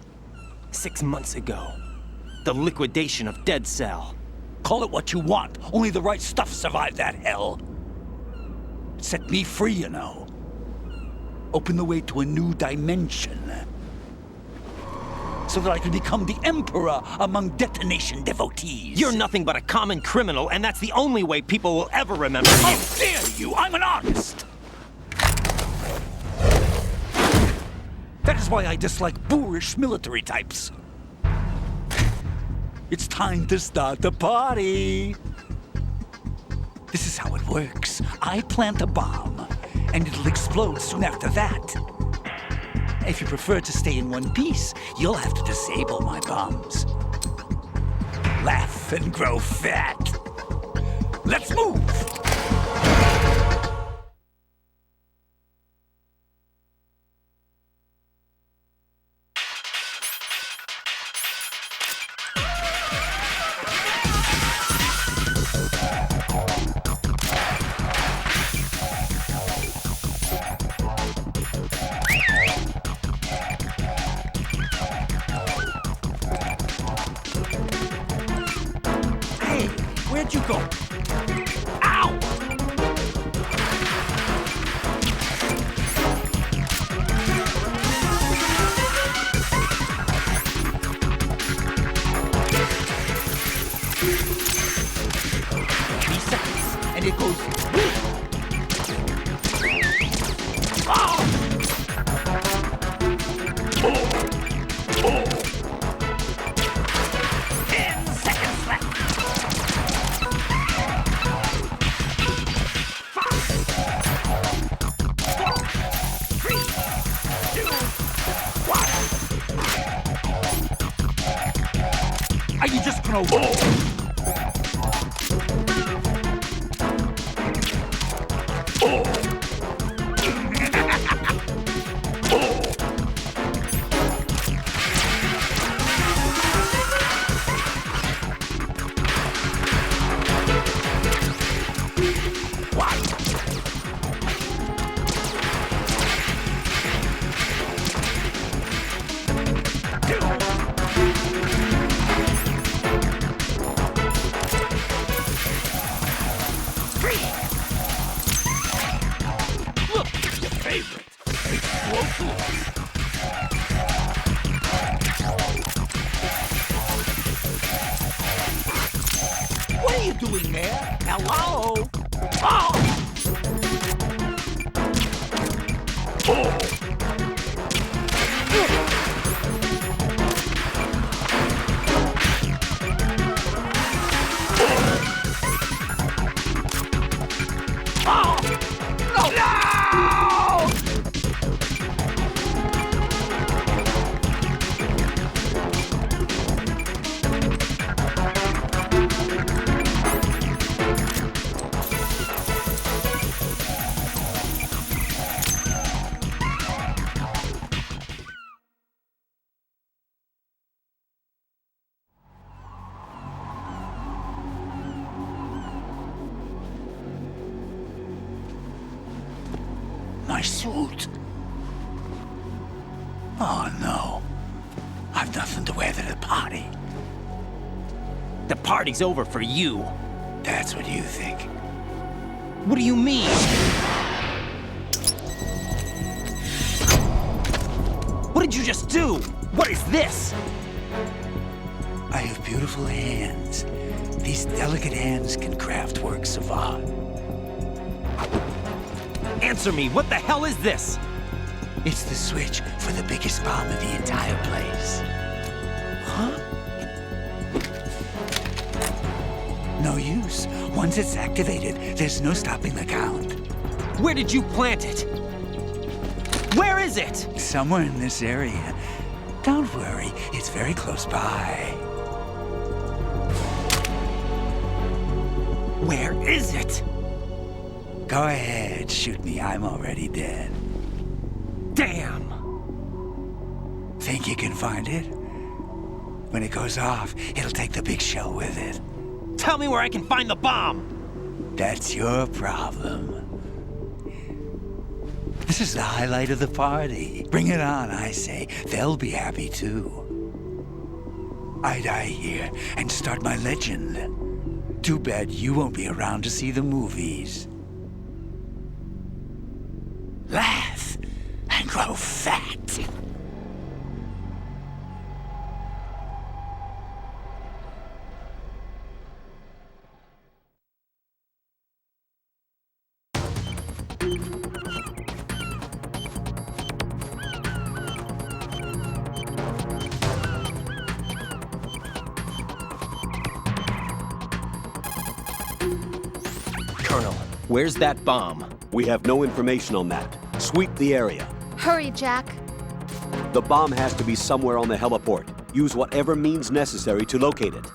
6 months ago? The liquidation of Dead Cell. Call it what you want. Only the right stuff survived that hell. It set me free, you know. Opened the way to a new dimension. So that I could become the emperor among detonation devotees. You're nothing but a common criminal, and that's the only way people will ever remember you. How dare you! I'm an artist! That is why I dislike boorish military types. It's time to start the party. This is how it works. I plant a bomb, and it'll explode soon after that. If you prefer to stay in one piece, you'll have to disable my bombs. Laugh and grow fat. Let's move! Where'd you go? Ow! 3 seconds, and it goes. Oh! Oh! 10 seconds left. 5, 4, 3, 2, 1. Are you just gonna roll? What are you doing there? Hello? Oh! Oh! Oh! suit. Oh, no. I've nothing to wear to the party. The party's over for you. That's what you think. What do you mean? What did you just do? What is this? I have beautiful hands. These delicate hands can craft works of art. Answer me, what the hell is this? It's the switch for the biggest bomb in the entire place. Huh? No use. Once it's activated, there's no stopping the count. Where did you plant it? Where is it? Somewhere in this area. Don't worry, it's very close by. Where is it? Go ahead, shoot me. I'm already dead. Damn! Think you can find it? When it goes off, it'll take the big show with it. Tell me where I can find the bomb! That's your problem. This is the highlight of the party. Bring it on, I say. They'll be happy too. I die here and start my legend. Too bad you won't be around to see the movies. Laugh and grow fat. Colonel, where's that bomb? We have no information on that. Sweep the area. Hurry, Jack. The bomb has to be somewhere on the heliport. Use whatever means necessary to locate it.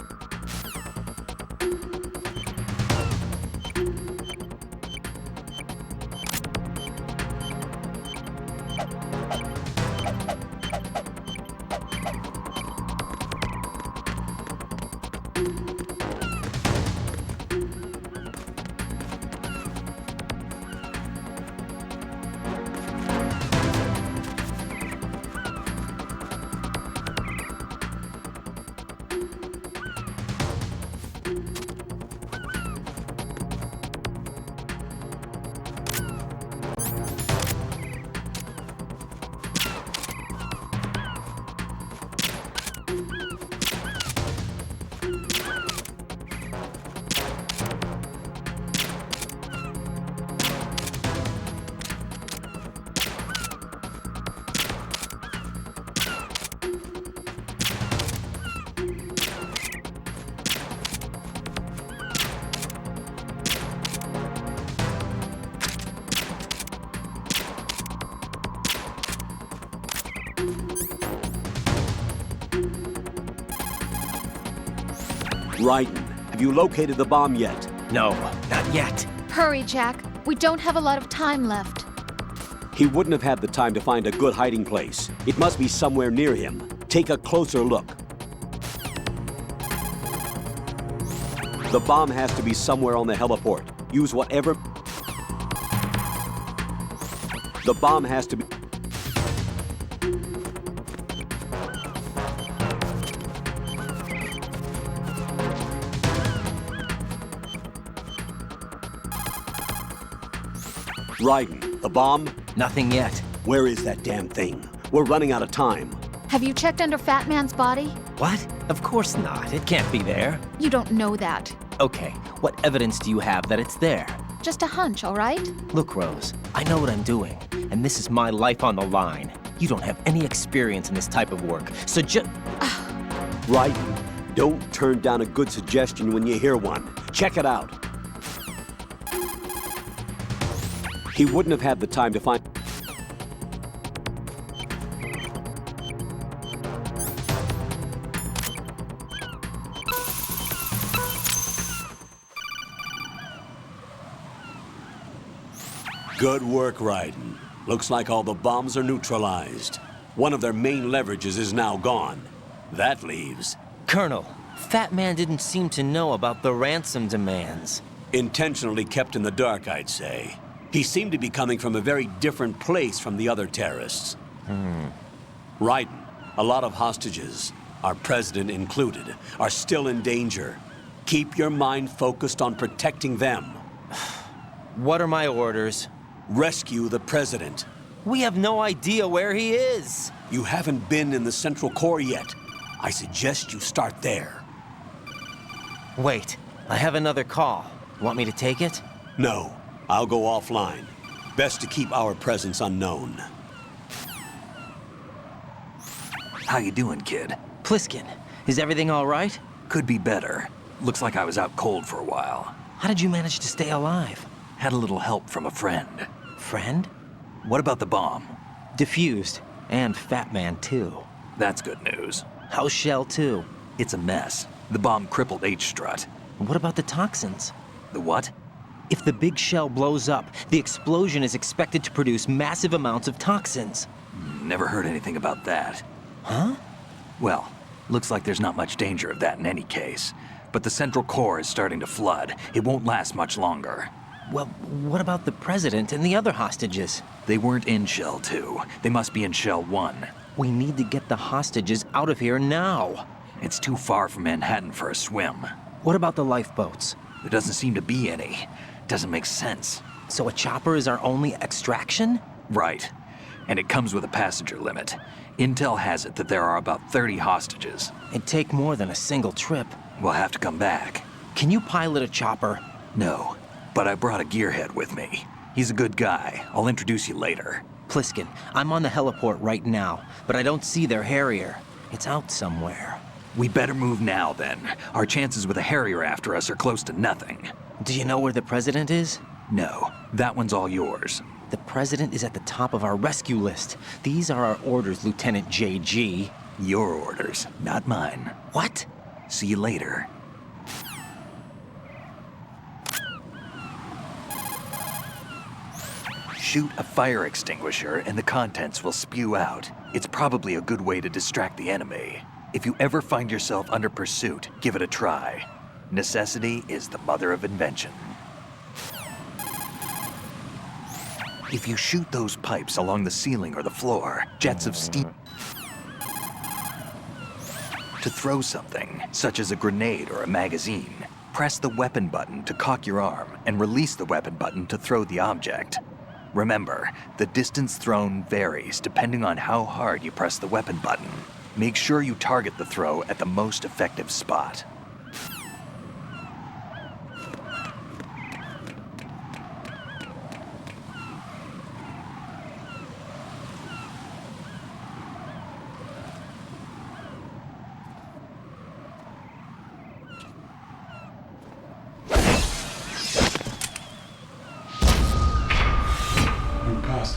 Raiden, have you located the bomb yet? No, not yet. Hurry, Jack. We don't have a lot of time left. He wouldn't have had the time to find a good hiding place. It must be somewhere near him. Take a closer look. The bomb has to be somewhere on the heliport. Use whatever... The bomb has to be... Raiden, the bomb? Nothing yet. Where is that damn thing? We're running out of time. Have you checked under Fat Man's body? What? Of course not. It can't be there. You don't know that. Okay, what evidence do you have that it's there? Just a hunch, all right? Look, Rose, I know what I'm doing, and this is my life on the line. You don't have any experience in this type of work, so just... Raiden, don't turn down a good suggestion when you hear one. Check it out. He wouldn't have had the time to find... Good work, Raiden. Looks like all the bombs are neutralized. One of their main leverages is now gone. That leaves... Colonel, Fat Man didn't seem to know about the ransom demands. Intentionally kept in the dark, I'd say. He seemed to be coming from a very different place from the other terrorists. Raiden, a lot of hostages, our president included, are still in danger. Keep your mind focused on protecting them. What are my orders? Rescue the president. We have no idea where he is. You haven't been in the Central Core yet. I suggest you start there. Wait, I have another call. Want me to take it? No, I'll go offline. Best to keep our presence unknown. How you doing, kid? Pliskin, is everything all right? Could be better. Looks like I was out cold for a while. How did you manage to stay alive? Had a little help from a friend. Friend? What about the bomb? Diffused. And Fat Man, too. That's good news. How's Shell 2? It's a mess. The bomb crippled H-Strut. What about the toxins? The what? If the big shell blows up, the explosion is expected to produce massive amounts of toxins. Never heard anything about that. Huh? Well, looks like there's not much danger of that in any case. But the Central Core is starting to flood. It won't last much longer. Well, what about the president and the other hostages? They weren't in Shell 2. They must be in Shell 1. We need to get the hostages out of here now. It's too far from Manhattan for a swim. What about the lifeboats? There doesn't seem to be any. Doesn't make sense. So a chopper is our only extraction? Right. And it comes with a passenger limit. Intel has it that there are about 30 hostages. It'd take more than a single trip. We'll have to come back. Can you pilot a chopper? No, but I brought a gearhead with me. He's a good guy. I'll introduce you later. Pliskin, I'm on the heliport right now, but I don't see their Harrier. It's out somewhere. We better move now, then. Our chances with a Harrier after us are close to nothing. Do you know where the president is? No, that one's all yours. The president is at the top of our rescue list. These are our orders, Lieutenant JG. Your orders, not mine. What? See you later. Shoot a fire extinguisher and the contents will spew out. It's probably a good way to distract the enemy. If you ever find yourself under pursuit, give it a try. Necessity is the mother of invention. If you shoot those pipes along the ceiling or the floor, jets of steam to throw something, such as a grenade or a magazine, press the weapon button to cock your arm and release the weapon button to throw the object. Remember, the distance thrown varies depending on how hard you press the weapon button. Make sure you target the throw at the most effective spot.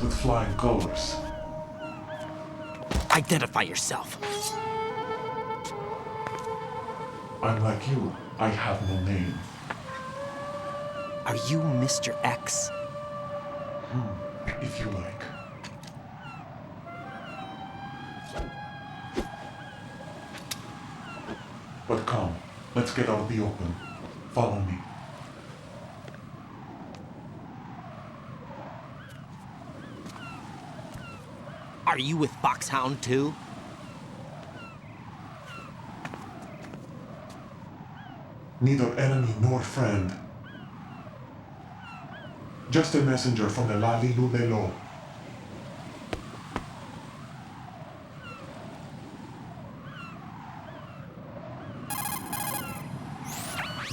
With flying colors. Identify yourself. I'm like you. I have no name. Are you Mr. X? If you like. But come, let's get out of the open. Follow me. Are you with Foxhound too? Neither enemy nor friend. Just a messenger from the Lali Lulelo.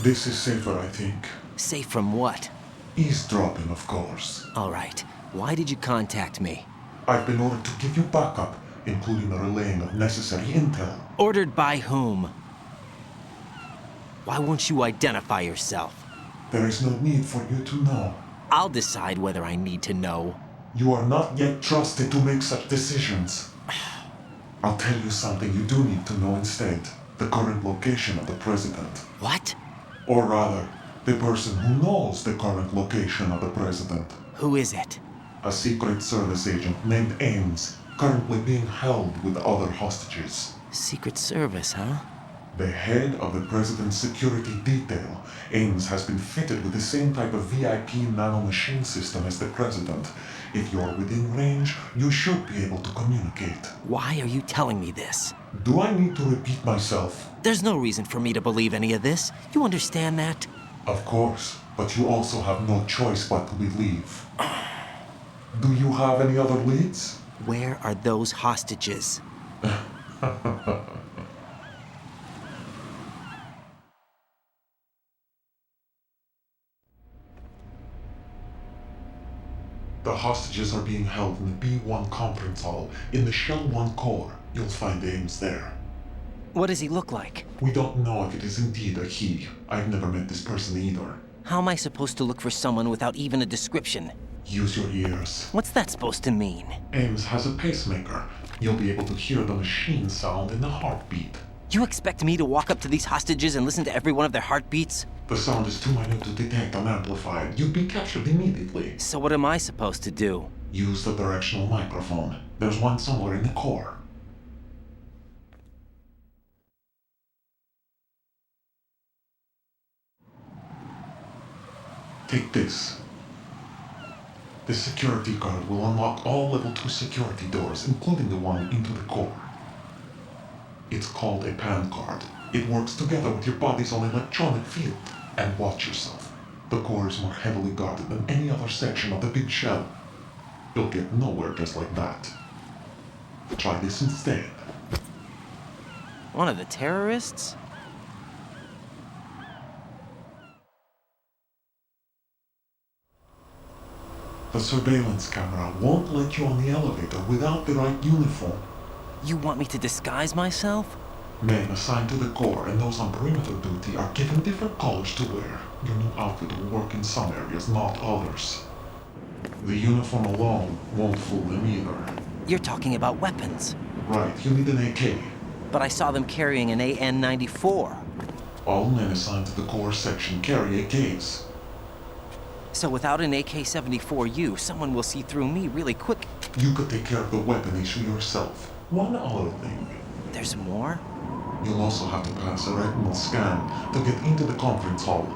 This is safer, I think. Safe from what? Eavesdropping, of course. All right. Why did you contact me? I've been ordered to give you backup, including the relaying of necessary intel. Ordered by whom? Why won't you identify yourself? There is no need for you to know. I'll decide whether I need to know. You are not yet trusted to make such decisions. I'll tell you something you do need to know instead. The current location of the president. What? Or rather, the person who knows the current location of the president. Who is it? A Secret Service agent named Ames, currently being held with other hostages. Secret Service, huh? The head of the President's security detail, Ames, has been fitted with the same type of VIP nanomachine system as the President. If you're within range, you should be able to communicate. Why are you telling me this? Do I need to repeat myself? There's no reason for me to believe any of this. You understand that? Of course, but you also have no choice but to believe. Do you have any other leads? Where are those hostages? The hostages are being held in the B1 conference hall in the Shell 1 core. You'll find Ames there. What does he look like? We don't know if it is indeed a he. I've never met this person either. How am I supposed to look for someone without even a description? Use your ears. What's that supposed to mean? Ames has a pacemaker. You'll be able to hear the machine sound in the heartbeat. You expect me to walk up to these hostages and listen to every one of their heartbeats? The sound is too minute to detect unamplified. You'd be captured immediately. So what am I supposed to do? Use the directional microphone. There's one somewhere in the core. Take this. This security card will unlock all level 2 security doors, including the one into the core. It's called a PAN card. It works together with your body's own electronic field. And watch yourself. The core is more heavily guarded than any other section of the big shell. You'll get nowhere just like that. Try this instead. One of the terrorists? The surveillance camera won't let you on the elevator without the right uniform. You want me to disguise myself? Men assigned to the core and those on perimeter duty are given different colors to wear. Your new outfit will work in some areas, not others. The uniform alone won't fool them either. You're talking about weapons. Right, you need an AK. But I saw them carrying an AN-94. All men assigned to the core section carry AKs. So without an AK-74U, someone will see through me really quick. You could take care of the weapon issue yourself. One other thing. There's more? You'll also have to pass a retinal scan to get into the conference hall.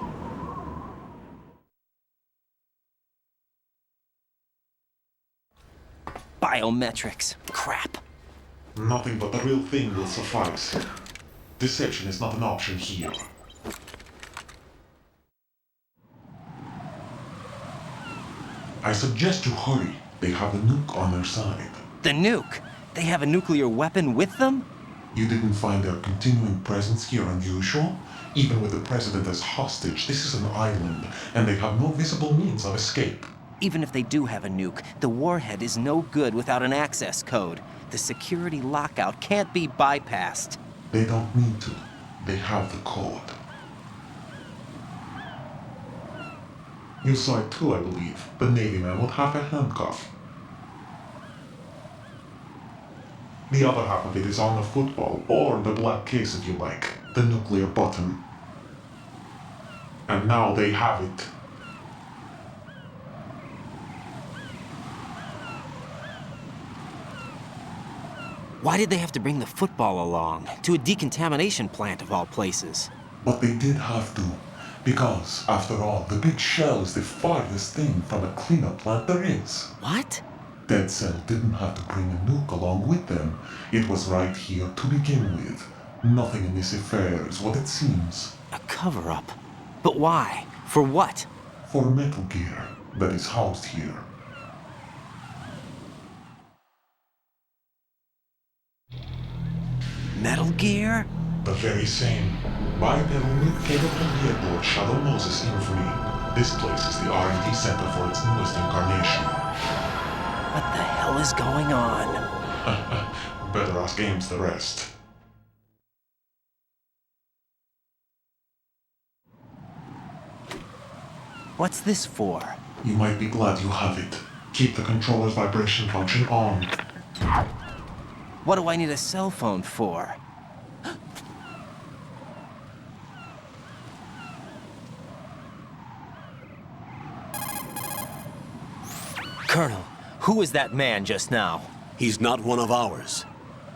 Biometrics. Crap. Nothing but the real thing will suffice. Deception is not an option here. I suggest you hurry. They have the nuke on their side. The nuke? They have a nuclear weapon with them? You didn't find their continuing presence here unusual? Even with the President as hostage, this is an island, and they have no visible means of escape. Even if they do have a nuke, the warhead is no good without an access code. The security lockout can't be bypassed. They don't need to. They have the code. You saw it too, I believe. The Navy man with half a handcuff. The other half of it is on the football, or the black case if you like. The nuclear button. And now they have it. Why did they have to bring the football along? To a decontamination plant of all places. But they did have to. Because, after all, the big shell is the farthest thing from a cleanup plant there is. What? Dead Cell didn't have to bring a nuke along with them. It was right here to begin with. Nothing in this affair is what it seems. A cover-up? But why? For what? For Metal Gear that is housed here. Metal Gear? The very same. Bipedal nuke capable aboard Shadow Moses infamy. This place is the R&D center for its newest incarnation. What the hell is going on? Better ask Ames the rest. What's this for? You might be glad you have it. Keep the controller's vibration function on. What do I need a cell phone for? Colonel, who was that man just now? He's not one of ours.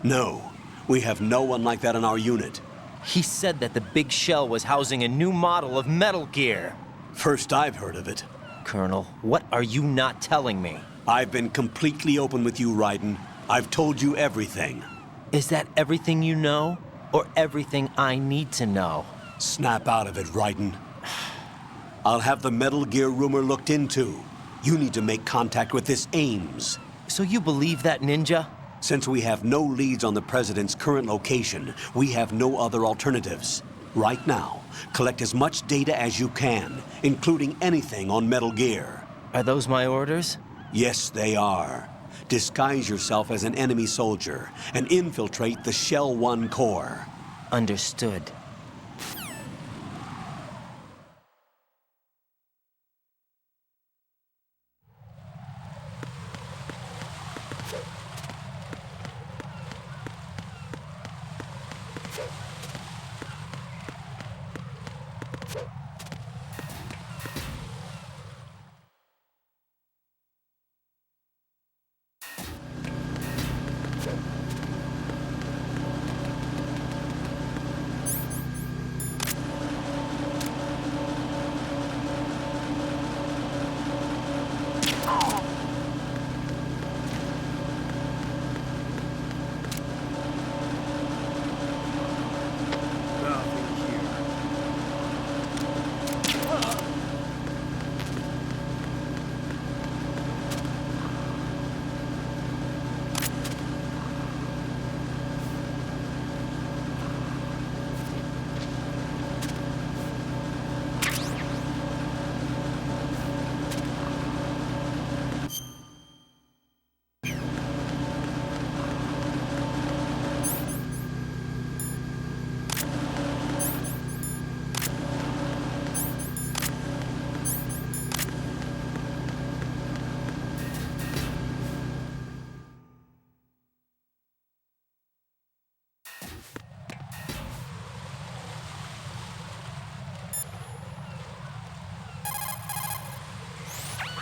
No, we have no one like that in our unit. He said that the big shell was housing a new model of Metal Gear. First I've heard of it. Colonel, what are you not telling me? I've been completely open with you, Raiden. I've told you everything. Is that everything you know? Or everything I need to know? Snap out of it, Raiden. I'll have the Metal Gear rumor looked into. You need to make contact with this Ames. So you believe that ninja? Since we have no leads on the President's current location, we have no other alternatives. Right now, collect as much data as you can, including anything on Metal Gear. Are those my orders? Yes, they are. Disguise yourself as an enemy soldier and infiltrate the Shell 1 core. Understood.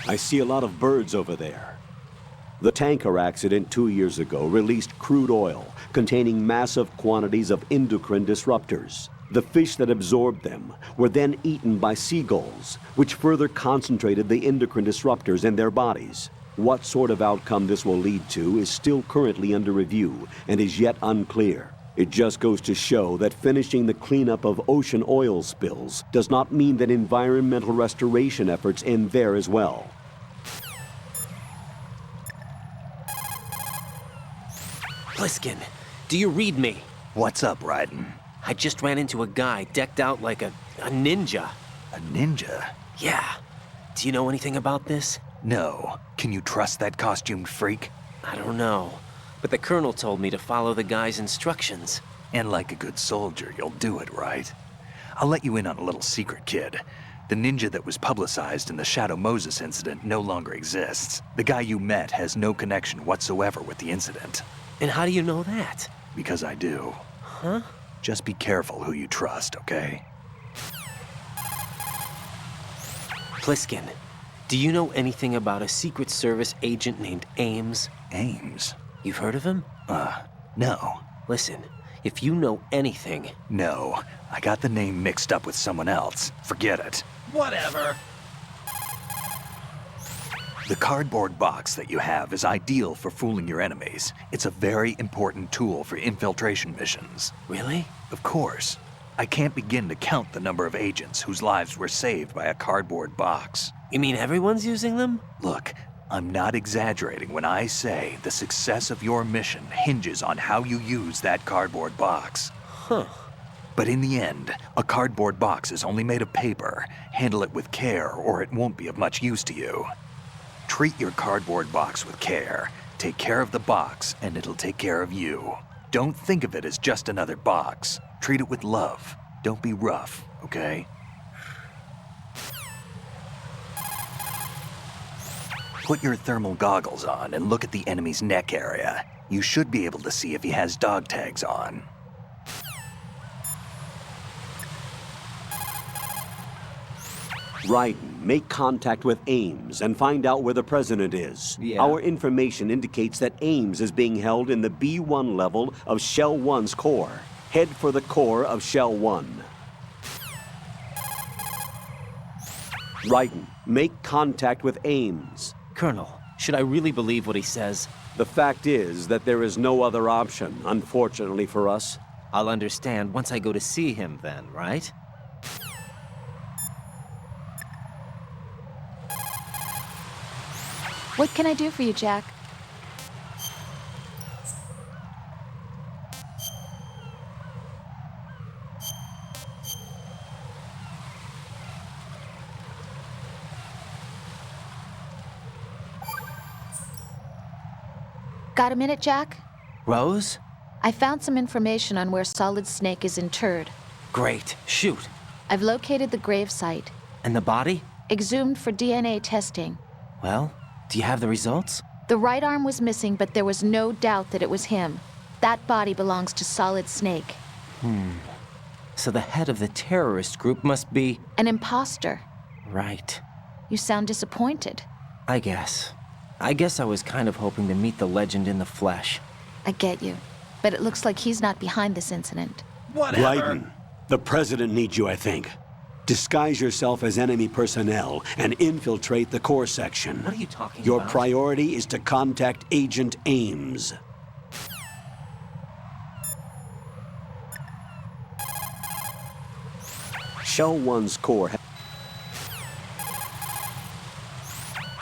I see a lot of birds over there. The tanker accident 2 years ago released crude oil containing massive quantities of endocrine disruptors. The fish that absorbed them were then eaten by seagulls, which further concentrated the endocrine disruptors in their bodies. What sort of outcome this will lead to is still currently under review and is yet unclear. It just goes to show that finishing the cleanup of ocean oil spills does not mean that environmental restoration efforts end there as well. Pliskin, do you read me? What's up, Raiden? I just ran into a guy decked out like a ninja. A ninja? Yeah. Do you know anything about this? No. Can you trust that costumed freak? I don't know. But the colonel told me to follow the guy's instructions. And like a good soldier, you'll do it, right? I'll let you in on a little secret, kid. The ninja that was publicized in the Shadow Moses incident no longer exists. The guy you met has no connection whatsoever with the incident. And how do you know that? Because I do. Huh? Just be careful who you trust, okay? Pliskin, do you know anything about a Secret Service agent named Ames? Ames? You've heard of him? No. Listen, if you know anything... No. I got the name mixed up with someone else. Forget it. Whatever. The cardboard box that you have is ideal for fooling your enemies. It's a very important tool for infiltration missions. Really? Of course. I can't begin to count the number of agents whose lives were saved by a cardboard box. You mean everyone's using them? Look, I'm not exaggerating when I say the success of your mission hinges on how you use that cardboard box. Huh. But in the end, a cardboard box is only made of paper. Handle it with care or it won't be of much use to you. Treat your cardboard box with care. Take care of the box, and it'll take care of you. Don't think of it as just another box. Treat it with love. Don't be rough, okay? Put your thermal goggles on and look at the enemy's neck area. You should be able to see if he has dog tags on. Raiden, make contact with Ames and find out where the president is. Yeah. Our information indicates that Ames is being held in the B1 level of Shell 1's core. Head for the core of Shell 1. Raiden, make contact with Ames. Colonel, should I really believe what he says? The fact is that there is no other option, unfortunately for us. I'll understand once I go to see him then, right? What can I do for you, Jack? Got a minute, Jack? Rose? I found some information on where Solid Snake is interred. Great. Shoot. I've located the grave site. And the body? Exhumed for DNA testing. Well, do you have the results? The right arm was missing, but there was no doubt that it was him. That body belongs to Solid Snake. So the head of the terrorist group must be... An imposter. Right. You sound disappointed. I guess I was kind of hoping to meet the legend in the flesh. I get you. But it looks like he's not behind this incident. Raiden, the president needs you, I think. Disguise yourself as enemy personnel and infiltrate the core section. What are you talking about? Your priority is to contact Agent Ames. Shell 1's core.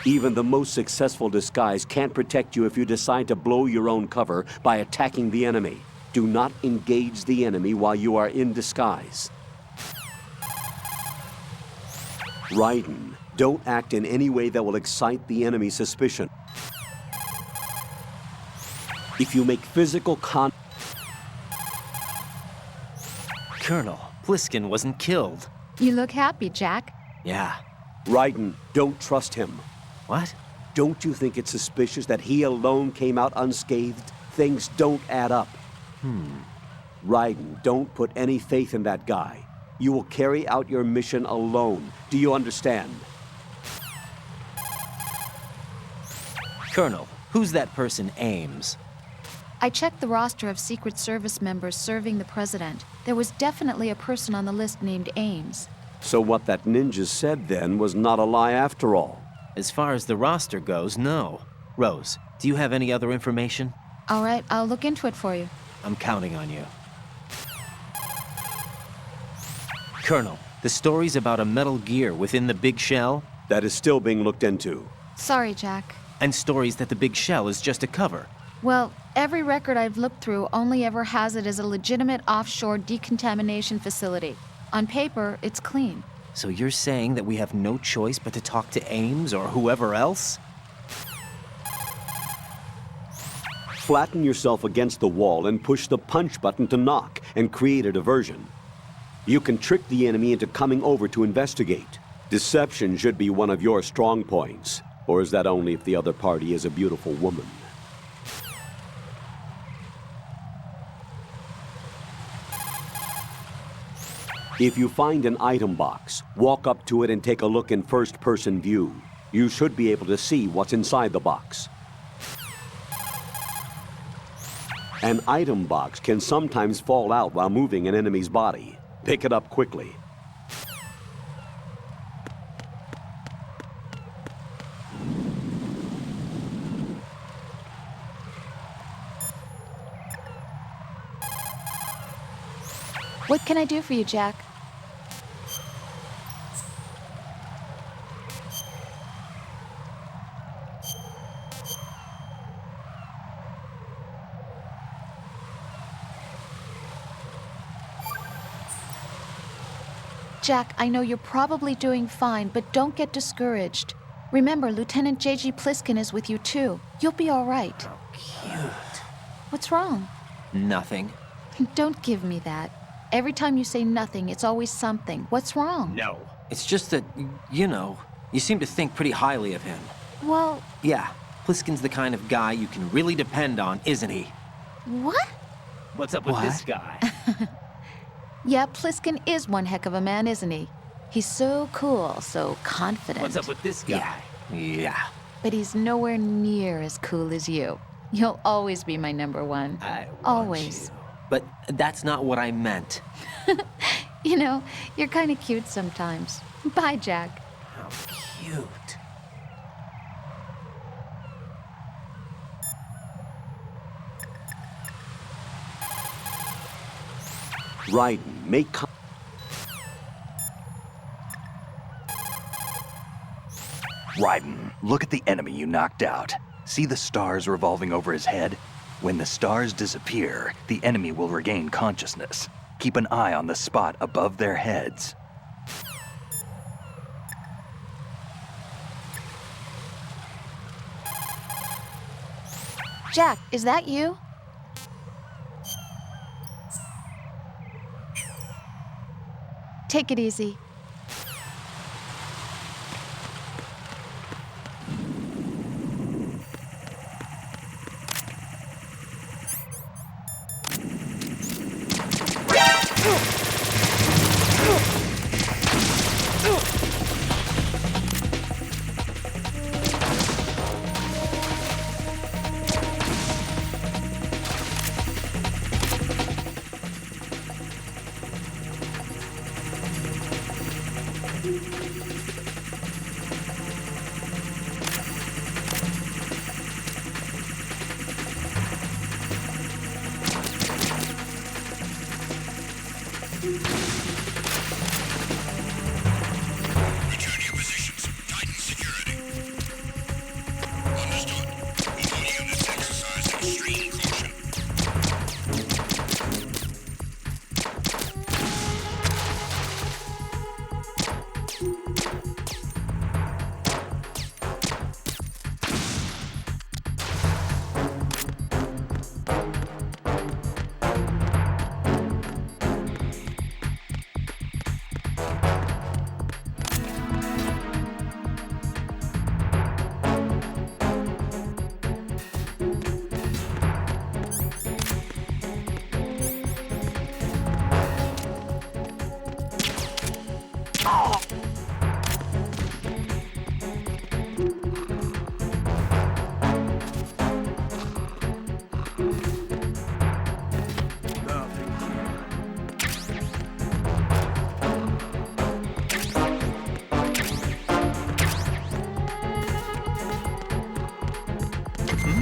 Even the most successful disguise can't protect you if you decide to blow your own cover by attacking the enemy. Do not engage the enemy while you are in disguise. Raiden, don't act in any way that will excite the enemy's suspicion. If you make physical Colonel, Pliskin wasn't killed. You look happy, Jack. Yeah. Raiden, don't trust him. What? Don't you think it's suspicious that he alone came out unscathed? Things don't add up. Raiden, don't put any faith in that guy. You will carry out your mission alone. Do you understand? Colonel, who's that person, Ames? I checked the roster of Secret Service members serving the president. There was definitely a person on the list named Ames. So what that ninja said then was not a lie after all. As far as the roster goes, no. Rose, do you have any other information? All right, I'll look into it for you. I'm counting on you. Colonel, the stories about a Metal Gear within the Big Shell? That is still being looked into. Sorry, Jack. And stories that the Big Shell is just a cover. Well, every record I've looked through only ever has it as a legitimate offshore decontamination facility. On paper, it's clean. So you're saying that we have no choice but to talk to Ames or whoever else? Flatten yourself against the wall and push the punch button to knock and create a diversion. You can trick the enemy into coming over to investigate. Deception should be one of your strong points. Or is that only if the other party is a beautiful woman? If you find an item box, walk up to it and take a look in first-person view. You should be able to see what's inside the box. An item box can sometimes fall out while moving an enemy's body. Pick it up quickly. What can I do for you, Jack? Jack, I know you're probably doing fine, but don't get discouraged. Remember, Lieutenant J.G. Pliskin is with you, too. You'll be all right. Oh, cute. What's wrong? Nothing. Don't give me that. Every time you say nothing, it's always something. What's wrong? No. It's just that, you know, you seem to think pretty highly of him. Well... Yeah, Pliskin's the kind of guy you can really depend on, isn't he? What? What's up with this guy? Yeah, Pliskin is one heck of a man, isn't he? He's so cool, so confident. What's up with this guy? Yeah. But he's nowhere near as cool as you. You'll always be my number one. I want always. you. But that's not what I meant. You know, you're kind of cute sometimes. Bye, Jack. How cute. Raiden, make Raiden, look at the enemy you knocked out. See the stars revolving over his head? When the stars disappear, the enemy will regain consciousness. Keep an eye on the spot above their heads. Jack, is that you? Take it easy. Return to your positions. Tighten security. Understood. All units exercise extreme caution.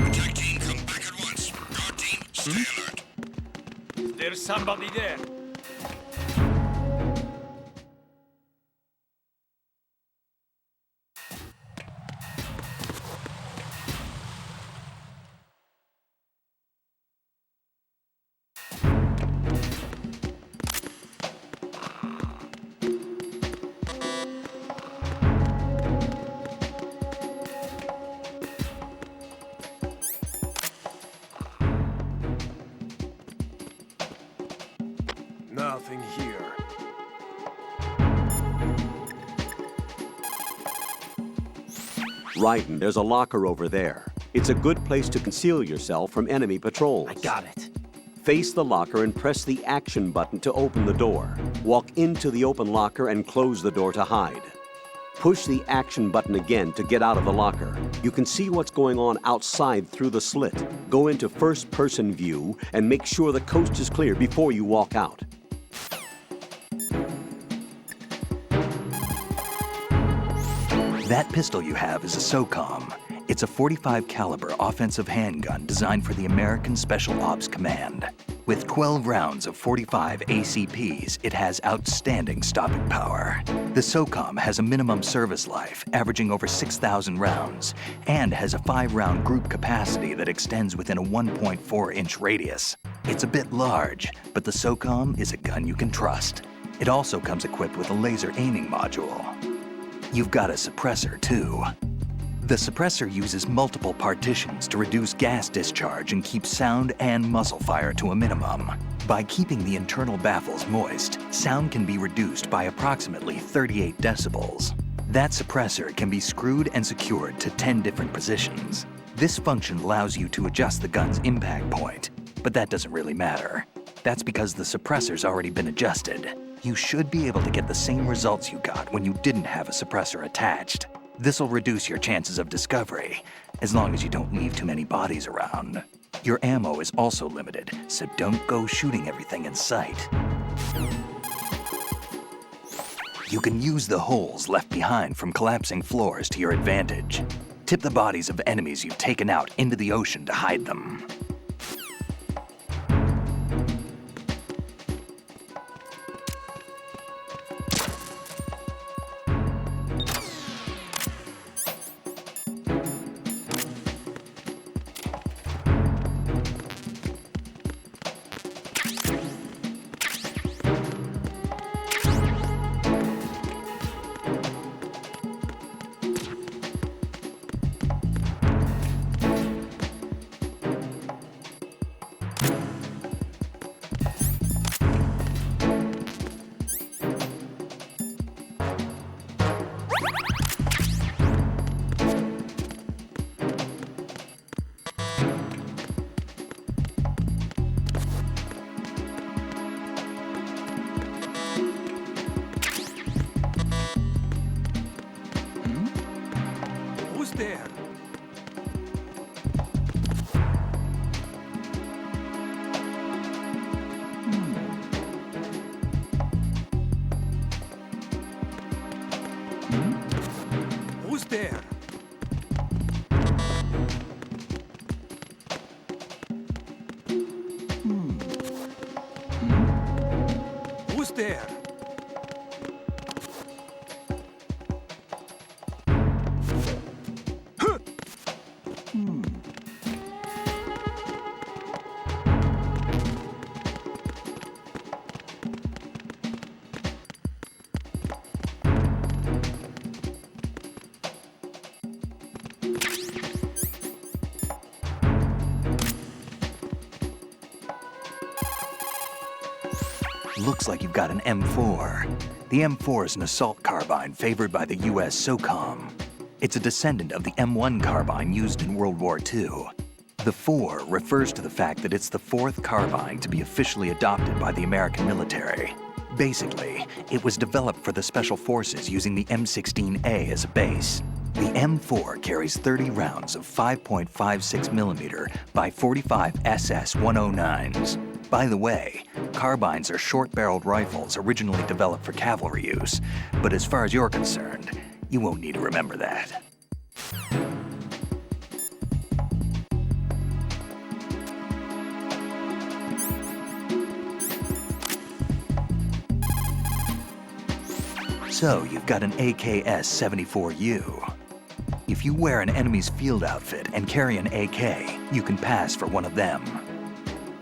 Attack team, come back at once. Guard team, stay alert. There's somebody there. Nothing here. Raiden, there's a locker over there. It's a good place to conceal yourself from enemy patrols. I got it. Face the locker and press the action button to open the door. Walk into the open locker and close the door to hide. Push the action button again to get out of the locker. You can see what's going on outside through the slit. Go into first-person view and make sure the coast is clear before you walk out. That pistol you have is a SOCOM. It's a .45 caliber offensive handgun designed for the American Special Ops Command. With 12 rounds of .45 ACPs, it has outstanding stopping power. The SOCOM has a minimum service life, averaging over 6,000 rounds, and has a 5-round group capacity that extends within a 1.4-inch radius. It's a bit large, but the SOCOM is a gun you can trust. It also comes equipped with a laser aiming module. You've got a suppressor, too. The suppressor uses multiple partitions to reduce gas discharge and keep sound and muzzle fire to a minimum. By keeping the internal baffles moist, sound can be reduced by approximately 38 decibels. That suppressor can be screwed and secured to 10 different positions. This function allows you to adjust the gun's impact point, but that doesn't really matter. That's because the suppressor's already been adjusted. You should be able to get the same results you got when you didn't have a suppressor attached. This'll reduce your chances of discovery, as long as you don't leave too many bodies around. Your ammo is also limited, so don't go shooting everything in sight. You can use the holes left behind from collapsing floors to your advantage. Tip the bodies of enemies you've taken out into the ocean to hide them. Who's there? Who's there? Who's there? Looks like you've got an M4. The M4 is an assault carbine favored by the US SOCOM. It's a descendant of the M1 carbine used in World War II. The 4 refers to the fact that it's the 4th carbine to be officially adopted by the American military. Basically, it was developed for the Special Forces using the M16A as a base. The M4 carries 30 rounds of 5.56mm by 45 SS 109s. By the way, carbines are short-barreled rifles originally developed for cavalry use, but as far as you're concerned, you won't need to remember that. So, you've got an AKS-74U. If you wear an enemy's field outfit and carry an AK, you can pass for one of them.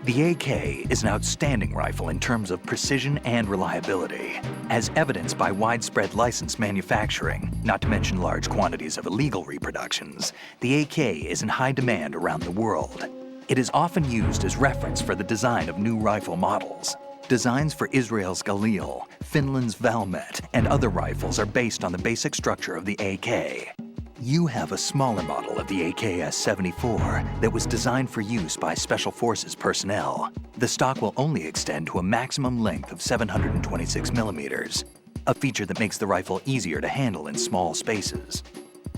The AK is an outstanding rifle in terms of precision and reliability, as evidenced by widespread licensed manufacturing, not to mention large quantities of illegal reproductions. The AK is in high demand around the world. It is often used as reference for the design of new rifle models. Designs for Israel's Galil, Finland's Valmet, and other rifles are based on the basic structure of the AK. You have a smaller model of the AKS-74 that was designed for use by Special Forces personnel. The stock will only extend to a maximum length of 726mm, a feature that makes the rifle easier to handle in small spaces.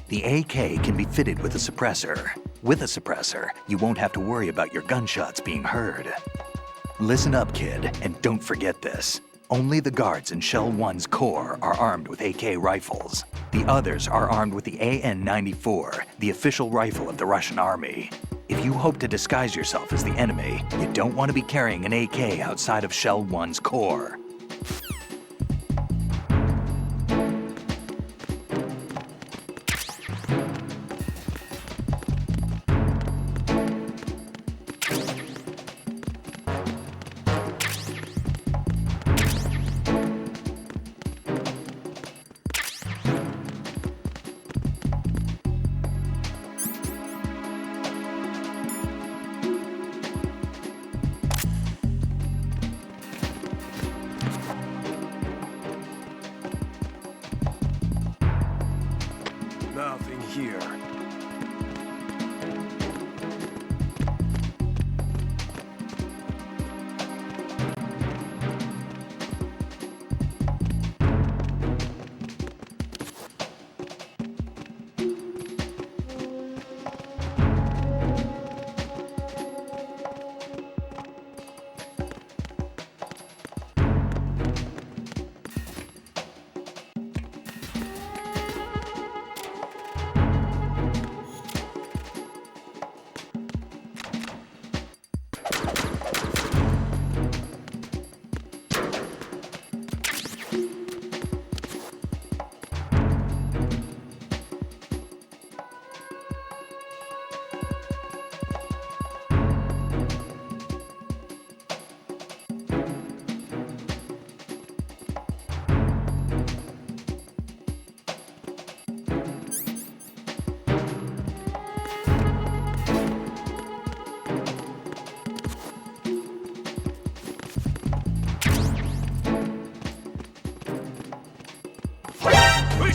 The AK can be fitted with a suppressor. With a suppressor, you won't have to worry about your gunshots being heard. Listen up, kid, and don't forget this. Only the guards in Shell 1's Corps are armed with AK rifles. The others are armed with the AN-94, the official rifle of the Russian army. If you hope to disguise yourself as the enemy, you don't want to be carrying an AK outside of Shell 1's Corps. Nothing here.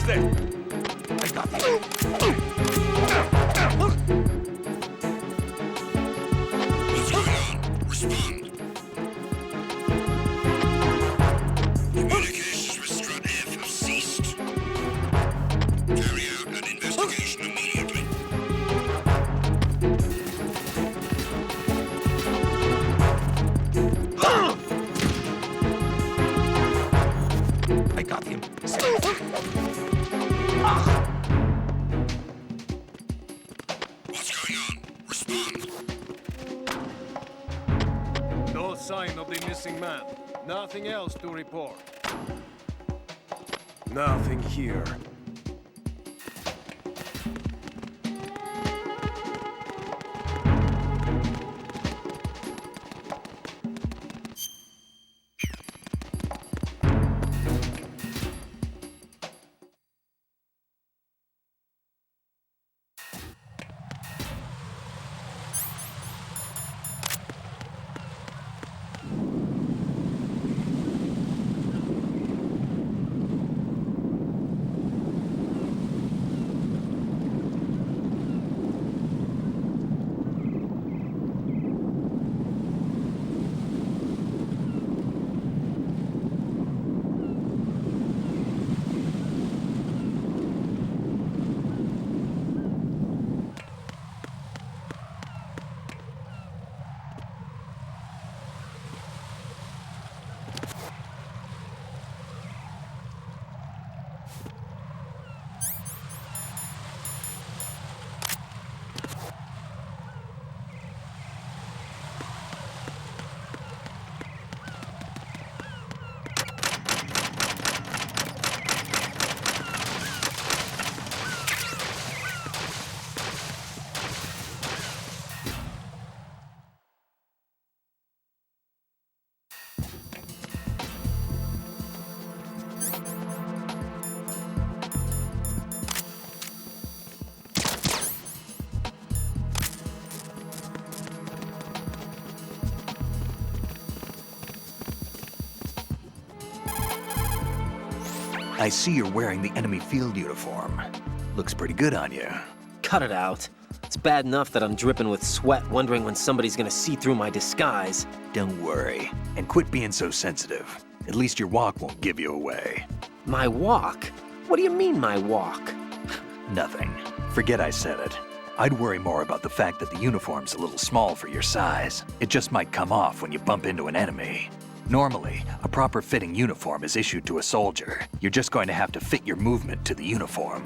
there? I got him. What's going on? Respond. Communications with Strut F have ceased. Carry out an investigation immediately. I got him. What's going on? Respond. No sign of the missing man. Nothing else to report. Nothing here. I see you're wearing the enemy field uniform. Looks pretty good on you. Cut it out. It's bad enough that I'm dripping with sweat, wondering when somebody's gonna see through my disguise. Don't worry. And quit being so sensitive. At least your walk won't give you away. My walk? What do you mean, my walk? Nothing. Forget I said it. I'd worry more about the fact that the uniform's a little small for your size. It just might come off when you bump into an enemy. Normally, a proper fitting uniform is issued to a soldier. You're just going to have to fit your movement to the uniform.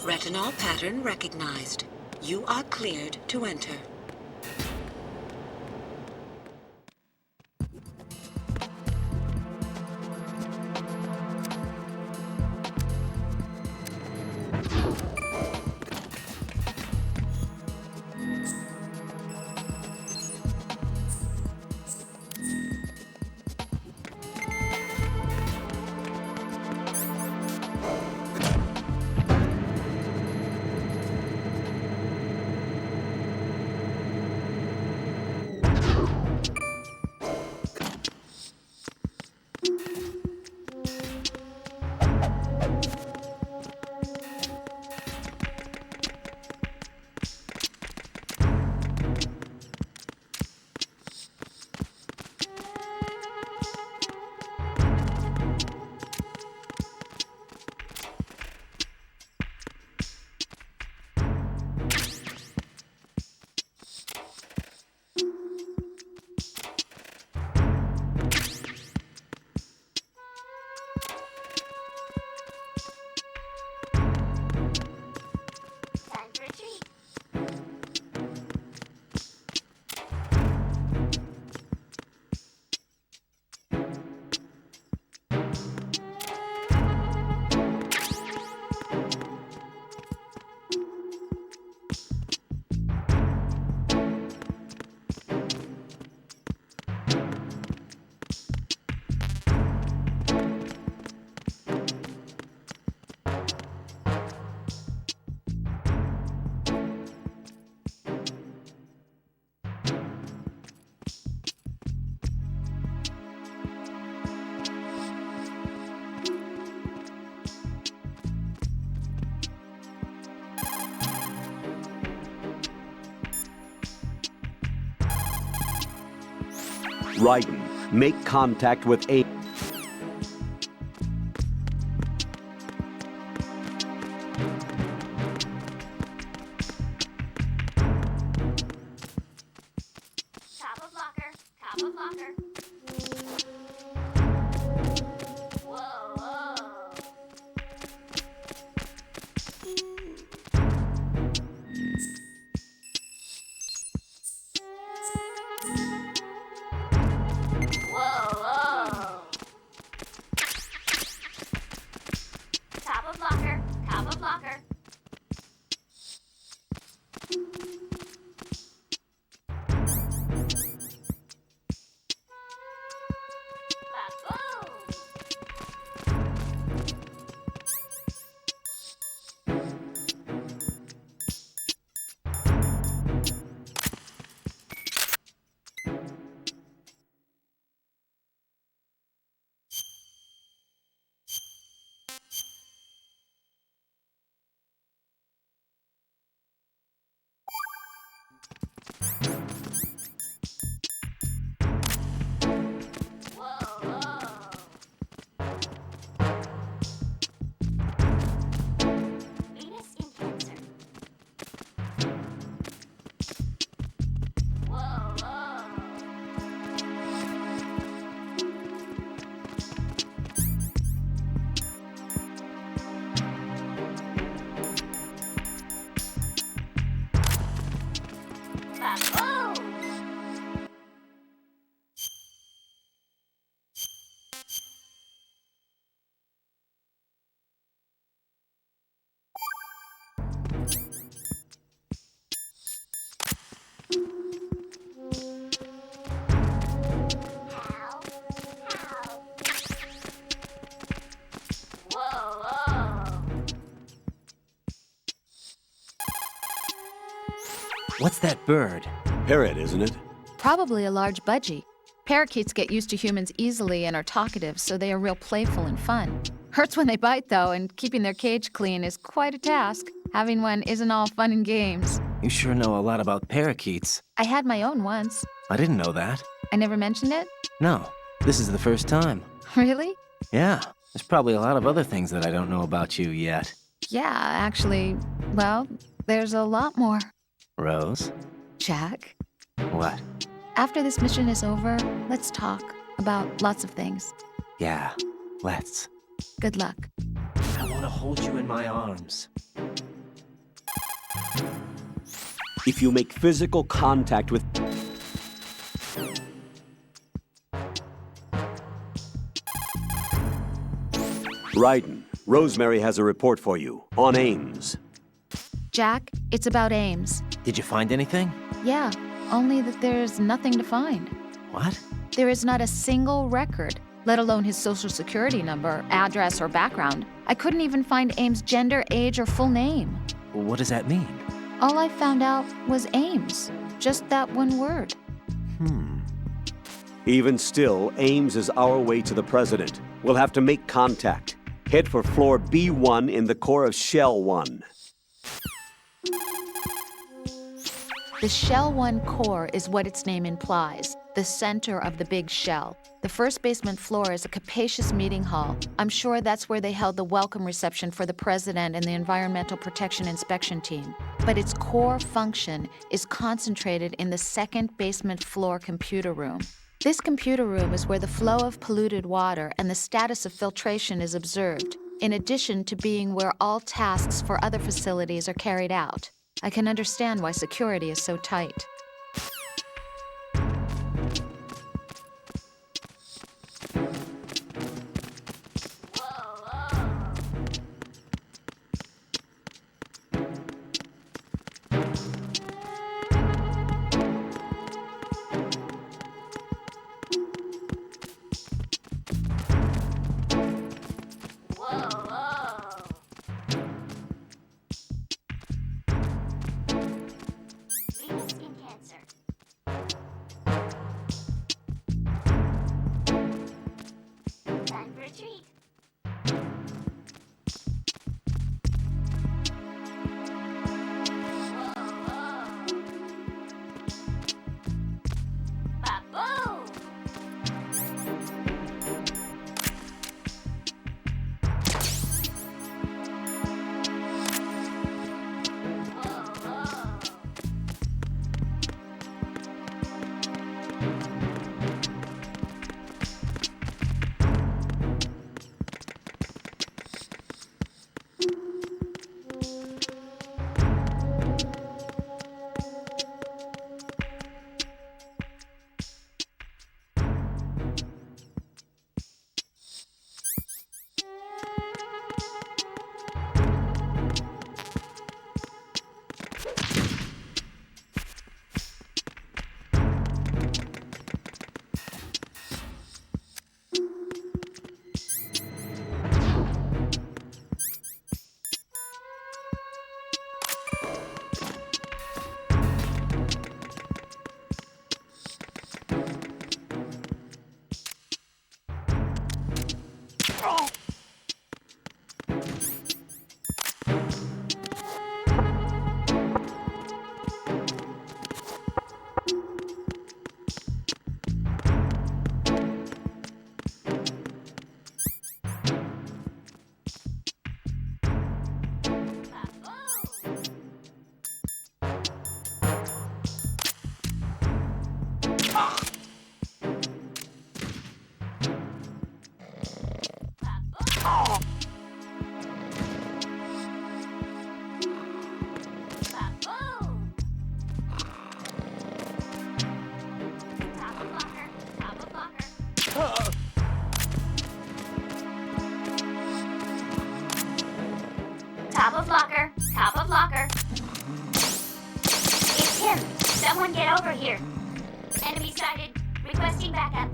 Retinol pattern recognized. You are cleared to enter. Raiden, make contact with A. What's that bird? Parrot, isn't it? Probably a large budgie. Parakeets get used to humans easily and are talkative, so they are real playful and fun. Hurts when they bite, though, and keeping their cage clean is quite a task. Having one isn't all fun and games. You sure know a lot about parakeets. I had my own once. I didn't know that. I never mentioned it? No, this is the first time. Really? Yeah, there's probably a lot of other things that I don't know about you yet. Yeah, actually, well, there's a lot more. Rose? Jack? What? After this mission is over, let's talk about lots of things. Yeah, let's. Good luck. I want to hold you in my arms. If you make physical contact with... Raiden, Rosemary has a report for you on Ames. Jack, it's about Ames. Did you find anything? Yeah, only that there's nothing to find. What? There is not a single record, let alone his social security number, address, or background. I couldn't even find Ames' gender, age, or full name. What does that mean? All I found out was Ames. Just that one word. Even still, Ames is our way to the president. We'll have to make contact. Head for floor B1 in the core of Shell 1. The Shell 1 core is what its name implies, the center of the big shell. The first basement floor is a capacious meeting hall. I'm sure that's where they held the welcome reception for the president and the Environmental Protection Inspection team. But its core function is concentrated in the second basement floor computer room. This computer room is where the flow of polluted water and the status of filtration is observed, in addition to being where all tasks for other facilities are carried out. I can understand why security is so tight. Top of locker. Top of locker. It's him. Someone get over here. Enemy sighted. Requesting backup.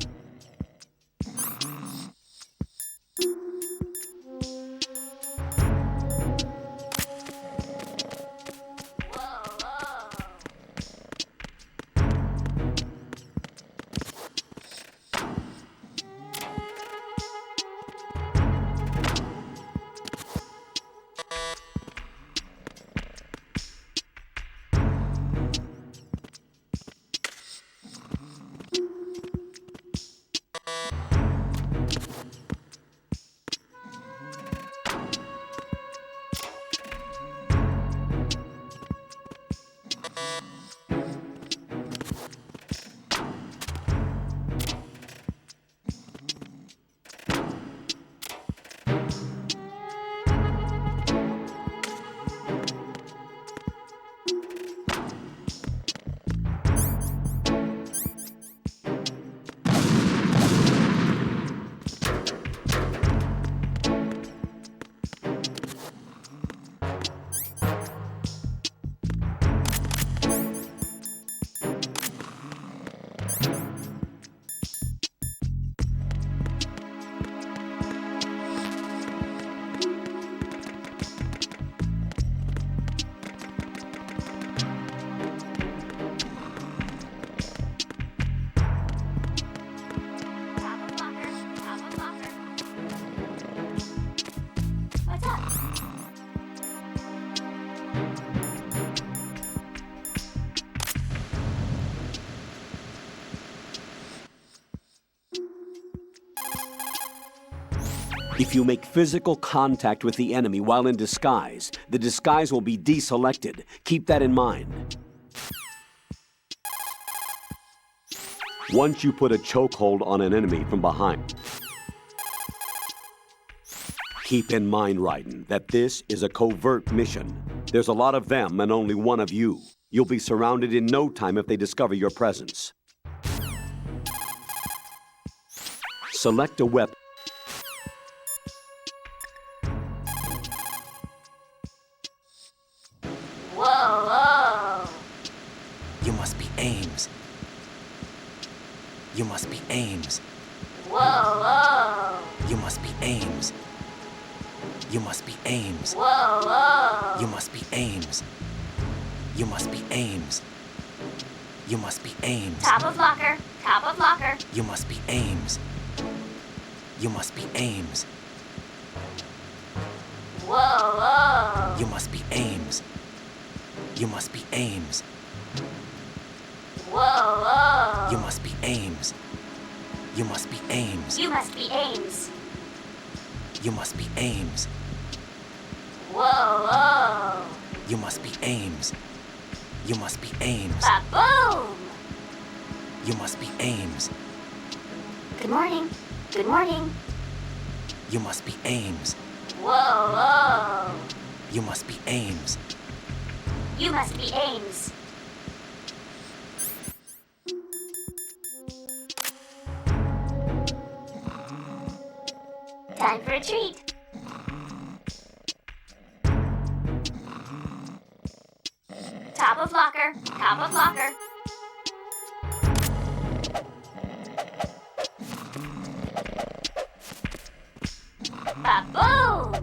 If you make physical contact with the enemy while in disguise, the disguise will be deselected. Keep that in mind. Once you put a chokehold on an enemy from behind, keep in mind, Raiden, that this is a covert mission. There's a lot of them and only one of you. You'll be surrounded in no time if they discover your presence. Select a weapon. Whoa. You must be Ames. You must be Ames. Whoa. You must be Ames. You must be Ames. Whoa. You must be Ames. You must be Ames. You must be Ames. Top of locker. Top of locker. You must be Ames. You must be Ames. Whoa. You must be Ames. You must be Ames. Whoa. You must be Ames. You must be Ames. You must be Ames. You must be Ames. Whoa. You must be Ames. You must be Ames. Ba-boom! You must be Ames. Good morning. Good morning. You must be Ames. Whoa. You must be Ames. You must be Ames. Time for a treat. Top of locker. Top of locker. Ba-boom!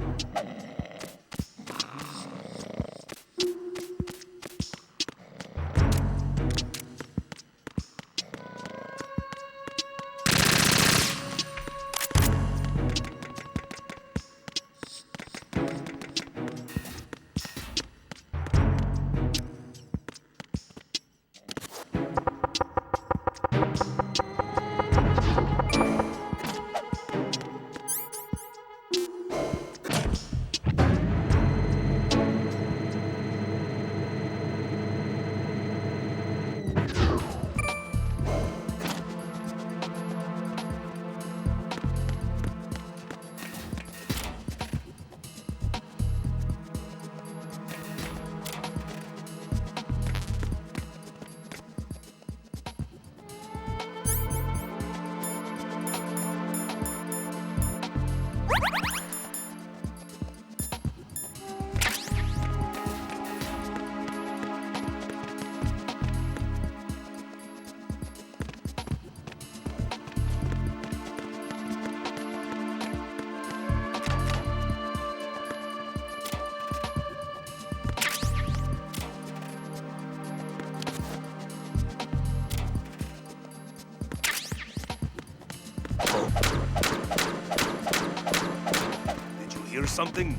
Hear something?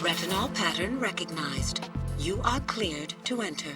Retinol pattern recognized. You are cleared to enter.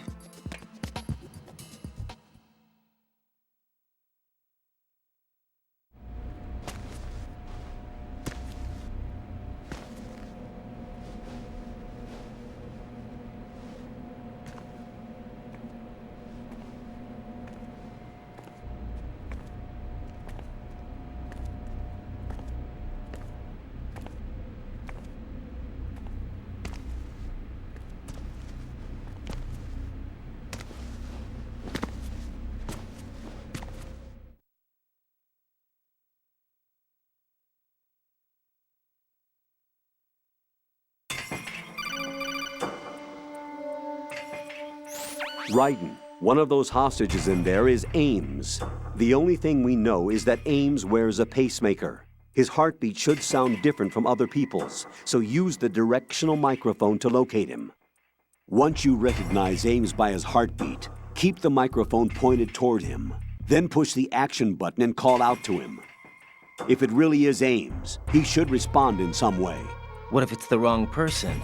Raiden, one of those hostages in there is Ames. The only thing we know is that Ames wears a pacemaker. His heartbeat should sound different from other people's, so use the directional microphone to locate him. Once you recognize Ames by his heartbeat, keep the microphone pointed toward him. Then push the action button and call out to him. If it really is Ames, he should respond in some way. What if it's the wrong person?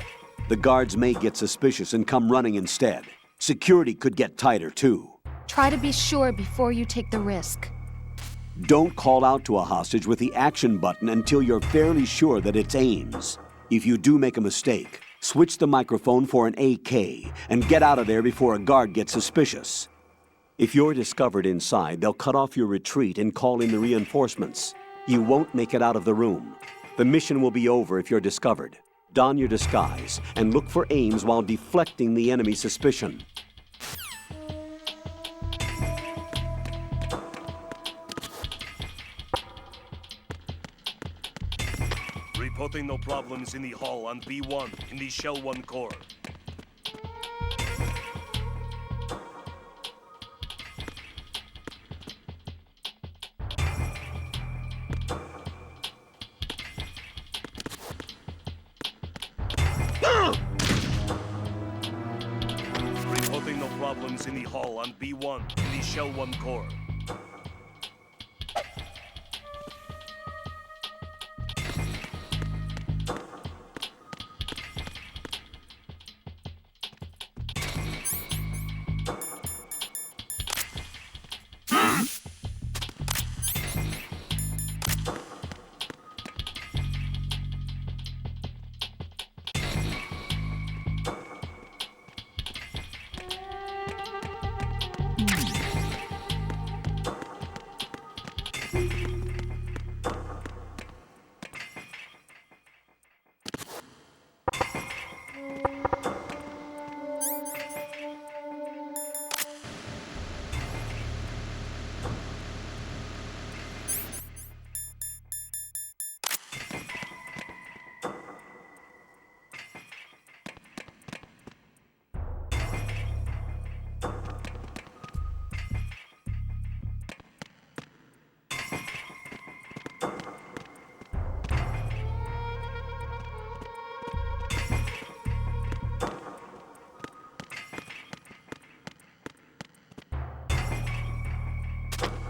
The guards may get suspicious and come running instead. Security could get tighter, too. Try to be sure before you take the risk. Don't call out to a hostage with the action button until you're fairly sure that it's Ames. If you do make a mistake, switch the microphone for an AK and get out of there before a guard gets suspicious. If you're discovered inside, they'll cut off your retreat and call in the reinforcements. You won't make it out of the room. The mission will be over if you're discovered. Don your disguise and look for Ames while deflecting the enemy's suspicion. Reporting no problems in the hall on B1 in the Shell 1 core. Reporting no problems in the hall on B1 in the Shell 1 core.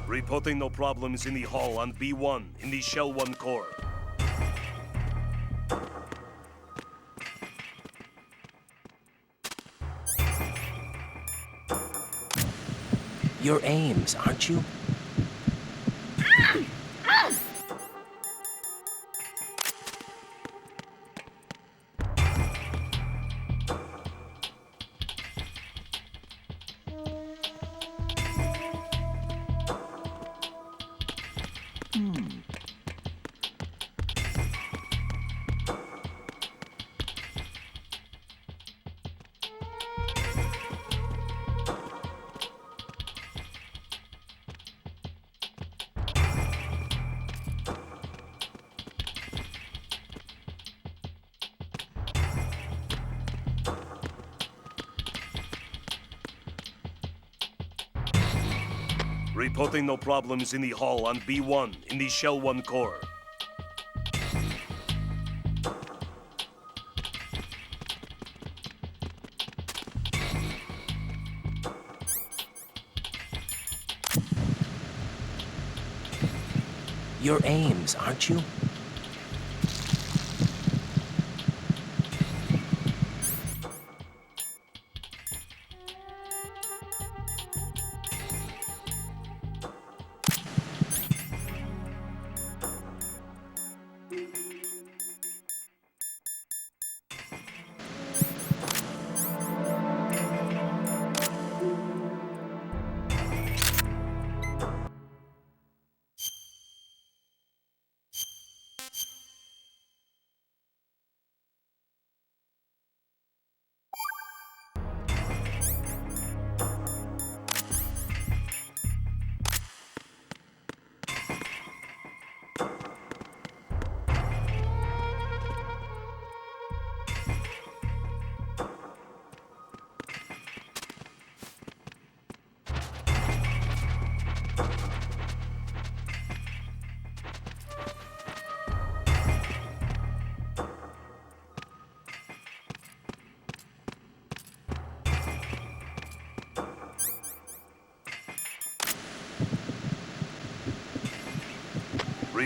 Reporting no problems in the hall on B1 in the Shell 1 core. You're Ames, aren't you? Reporting no problems in the hall on B1 in the Shell 1 core. You're Ames, aren't you?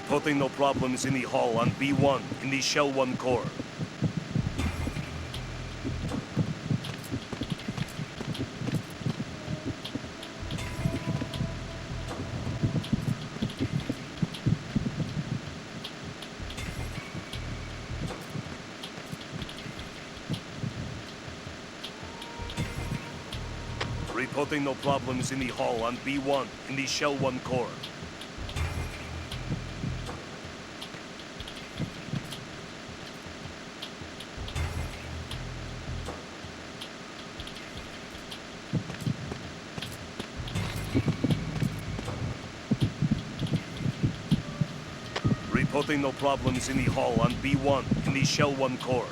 Reporting no problems in the hall on B1 in the Shell 1 core. Reporting no problems in the hall on B1 in the Shell 1 core. Reporting no problems in the hall on B1 in the Shell 1 core.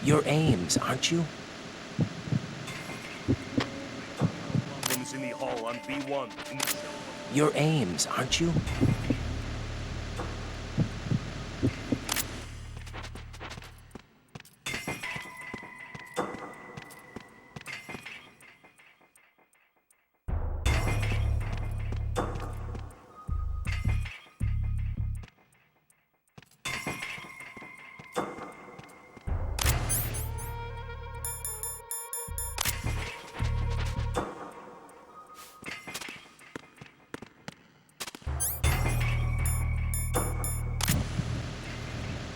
You're Ames, aren't you? Problems in the hall on B1 in the Shell 1. You're Ames, aren't you?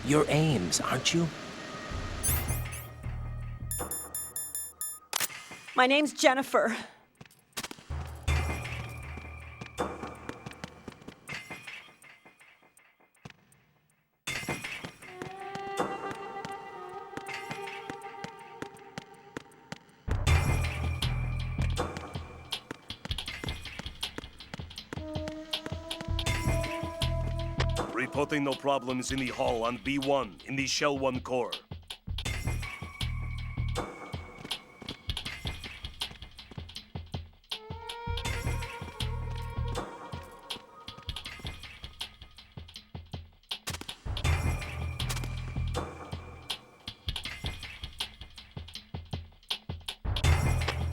You're Ames, aren't you? My name's Jennifer. Reporting no problems in the hall on B1 in the Shell 1 core.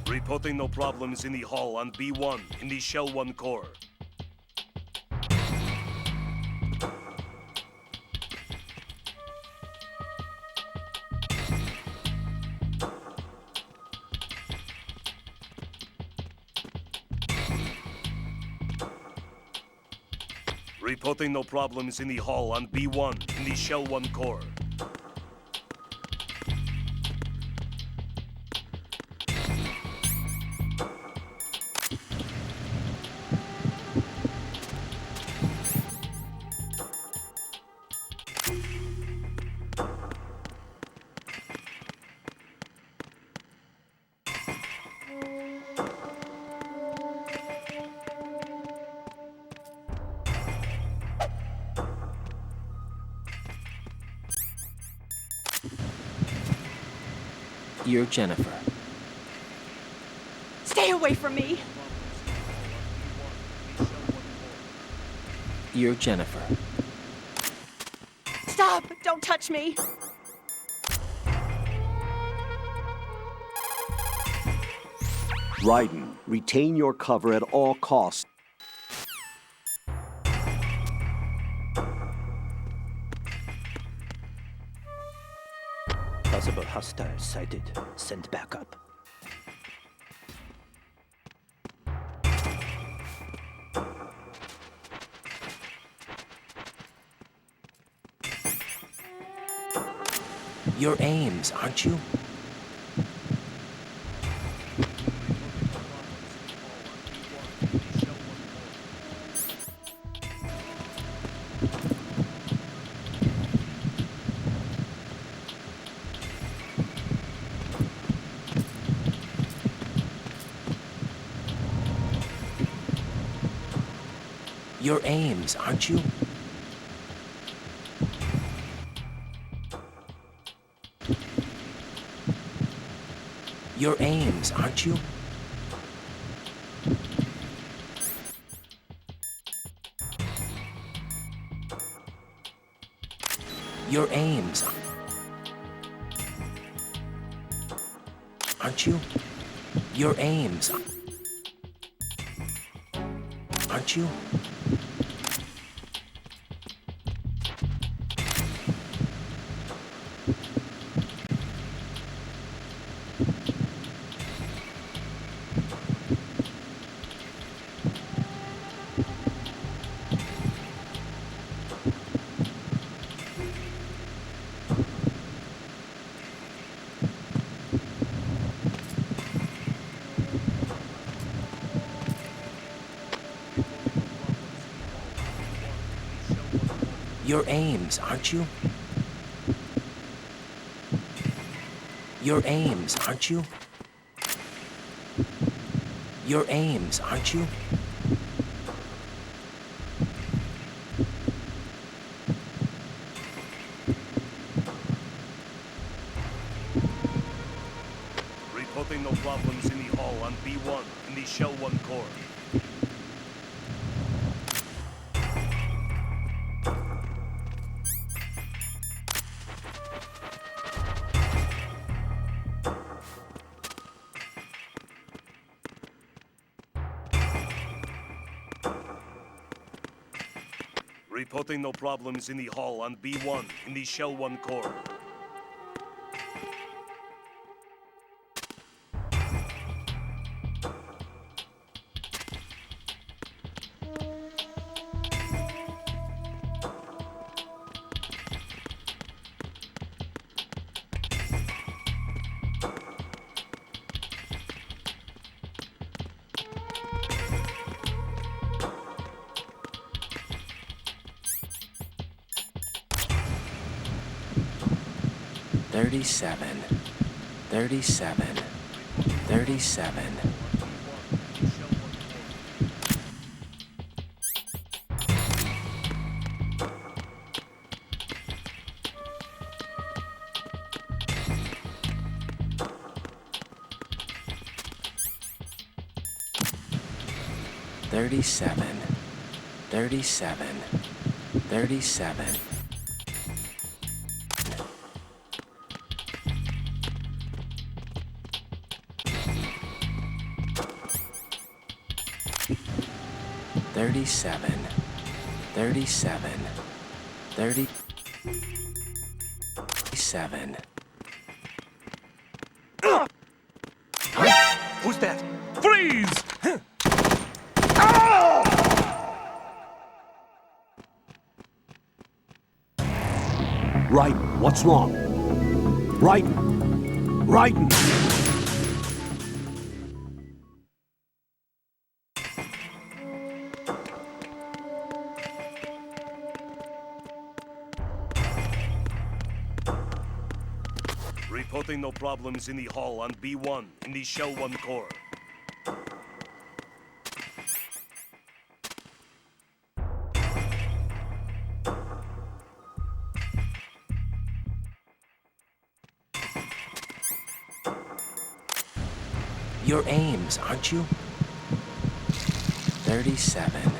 Reporting no problems in the hall on B1 in the Shell 1 core. Reporting no problems in the hall on B1 in the Shell 1 core. You're Jennifer. Stay away from me! You're Jennifer. Stop! Don't touch me! Raiden, retain your cover at all costs. Possible hostiles sighted. Send backup. You're Ames, aren't you? You're Ames, aren't you? You're Ames, aren't you? You're Ames, aren't you? You're Ames, aren't you? You're Ames, aren't you? You're Ames, aren't you? You're Ames, aren't you? Reporting no problems in the hall on B1 in the Shell 1 core. Reporting no problems in the hall on B1 in the Shell 1 core. Thirty-seven. 37. Who's that? Freeze! Right, what's wrong? Right. Reporting no problems in the hall on B1 in the Shell 1 core. You're Ames, aren't you? 37.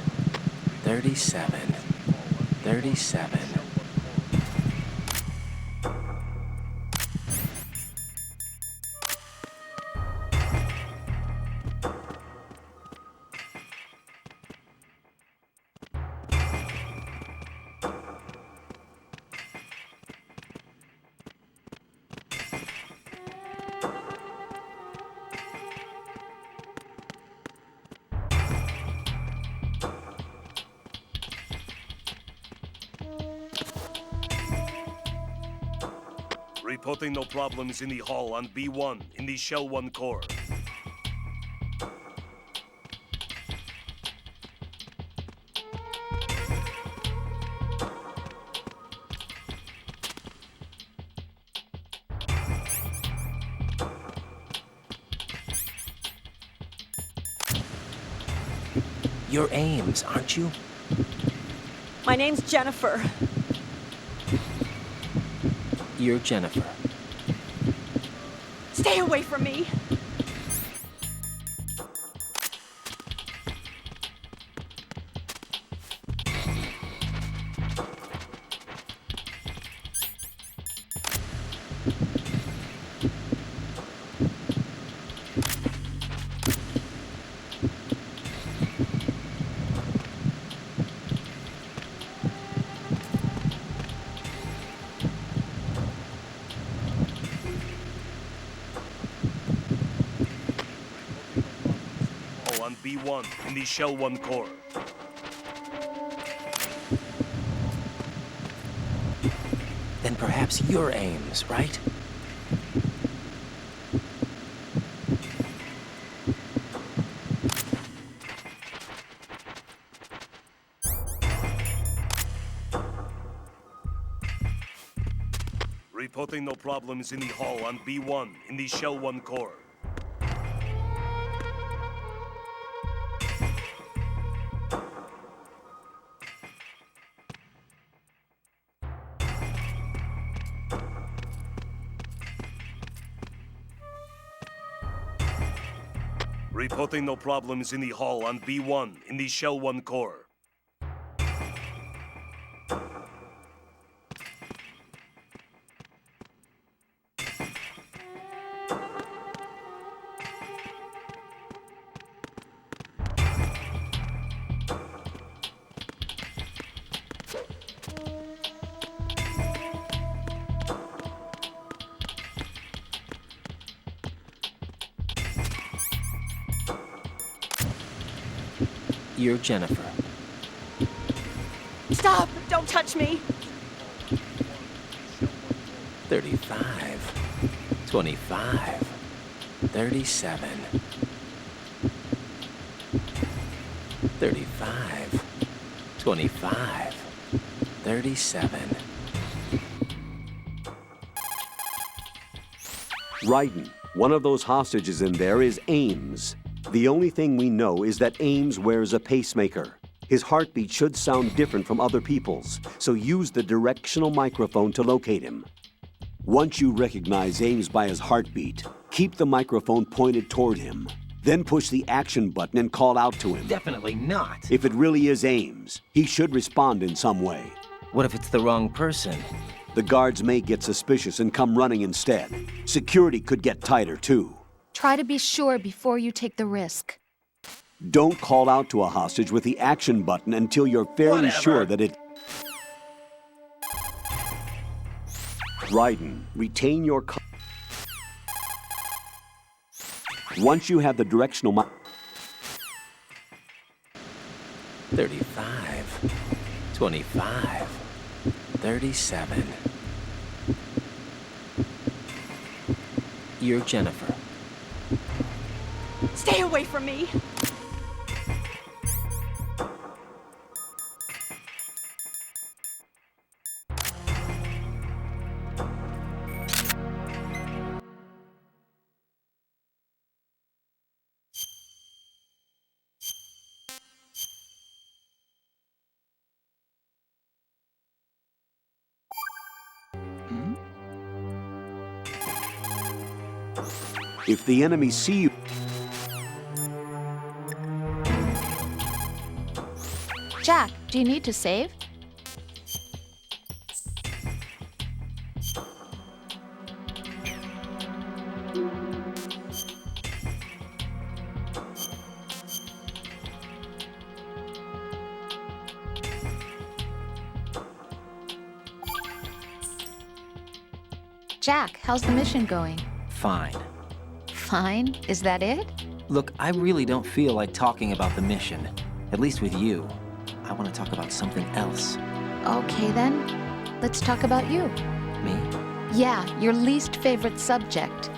Reporting no problems in the hall on B1 in the Shell 1 core. You're Ames, aren't you? My name's Jennifer. You're Jennifer. Stay away from me! On B1 in the Shell 1 core. Then perhaps you're Ames, right? Reporting no problems in the hall on B1 in the Shell 1 core. Reporting no problems in the hall on B1 in the Shell 1 core. You're Jennifer. Stop! Don't touch me! 35, 25, 37, 35, 25, 37. Raiden, one of those hostages in there is Ames. The only thing we know is that Ames wears a pacemaker. His heartbeat should sound different from other people's, so use the directional microphone to locate him. Once you recognize Ames by his heartbeat, keep the microphone pointed toward him. Then push the action button and call out to him. Definitely not. If it really is Ames, he should respond in some way. What if it's the wrong person? The guards may get suspicious and come running instead. Security could get tighter, too. Try to be sure before you take the risk. Don't call out to a hostage with the action button until you're fairly sure that it... Raiden, retain your... Once you have the directional... 35, 25, 37. You're Jennifer. Stay away from me! If the enemy see you... Jack, do you need to save? Jack, how's the mission going? Fine. Fine? Is that it? Look, I really don't feel like talking about the mission. At least with you. I want to talk about something else. Okay then. Let's talk about you. Me? Yeah, your least favorite subject.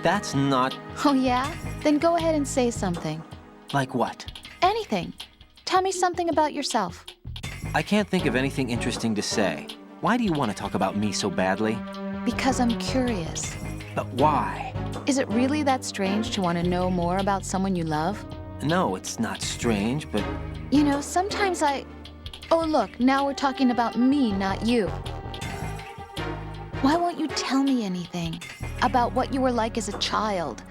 That's not... Oh yeah? Then go ahead and say something. Like what? Anything. Tell me something about yourself. I can't think of anything interesting to say. Why do you want to talk about me so badly? Because I'm curious. But why? Is it really that strange to want to know more about someone you love? No, it's not strange, but... You know, sometimes Oh, look, now we're talking about me, not you. Why won't you tell me anything? About what you were like as a child.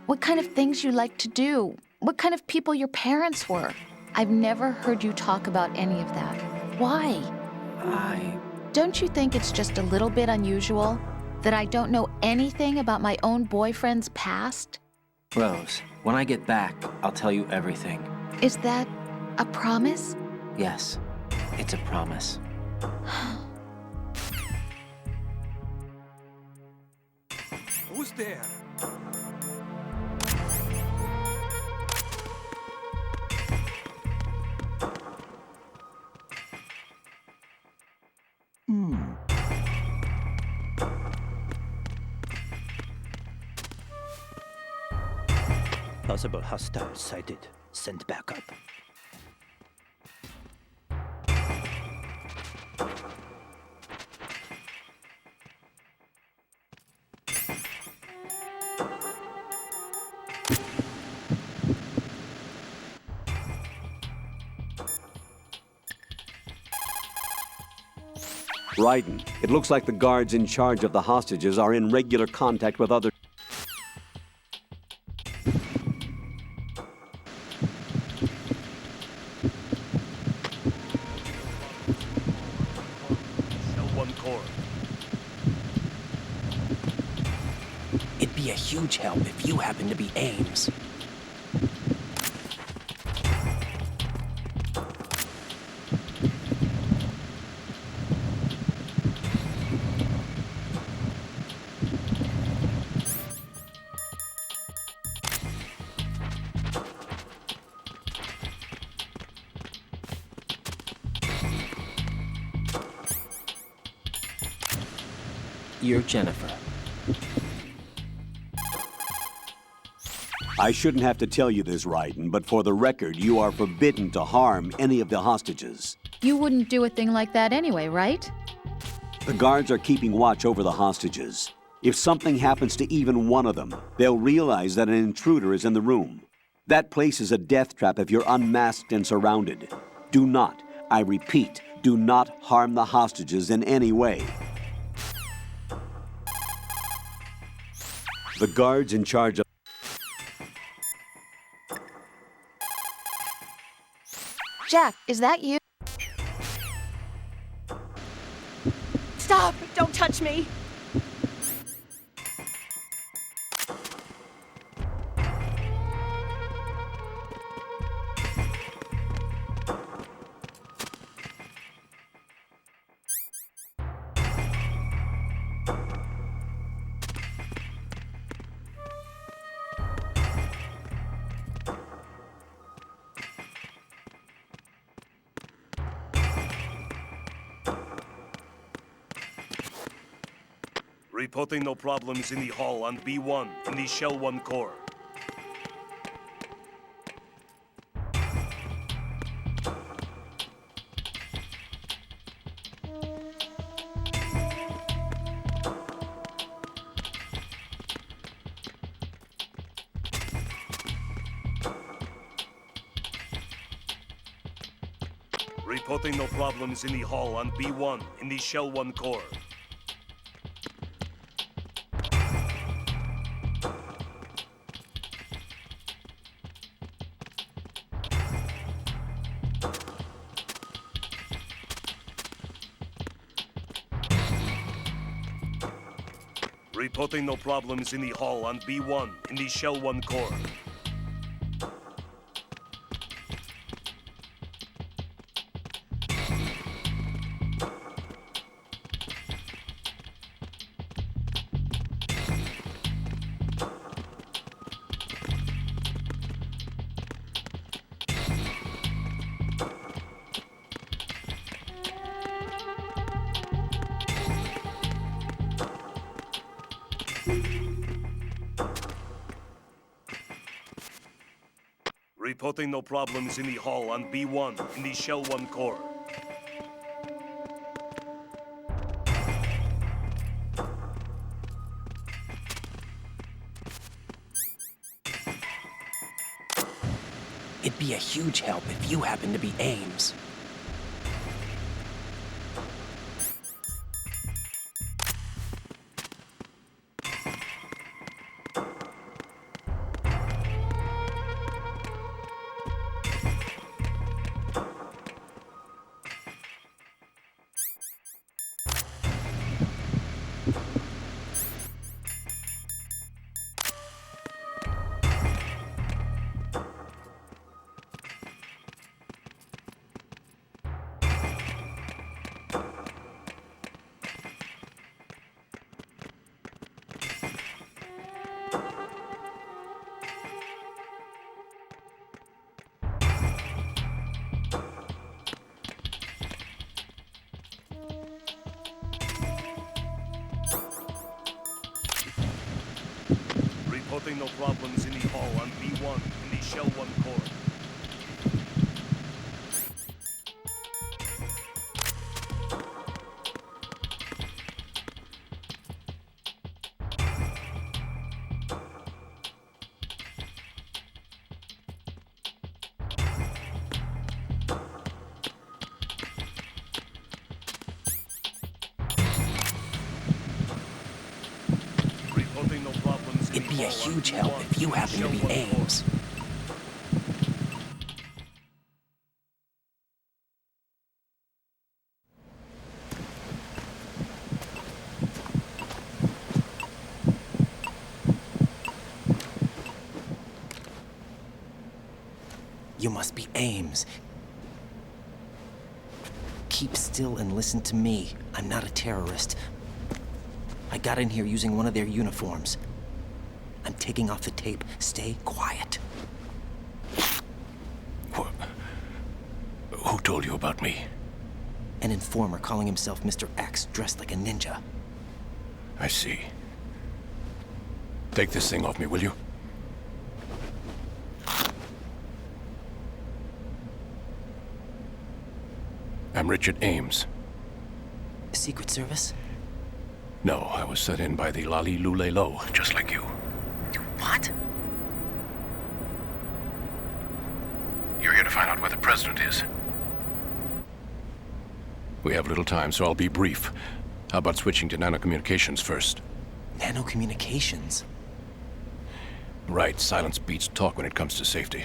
What kind of things you liked to do. What kind of people your parents were. I've never heard you talk about any of that. Why? Don't you think it's just a little bit unusual that I don't know anything about my own boyfriend's past? Rose, when I get back, I'll tell you everything. Is that a promise? Yes, it's a promise. Who's there? Possible hostiles sighted. Send backup. Raiden, it looks like the guards in charge of the hostages are in regular contact with other... It'd be a huge help if you happen to be Ames. You're Jennifer. I shouldn't have to tell you this, Raiden, but for the record, you are forbidden to harm any of the hostages. You wouldn't do a thing like that anyway, right? The guards are keeping watch over the hostages. If something happens to even one of them, they'll realize that an intruder is in the room. That place is a death trap if you're unmasked and surrounded. Do not, I repeat, do not harm the hostages in any way. The guards in charge of... Jack, is that you? Stop! Don't touch me! Reporting no problems in the hall on B1 in the Shell 1 core. Reporting no problems in the hall on B1 in the Shell 1 core. Reporting no problems in the hall on B1 in the Shell 1 core. Reporting no problems in the hall on B1 in the Shell 1 core. It'd be a huge help if you happen to be Ames. Reporting no problems in the hall on B1 in the Shell 1 core. It'd be a huge help if you happen to be Ames. You must be Ames. Keep still and listen to me. I'm not a terrorist. I got in here using one of their uniforms. I'm taking off the tape. Stay quiet. Who told you about me? An informer calling himself Mr. X, dressed like a ninja. I see. Take this thing off me, will you? I'm Richard Ames. Secret Service? No, I was sent in by the Lali Lule Lo, just like you. What? You're here to find out where the president is. We have little time, so I'll be brief. How about switching to nanocommunications first? Nanocommunications? Right, silence beats talk when it comes to safety.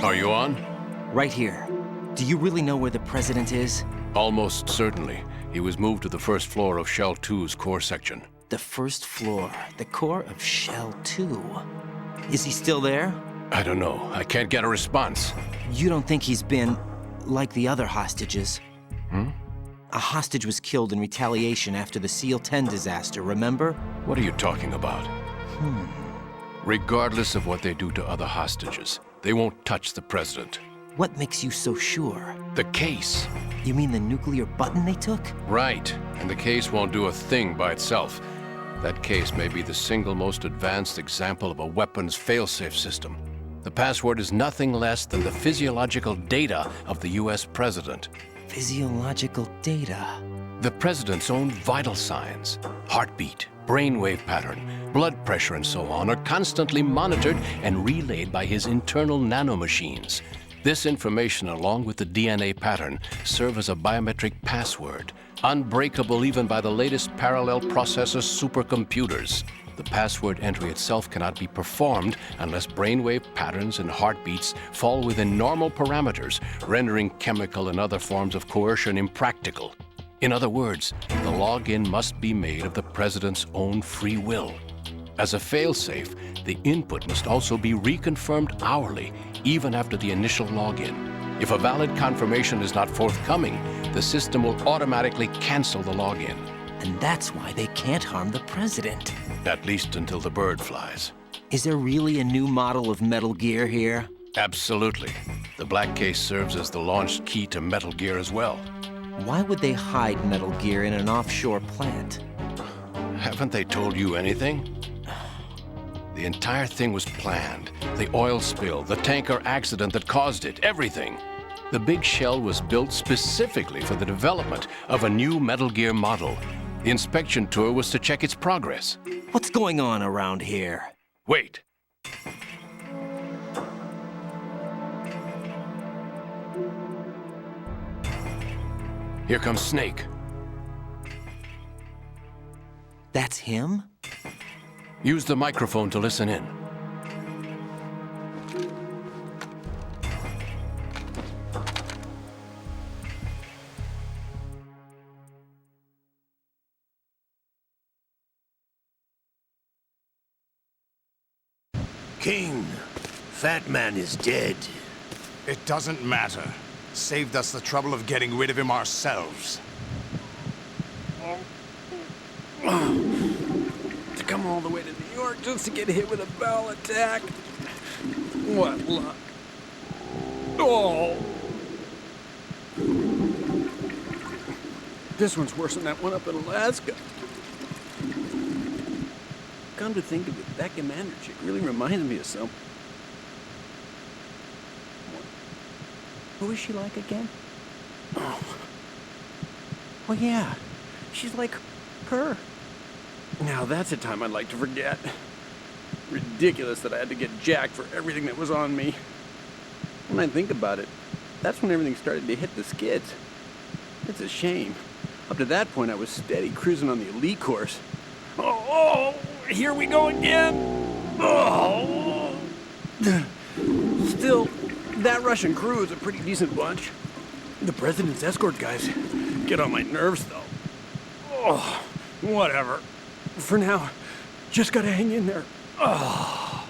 Are you on? Right here. Do you really know where the president is? Almost certainly. He was moved to the first floor of Shell 2's core section. The first floor, the core of Shell 2. Is he still there? I don't know. I can't get a response. You don't think he's been like the other hostages? A hostage was killed in retaliation after the SEAL 10 disaster, remember? What are you talking about? Regardless of what they do to other hostages, they won't touch the president. What makes you so sure? The case. You mean the nuclear button they took? Right. And the case won't do a thing by itself. That case may be the single most advanced example of a weapons failsafe system. The password is nothing less than the physiological data of the US president. Physiological data? The president's own vital signs, heartbeat, brainwave pattern, blood pressure, and so on, are constantly monitored and relayed by his internal nanomachines. This information, along with the DNA pattern, serve as a biometric password, unbreakable even by the latest parallel processor supercomputers. The password entry itself cannot be performed unless brainwave patterns and heartbeats fall within normal parameters, rendering chemical and other forms of coercion impractical. In other words, the login must be made of the president's own free will. As a failsafe, the input must also be reconfirmed hourly, even after the initial login. If a valid confirmation is not forthcoming, the system will automatically cancel the login. And that's why they can't harm the president. At least until the bird flies. Is there really a new model of Metal Gear here? Absolutely. The black case serves as the launch key to Metal Gear as well. Why would they hide Metal Gear in an offshore plant? Haven't they told you anything? The entire thing was planned. The oil spill, the tanker accident that caused it, everything. The big shell was built specifically for the development of a new Metal Gear model. The inspection tour was to check its progress. What's going on around here? Wait. Here comes Snake. That's him? Use the microphone to listen in. King, Fat Man is dead. It doesn't matter. Saved us the trouble of getting rid of him ourselves. To come all the way to New York just to get hit with a bowel attack. What luck. Oh! This one's worse than that one up in Alaska. Come to think of it, that commander chick really reminded me of some. Who is she like again? Oh yeah, she's like her. Now that's a time I'd like to forget. Ridiculous that I had to get jacked for everything that was on me. When I think about it, that's when everything started to hit the skids. It's a shame. Up to that point, I was steady cruising on the elite course. Oh, here we go again. Oh. Still, that Russian crew is a pretty decent bunch. The president's escort guys get on my nerves, though. Oh, whatever. For now, just gotta hang in there. Oh,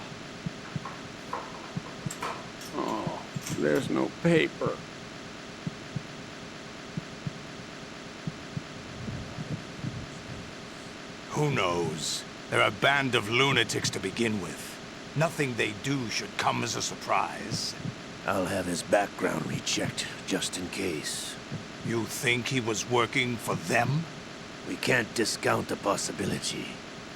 there's no paper. Who knows? They're a band of lunatics to begin with. Nothing they do should come as a surprise. I'll have his background rechecked, just in case. You think he was working for them? We can't discount the possibility,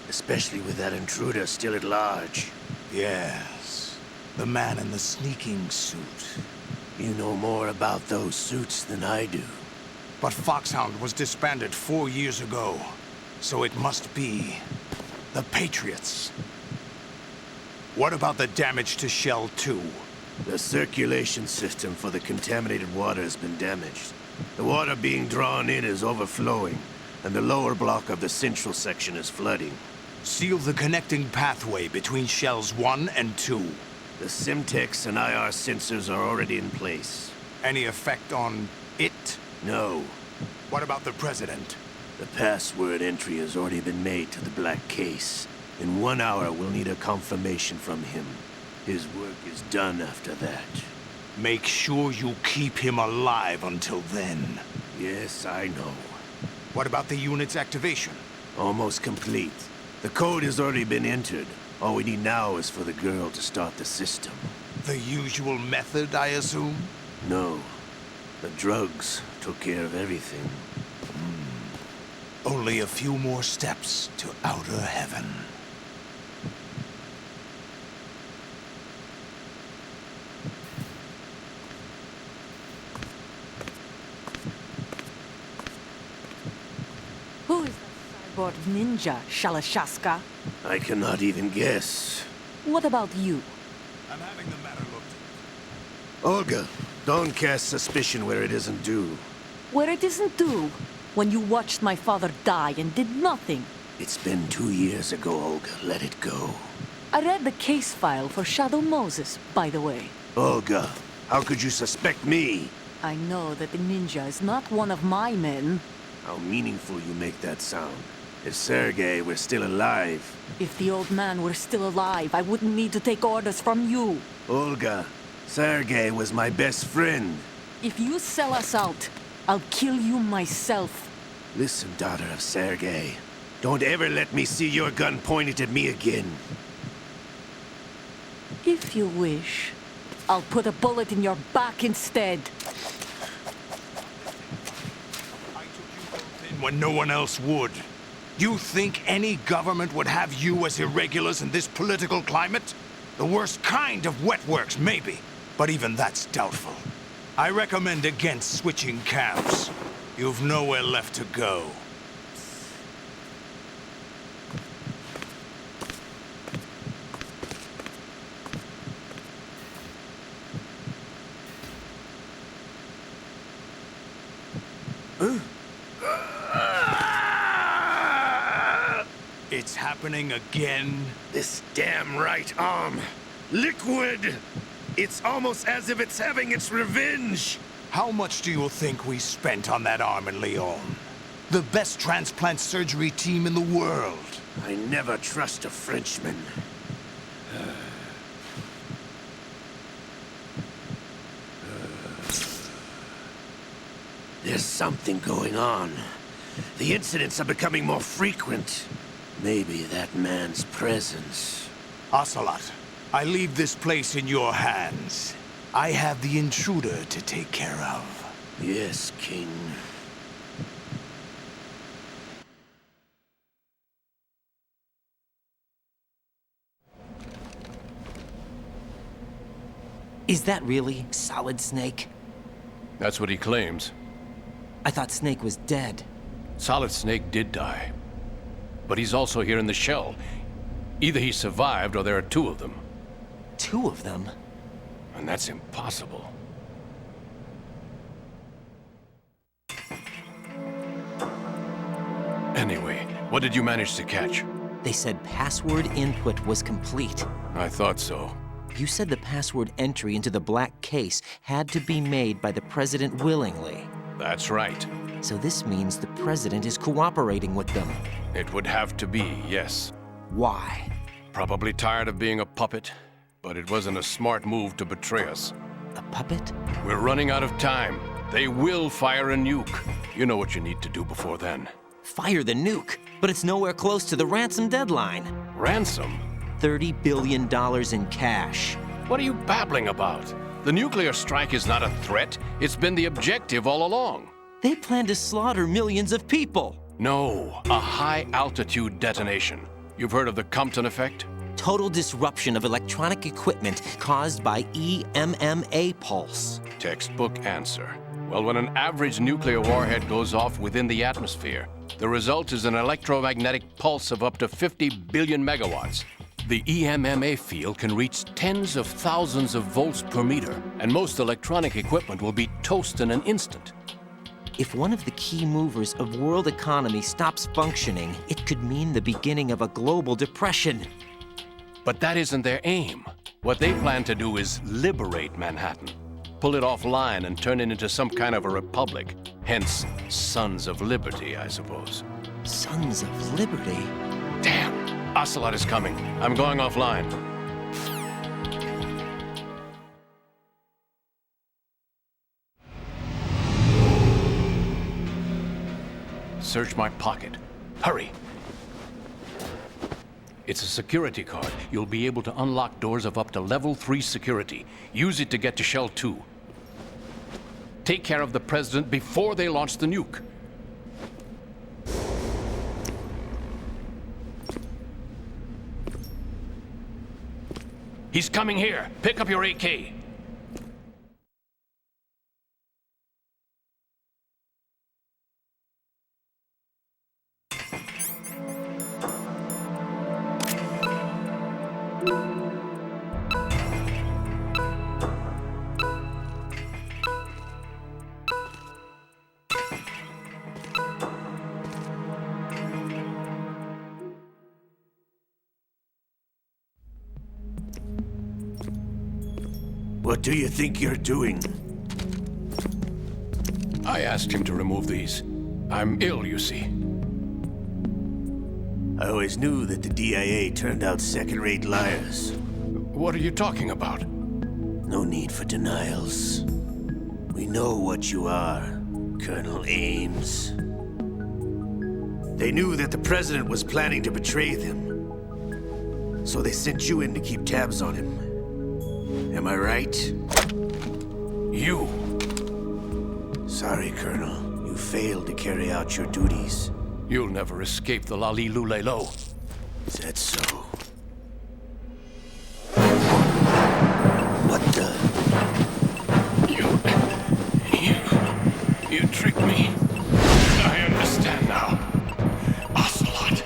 especially with that intruder still at large. Yes, the man in the sneaking suit. You know more about those suits than I do. But Foxhound was disbanded 4 years ago, so it must be the Patriots. What about the damage to Shell 2? The circulation system for the contaminated water has been damaged. The water being drawn in is overflowing, and the lower block of the central section is flooding. Seal the connecting pathway between Shells 1 and 2. The Simtex and IR sensors are already in place. Any effect on it? No. What about the President? The password entry has already been made to the black case. In 1 hour, we'll need a confirmation from him. His work is done after that. Make sure you keep him alive until then. Yes, I know. What about the unit's activation? Almost complete. The code has already been entered. All we need now is for the girl to start the system. The usual method, I assume? No. The drugs took care of everything. Only a few more steps to outer heaven. Who is that cyborg ninja, Shalashaska? I cannot even guess. What about you? I'm having the matter looked at. Olga, don't cast suspicion where it isn't due. Where it isn't due? When you watched my father die and did nothing. It's been 2 years ago, Olga. Let it go. I read the case file for Shadow Moses, by the way. Olga, how could you suspect me? I know that the ninja is not one of my men. How meaningful you make that sound. If Sergei were still alive... If the old man were still alive, I wouldn't need to take orders from you. Olga, Sergei was my best friend. If you sell us out, I'll kill you myself. Listen, daughter of Sergei. Don't ever let me see your gun pointed at me again. If you wish, I'll put a bullet in your back instead. When no one else would. You think any government would have you as irregulars in this political climate? The worst kind of wet works, maybe. But even that's doubtful. I recommend against switching camps. You've nowhere left to go. It's happening again? This damn right arm. Liquid! It's almost as if it's having its revenge! How much do you think we spent on that arm in Lyon? The best transplant surgery team in the world. I never trust a Frenchman. There's something going on. The incidents are becoming more frequent. Maybe that man's presence. Ocelot, I leave this place in your hands. I have the intruder to take care of. Yes, King. Is that really Solid Snake? That's what he claims. I thought Snake was dead. Solid Snake did die. But he's also here in the shell. Either he survived or there are two of them. Two of them? And that's impossible. Anyway, what did you manage to catch? They said password input was complete. I thought so. You said the password entry into the black case had to be made by the president willingly. That's right. So this means the president is cooperating with them. It would have to be, yes. Why? Probably tired of being a puppet, but it wasn't a smart move to betray us. A puppet? We're running out of time. They will fire a nuke. You know what you need to do before then. Fire the nuke? But it's nowhere close to the ransom deadline. Ransom? $30 billion in cash. What are you babbling about? The nuclear strike is not a threat. It's been the objective all along. They plan to slaughter millions of people. No, a high-altitude detonation. You've heard of the Compton effect? Total disruption of electronic equipment caused by EMMA pulse. Textbook answer. Well, when an average nuclear warhead goes off within the atmosphere, the result is an electromagnetic pulse of up to 50 billion megawatts. The EMMA field can reach tens of thousands of volts per meter, and most electronic equipment will be toast in an instant. If one of the key movers of world economy stops functioning, it could mean the beginning of a global depression. But that isn't their aim. What they plan to do is liberate Manhattan. Pull it offline and turn it into some kind of a republic. Hence, Sons of Liberty, I suppose. Sons of Liberty? Damn! Ocelot is coming. I'm going offline. Search my pocket. Hurry! It's a security card. You'll be able to unlock doors of up to level 3 security. Use it to get to Shell 2. Take care of the president before they launch the nuke. He's coming here. Pick up your AK. What do you think you're doing? I asked him to remove these. I'm ill, you see. I always knew that the DIA turned out second-rate liars. What are you talking about? No need for denials. We know what you are, Colonel Ames. They knew that the president was planning to betray them. So they sent you in to keep tabs on him. Am I right? You! Sorry, Colonel. You failed to carry out your duties. You'll never escape the Lali Lulelo. Is that so? What the? You tricked me. I understand now. Ocelot.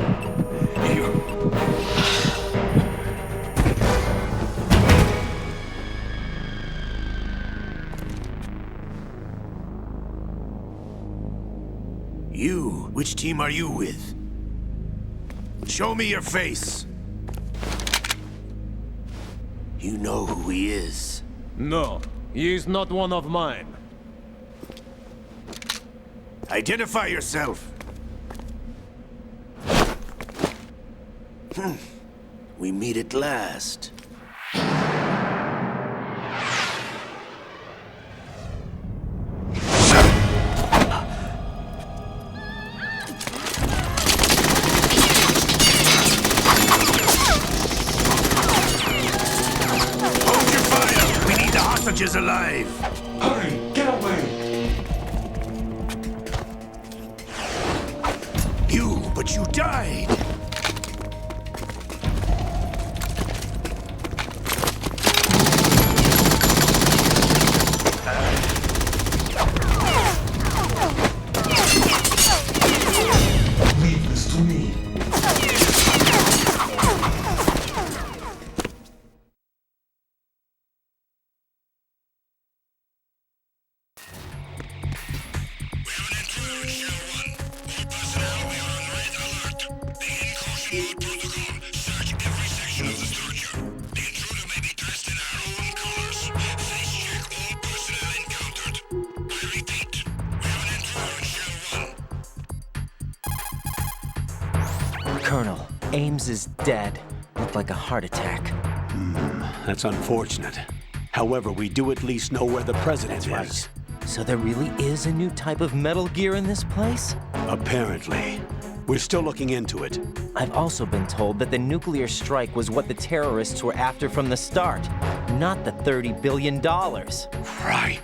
You? Which team are you with? Show me your face! You know who he is. No, he is not one of mine. Identify yourself! We meet at last. Hold your fire! We need the hostages alive! Hurry, get away! But you died! Leave this to me. Colonel, Ames is dead. Looked like a heart attack. That's unfortunate. However, we do at least know where the president is. So there really is a new type of Metal Gear in this place? Apparently. We're still looking into it. I've also been told that the nuclear strike was what the terrorists were after from the start, not the $30 billion. Right.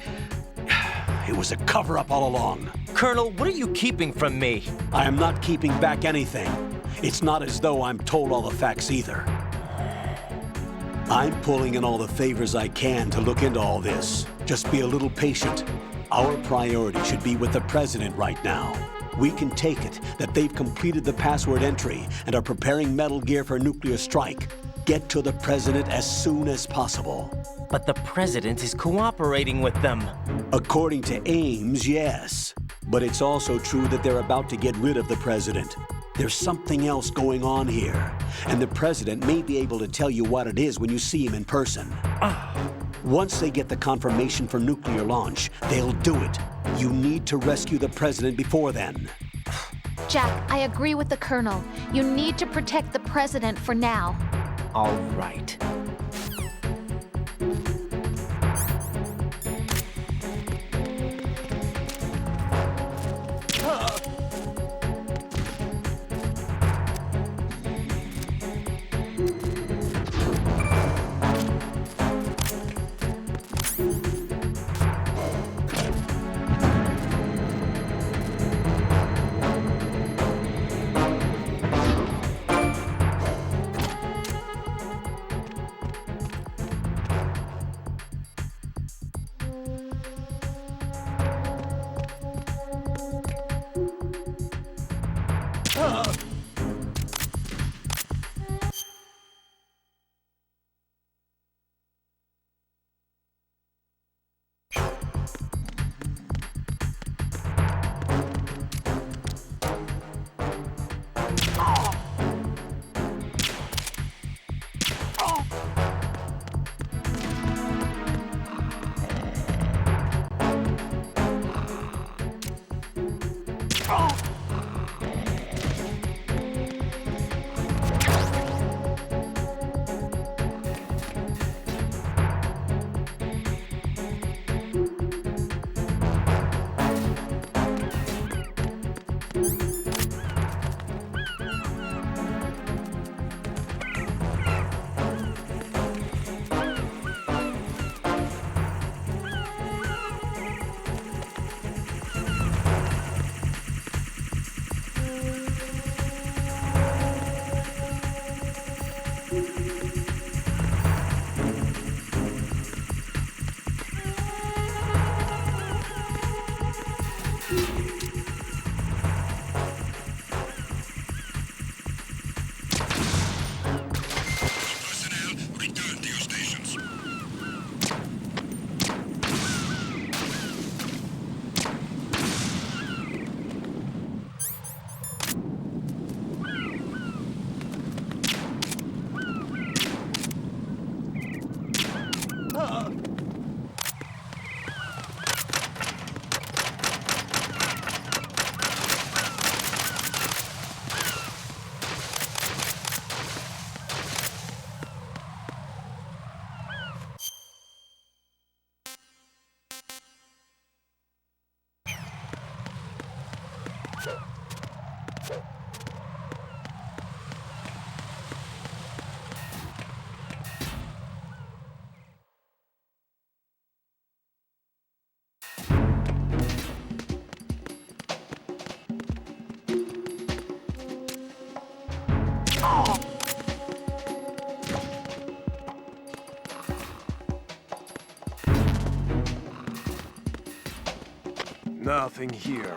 It was a cover-up all along. Colonel, what are you keeping from me? I am not keeping back anything. It's not as though I'm told all the facts either. I'm pulling in all the favors I can to look into all this. Just be a little patient. Our priority should be with the president right now. We can take it that they've completed the password entry and are preparing Metal Gear for nuclear strike. Get to the president as soon as possible. But the president is cooperating with them. According to Ames, yes. But it's also true that they're about to get rid of the president. There's something else going on here, and the president may be able to tell you what it is when you see him in person. Once they get the confirmation for nuclear launch, they'll do it. You need to rescue the president before then. Jack, I agree with the Colonel. You need to protect the president for now. All right. Nothing here.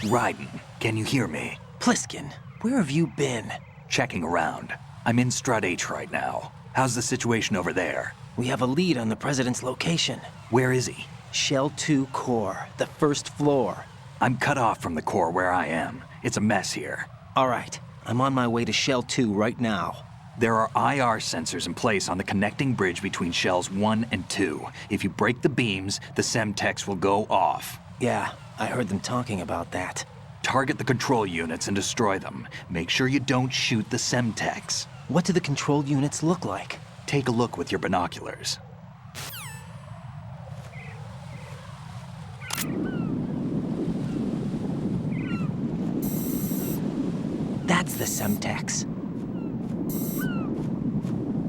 Raiden, can you hear me? Pliskin, where have you been? Checking around. I'm in Strut H right now. How's the situation over there? We have a lead on the president's location. Where is he? Shell 2 core, the first floor. I'm cut off from the core where I am. It's a mess here. All right, I'm on my way to Shell 2 right now. There are IR sensors in place on the connecting bridge between Shells 1 and 2. If you break the beams, the Semtex will go off. Yeah, I heard them talking about that. Target the control units and destroy them. Make sure you don't shoot the Semtex. What do the control units look like? Take a look with your binoculars. That's the Semtex.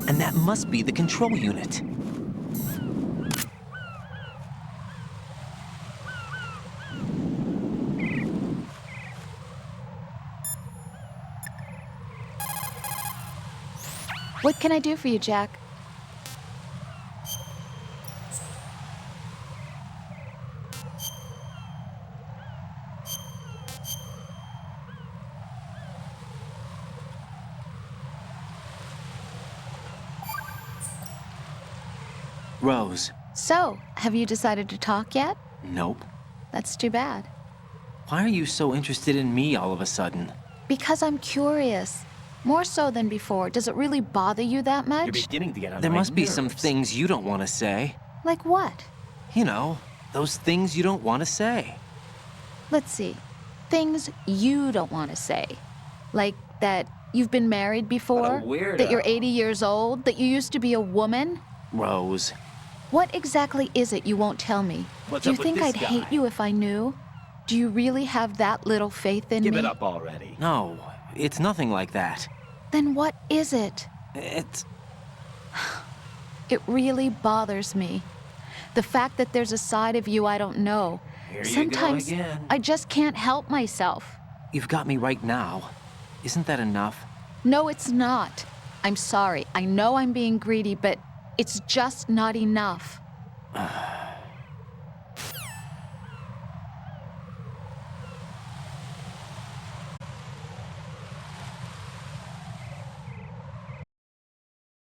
And that must be the control unit. What can I do for you, Jack? Rose. So, have you decided to talk yet? Nope. That's too bad. Why are you so interested in me all of a sudden? Because I'm curious. More so than before. Does it really bother you that much? You're beginning to get on There must be some things you don't want to say. Like what? You know, those things you don't want to say. Let's see. Things you don't want to say. Like that you've been married before? That you're 80 years old? That you used to be a woman? Rose. What exactly is it you won't tell me? What's Do you up with think this I'd guy? hate you if I knew? Do you really have that little faith in me? Give it up already. No, it's nothing like that. Then what is it? It's... It really bothers me. The fact that there's a side of you I don't know. Here you go Sometimes again. I just can't help myself. You've got me right now. Isn't that enough? No, it's not. I'm sorry. I know I'm being greedy, but it's just not enough.